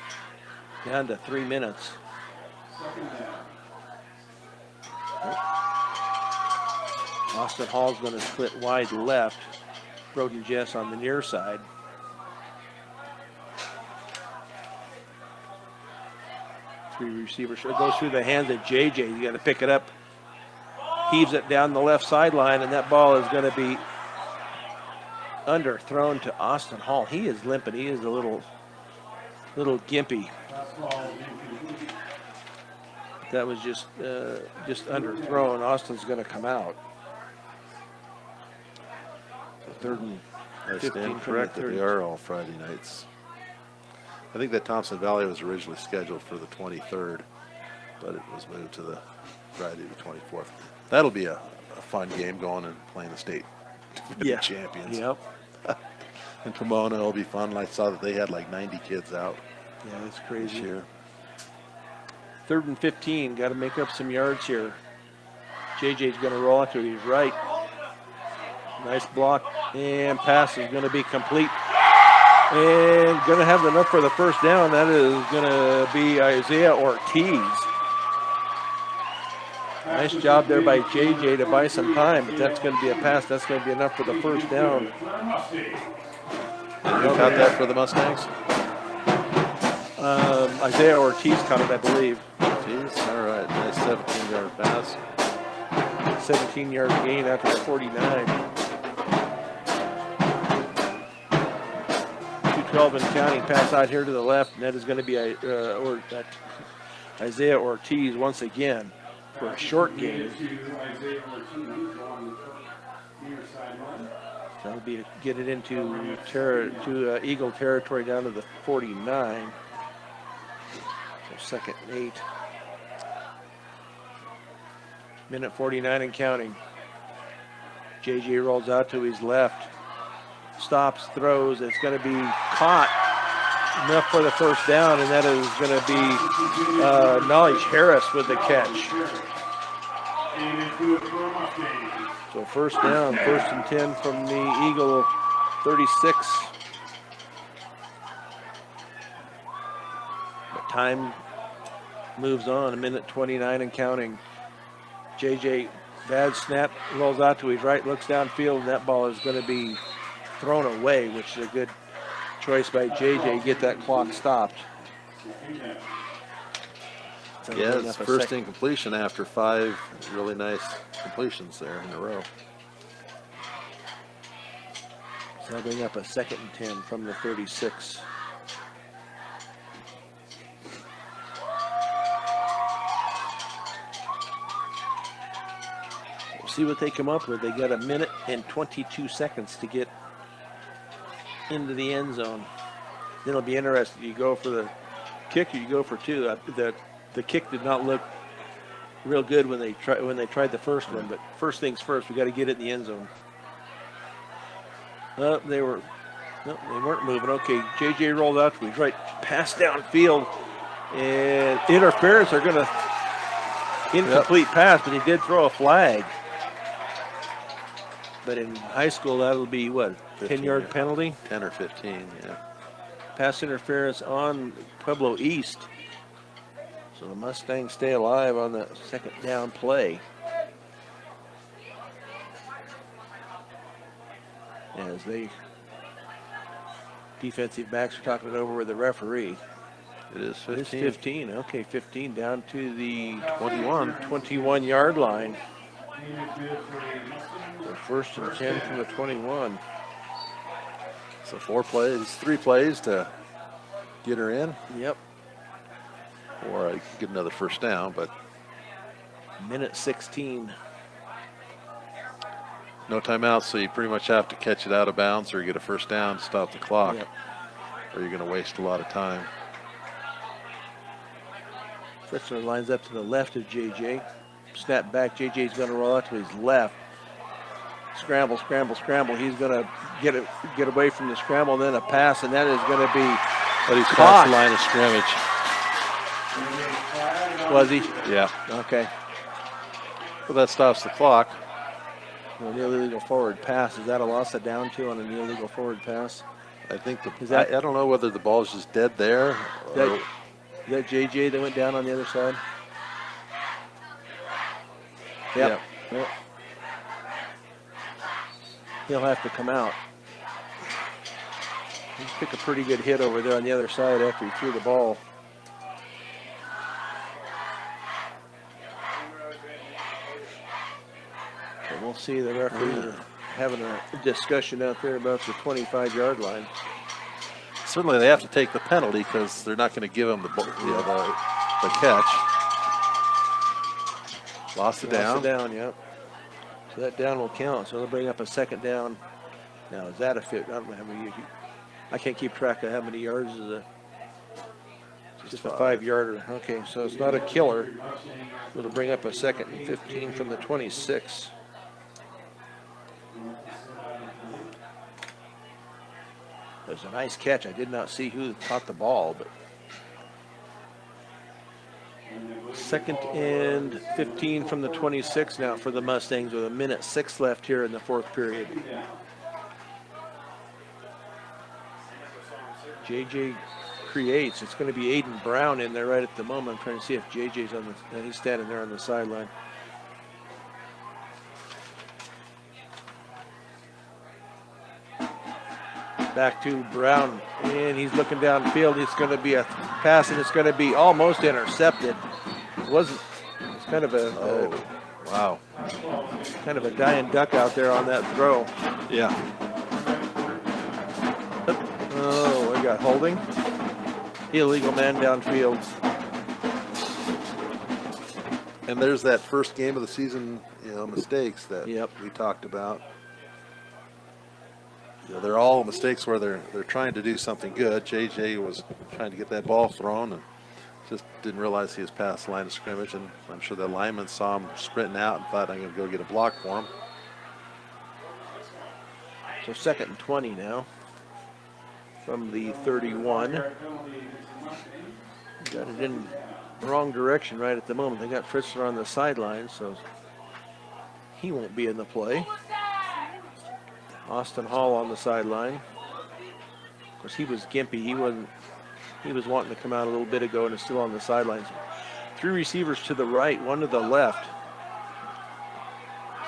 down to 3 minutes. Austin Hall's going to split wide left. Broden Jess on the near side. Three receivers. It goes through the hands of JJ. You got to pick it up. Heaves it down the left sideline, and that ball is going to be underthrown to Austin Hall. He is limping. He is a little gimpy. That was just underthrown. Austin's going to come out. So third and I 15 stand from the corrected. 30. They are all Friday nights. I think that Thompson Valley was originally scheduled for the 23rd, but it was moved to the Friday the 24th. That'll be a fun game going and playing the state champions. Yep. And Pomona will be fun. I saw that they had like 90 kids out Yeah, that's this crazy. year. Third and 15. Got to make up some yards here. JJ's going to roll out to his right. Nice block, and pass is going to be complete. And going to have enough for the first down. That is going to be Isaiah Ortiz. Nice job there by JJ to buy some time, but that's going to be a pass. That's going to be enough for the first down. And who caught that for the Mustangs? Isaiah Ortiz caught it, I believe. Jeez, all right. Nice 17-yard pass. 17-yard gain after the 49. 2:12 and counting. Pass out here to the left, and that is going to be Isaiah Ortiz once again for a short gain. That'll be to get it into Eagle territory down to the 49. So second and 8. Minute 49 and counting. JJ rolls out to his left. Stops, throws. It's going to be caught. Enough for the first down, and that is going to be Knowledge Harris with the catch. So first down, first and 10 from the Eagle 36. But time moves on, a minute 29 and counting. JJ, bad snap, rolls out to his right, looks downfield, and that ball is going to be thrown away, which is a good choice by JJ. Get that clock stopped. Yeah, it's first incompletion after 5 really nice completions there in a row. So that'll bring up a second and 10 from the 36. We'll see what they come up with. They got a minute and 22 seconds to get into the end zone. Then it'll be interesting. You go for the kick or you go for two. The kick did not look real good when they tried the first one, but first things first, we got to get it in the end zone. They weren't moving. Okay, JJ rolled out to his right, pass downfield, and interference. They're going to incomplete pass, but he did throw a flag. But in high school, that'll be what, 10-yard penalty? 10 or 15, yeah. Pass interference on Pueblo East. So the Mustangs stay alive on the second down play. As defensive backs are talking it over with the referee. It is 15. It's 15. Okay, 15 down to the 21-yard line. So first and 10 from the 21. So 3 plays to get her in. Yep. Or I could get another first down, but minute 16. No timeouts, so you pretty much have to catch it out of bounds or get a first down to stop the clock. Yep. Or you're going to waste a lot of time. Fritzler lines up to the left of JJ. Snap back, JJ's going to roll out to his left. Scramble, scramble, scramble. He's going to get away from the scramble, and then a pass, and that is going to be But he's caught. past the line of scrimmage. Was he? Yeah. Okay. Well, that stops the clock. Well, an illegal forward pass. Is that a loss of down two on an illegal forward pass? I think Is that- I don't know whether the ball's just dead there. Is that JJ that went down on the other side? Yep. Yep. He'll have to come out. He took a pretty good hit over there on the other side after he threw the ball. And we'll see the referees are having a discussion out there about the 25-yard line. Certainly they have to take the penalty because they're not going to give him the catch. Lost it down. Lost it down, yep. So that down will count. So they'll bring up a second down. Now, is that a fit? I don't know how many. I can't keep track of how many yards is a. Just a 5-yarder. Okay, so it's not a killer. It'll bring up a second and 15 from the 26. It was a nice catch. I did not see who caught the ball, but. Second and 15 from the 26 now for the Mustangs with 1:06 left here in the fourth period. JJ creates. It's going to be Aiden Brown in there right at the moment. I'm trying to see if JJ's on the. He's standing there on the sideline. Back to Brown, and he's looking downfield. It's going to be a pass, and it's going to be almost intercepted. It wasn't. It's kind of a Wow. kind of a dying duck out there on that throw. Yeah. Oh, we got holding. Illegal man downfield. And there's that first game of the season, mistakes that we talked about. They're all mistakes where they're trying to do something good. JJ was trying to get that ball thrown and just didn't realize he was past the line of scrimmage. And I'm sure the lineman saw him sprinting out and thought, I'm going to go get a block for him. So second and 20 now from the 31. Got it in the wrong direction right at the moment. They got Fritzler on the sideline, so he won't be in the play. Austin Hall on the sideline. Of course, he was gimpy. He was wanting to come out a little bit ago and is still on the sidelines. 3 receivers to the right, 1 to the left.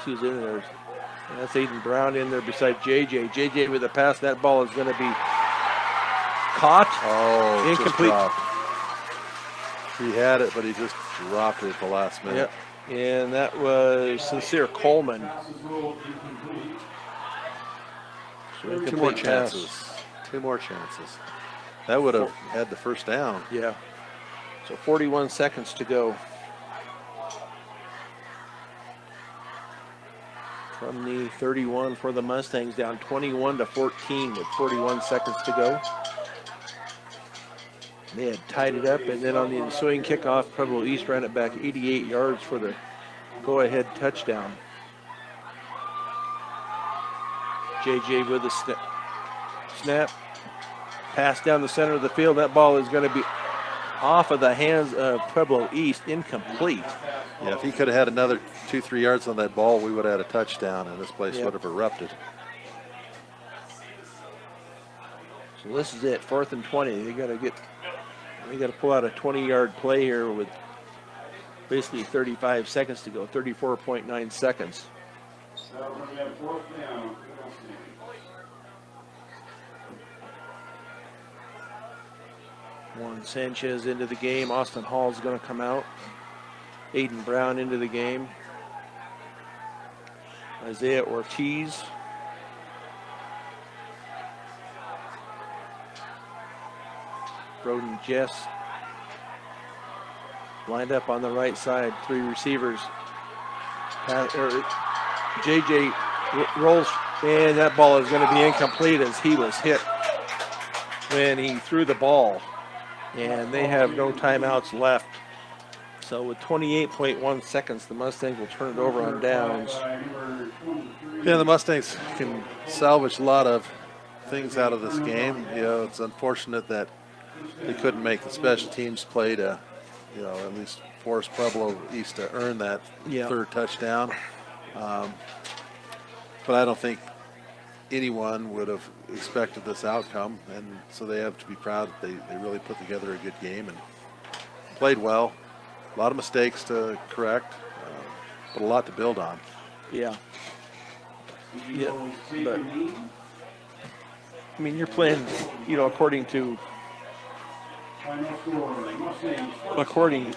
See who's in there. That's Aiden Brown in there beside JJ. JJ with a pass. That ball is going to be caught. Oh, incomplete. He had it, but he just dropped it at the last minute. Yep. And that was Sincere Coleman. So 2 more chances. 2 more chances. That would have had the first down. Yeah. So 41 seconds to go. From the 31 for the Mustangs, down 21-14 with 41 seconds to go. They had tied it up, and then on the ensuing kickoff, Pueblo East ran it back 88 yards for the go-ahead touchdown. JJ with a snap. Pass down the center of the field. That ball is going to be off of the hands of Pueblo East, incomplete. Yeah, if he could have had another 2-3 yards on that ball, we would have had a touchdown, and this place would have erupted. So this is it, 4th and 20. They got to pull out a 20-yard play here with basically 35 seconds to go, 34.9 seconds. Juan Sanchez into the game. Austin Hall is going to come out. Aiden Brown into the game. Isaiah Ortiz. Broden Jess lined up on the right side. 3 receivers. JJ rolls, and that ball is going to be incomplete as he was hit when he threw the ball. And they have no timeouts left. So with 28.1 seconds, the Mustangs will turn it over on downs. Yeah, the Mustangs can salvage a lot of things out of this game. You know, it's unfortunate that they couldn't make the special teams play to, you know, at least force Pueblo East to earn that Yeah. third touchdown. But I don't think anyone would have expected this outcome, and so they have to be proud that they really put together a good game and played well. A lot of mistakes to correct, but a lot to build on. Yeah. Yeah, but I mean, you're playing, you know, according,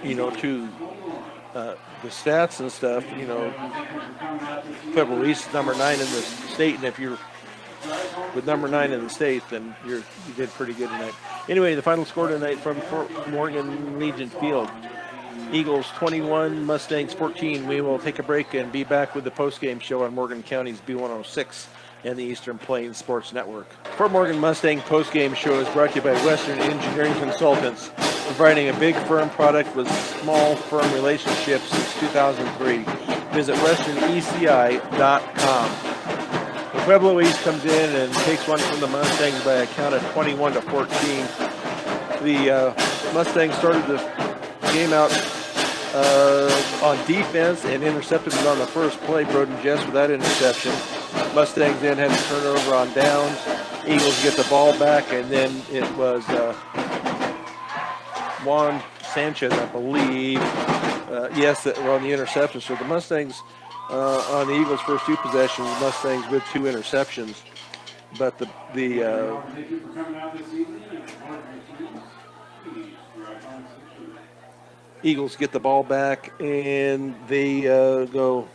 you know, to the stats and stuff. You know, Pueblo East is number 9 in the state, and if you're with number 9 in the state, then you did pretty good tonight. Anyway, the final score tonight from Fort Morgan Legion Field: Eagles 21, Mustangs 14. We will take a break and be back with the post-game show on Morgan County's B106 and the Eastern Plains Sports Network. Fort Morgan Mustang post-game show is brought to you by Western Engineering Consultants, providing a big firm product with small firm relationships since 2003. Visit westerneci.com. The Pueblo East comes in and takes one from the Mustangs by a count of 21-14. The Mustangs started the game out on defense and intercepted it on the first play. Broden Jess with that interception. Mustangs then had a turnover on downs. Eagles get the ball back, and then it was Juan Sanchez, I believe. Yes, that were on the interception. So the Mustangs on the Eagles' first 2 possessions, Mustangs with 2 interceptions. But the Thank you for coming out this evening. Eagles get the ball back, and they go.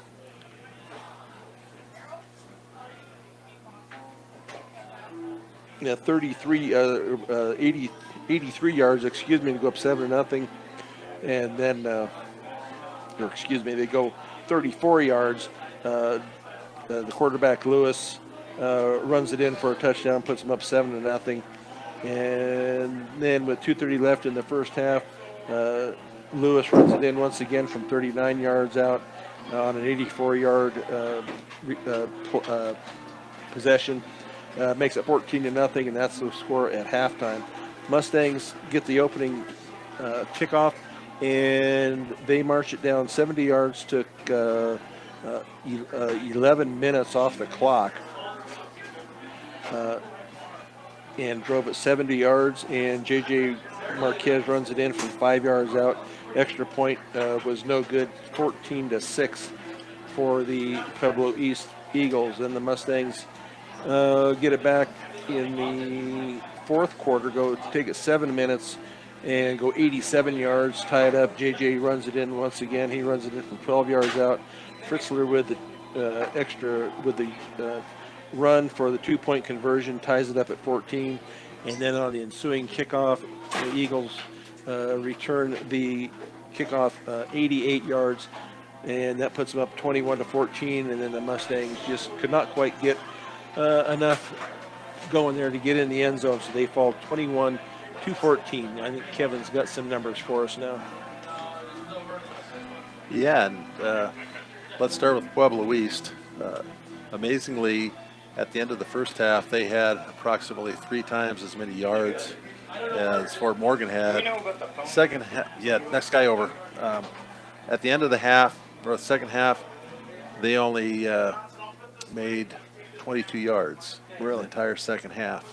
Yeah, 83 yards, excuse me, to go up 7-0. And then, they go 34 yards. The quarterback, Lewis, runs it in for a touchdown, puts them up 7-0. And then with 2:30 left in the first half, Lewis runs it in once again from 39 yards out on an 84-yard possession. Makes it 14-0, and that's the score at halftime. Mustangs get the opening kickoff, and they march it down 70 yards. Took 11 minutes off the clock, and drove it 70 yards. And J.J. Marquez runs it in from 5 yards out. Extra point was no good. 14-6 for the Pueblo East Eagles, and the Mustangs get it back in the fourth quarter, take it 7 minutes and go 87 yards, tie it up. JJ runs it in once again. He runs it in from 12 yards out. Fritzler with the run for the 2-point conversion, ties it up at 14. And then on the ensuing kickoff, the Eagles return the kickoff 88 yards, and that puts them up 21-14. And then the Mustangs just could not quite get enough going there to get in the end zone, so they fall 21-14. I think Kevin's got some numbers for us now. Yeah, and let's start with Pueblo East. Amazingly, at the end of the first half, they had approximately 3 times as many yards as Fort Morgan had. Second half, yeah, next guy over. At the end of the half, or the second half, they only made 22 yards. Really? The entire second half.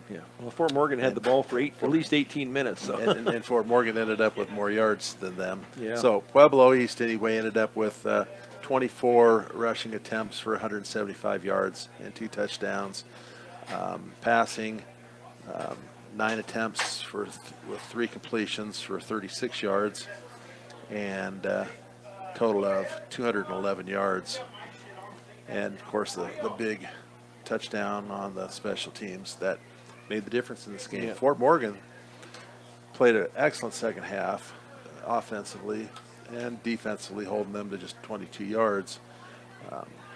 Yeah. Well, Fort Morgan had the ball for at least 18 minutes. So. and Fort Morgan ended up with more yards than them. Yeah. So Pueblo East, anyway, ended up with 24 rushing attempts for 175 yards and 2 touchdowns. Passing, 9 attempts with 3 completions for 36 yards, and total of 211 yards. And, of course, the big touchdown on the special teams that made the difference in this game. Yeah. Fort Morgan played an excellent second half offensively and defensively, holding them to just 22 yards.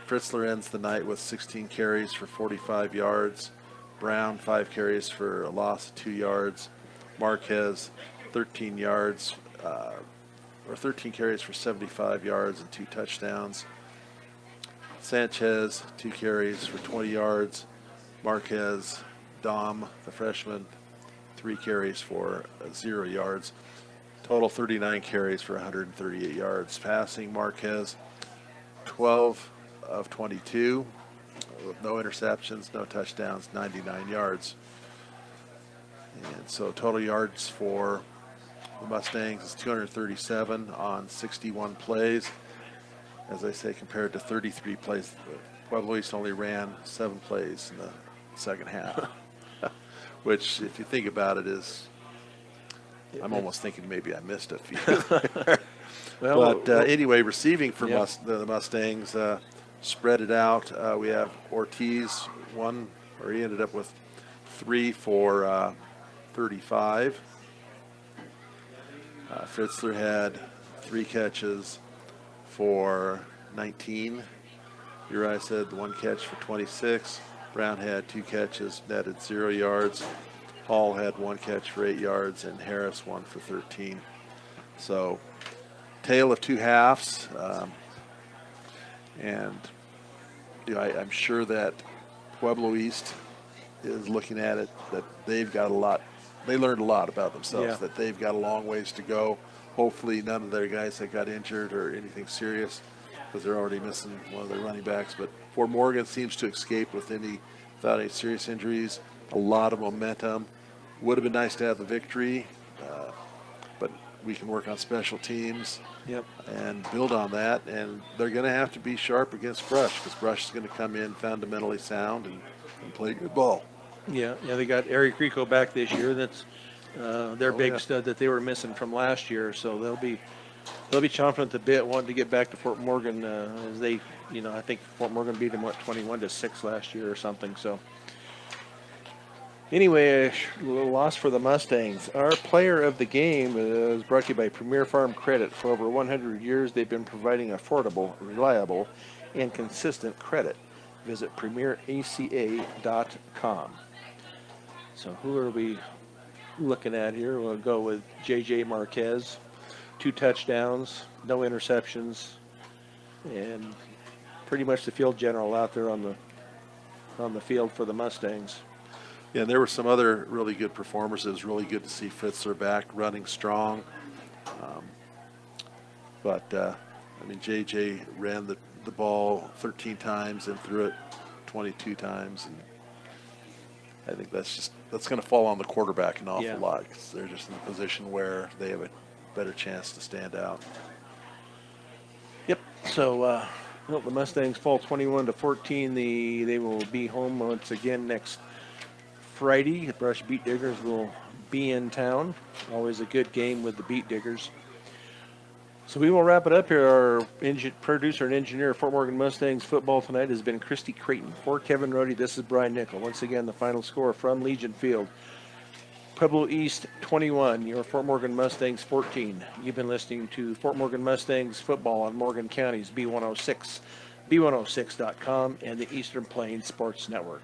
Fritzler ends the night with 16 carries for 45 yards. Brown, 5 carries for a loss of 2 yards. Marquez, 13 yards, or 13 carries for 75 yards and 2 touchdowns. Sanchez, 2 carries for 20 yards. Marquez, Dom, the freshman, 3 carries for 0 yards. Total 39 carries for 138 yards. Passing, Marquez, 12 of 22, with no interceptions, no touchdowns, 99 yards. And so total yards for the Mustangs is 237 on 61 plays. As I say, compared to 33 plays, Pueblo East only ran 7 plays in the second half, which, if you think about it, is, I'm almost thinking maybe I missed a few. But anyway, receiving for the Mustangs, spread it out. We have Ortiz, he ended up with 3 for 35. Fritzler had 3 catches for 19. Uriah said 1 catch for 26. Brown had 2 catches, netted 0 yards. Hall had 1 catch for 8 yards, and Harris 1 for 13. So, tale of 2 halves. And I'm sure that Pueblo East is looking at it, that they've got a lot. They learned a lot about themselves, that they've got a long ways to go. Hopefully none of their guys that got injured or anything serious, because they're already missing one of their running backs. But Fort Morgan seems to escape without any serious injuries. A lot of momentum. Would have been nice to have the victory, but we can work on special teams and build on that. And they're going to have to be sharp against Brush, because Brush is going to come in fundamentally sound and play good ball. Yeah, they got Eric Rico back this year. That's their big stud that they were missing from last year. So they'll be chomping at the bit, wanting to get back to Fort Morgan as they, I think Fort Morgan beat them 21-6 last year or something. So anyway, a little loss for the Mustangs. Our player of the game is brought to you by Premier Farm Credit. For over 100 years, they've been providing affordable, reliable, and consistent credit. Visit premieraca.com. So who are we looking at here? We'll go with J.J. Marquez. 2 touchdowns, no interceptions, and pretty much the field general out there on the field for the Mustangs. Yeah, and there were some other really good performers. It was really good to see Fritzler back running strong. J.J. ran the ball 13 times and threw it 22 times. And I think that's going to fall on the quarterback an awful lot, because they're just in a position where they have a better chance to stand out. Yep. So the Mustangs fall 21-14. They will be home once again next Friday. The Brush Beat Diggers will be in town. Always a good game with the Beat Diggers. So we will wrap it up here. Our producer and engineer of Fort Morgan Mustangs football tonight has been Christy Creighton. For Kevin Rohde, this is Brian Nickel. Once again, the final score from Legion Field. Pueblo East 21, your Fort Morgan Mustangs 14. You've been listening to Fort Morgan Mustangs football on Morgan County's B106, B106.com, and the Eastern Plains Sports Network.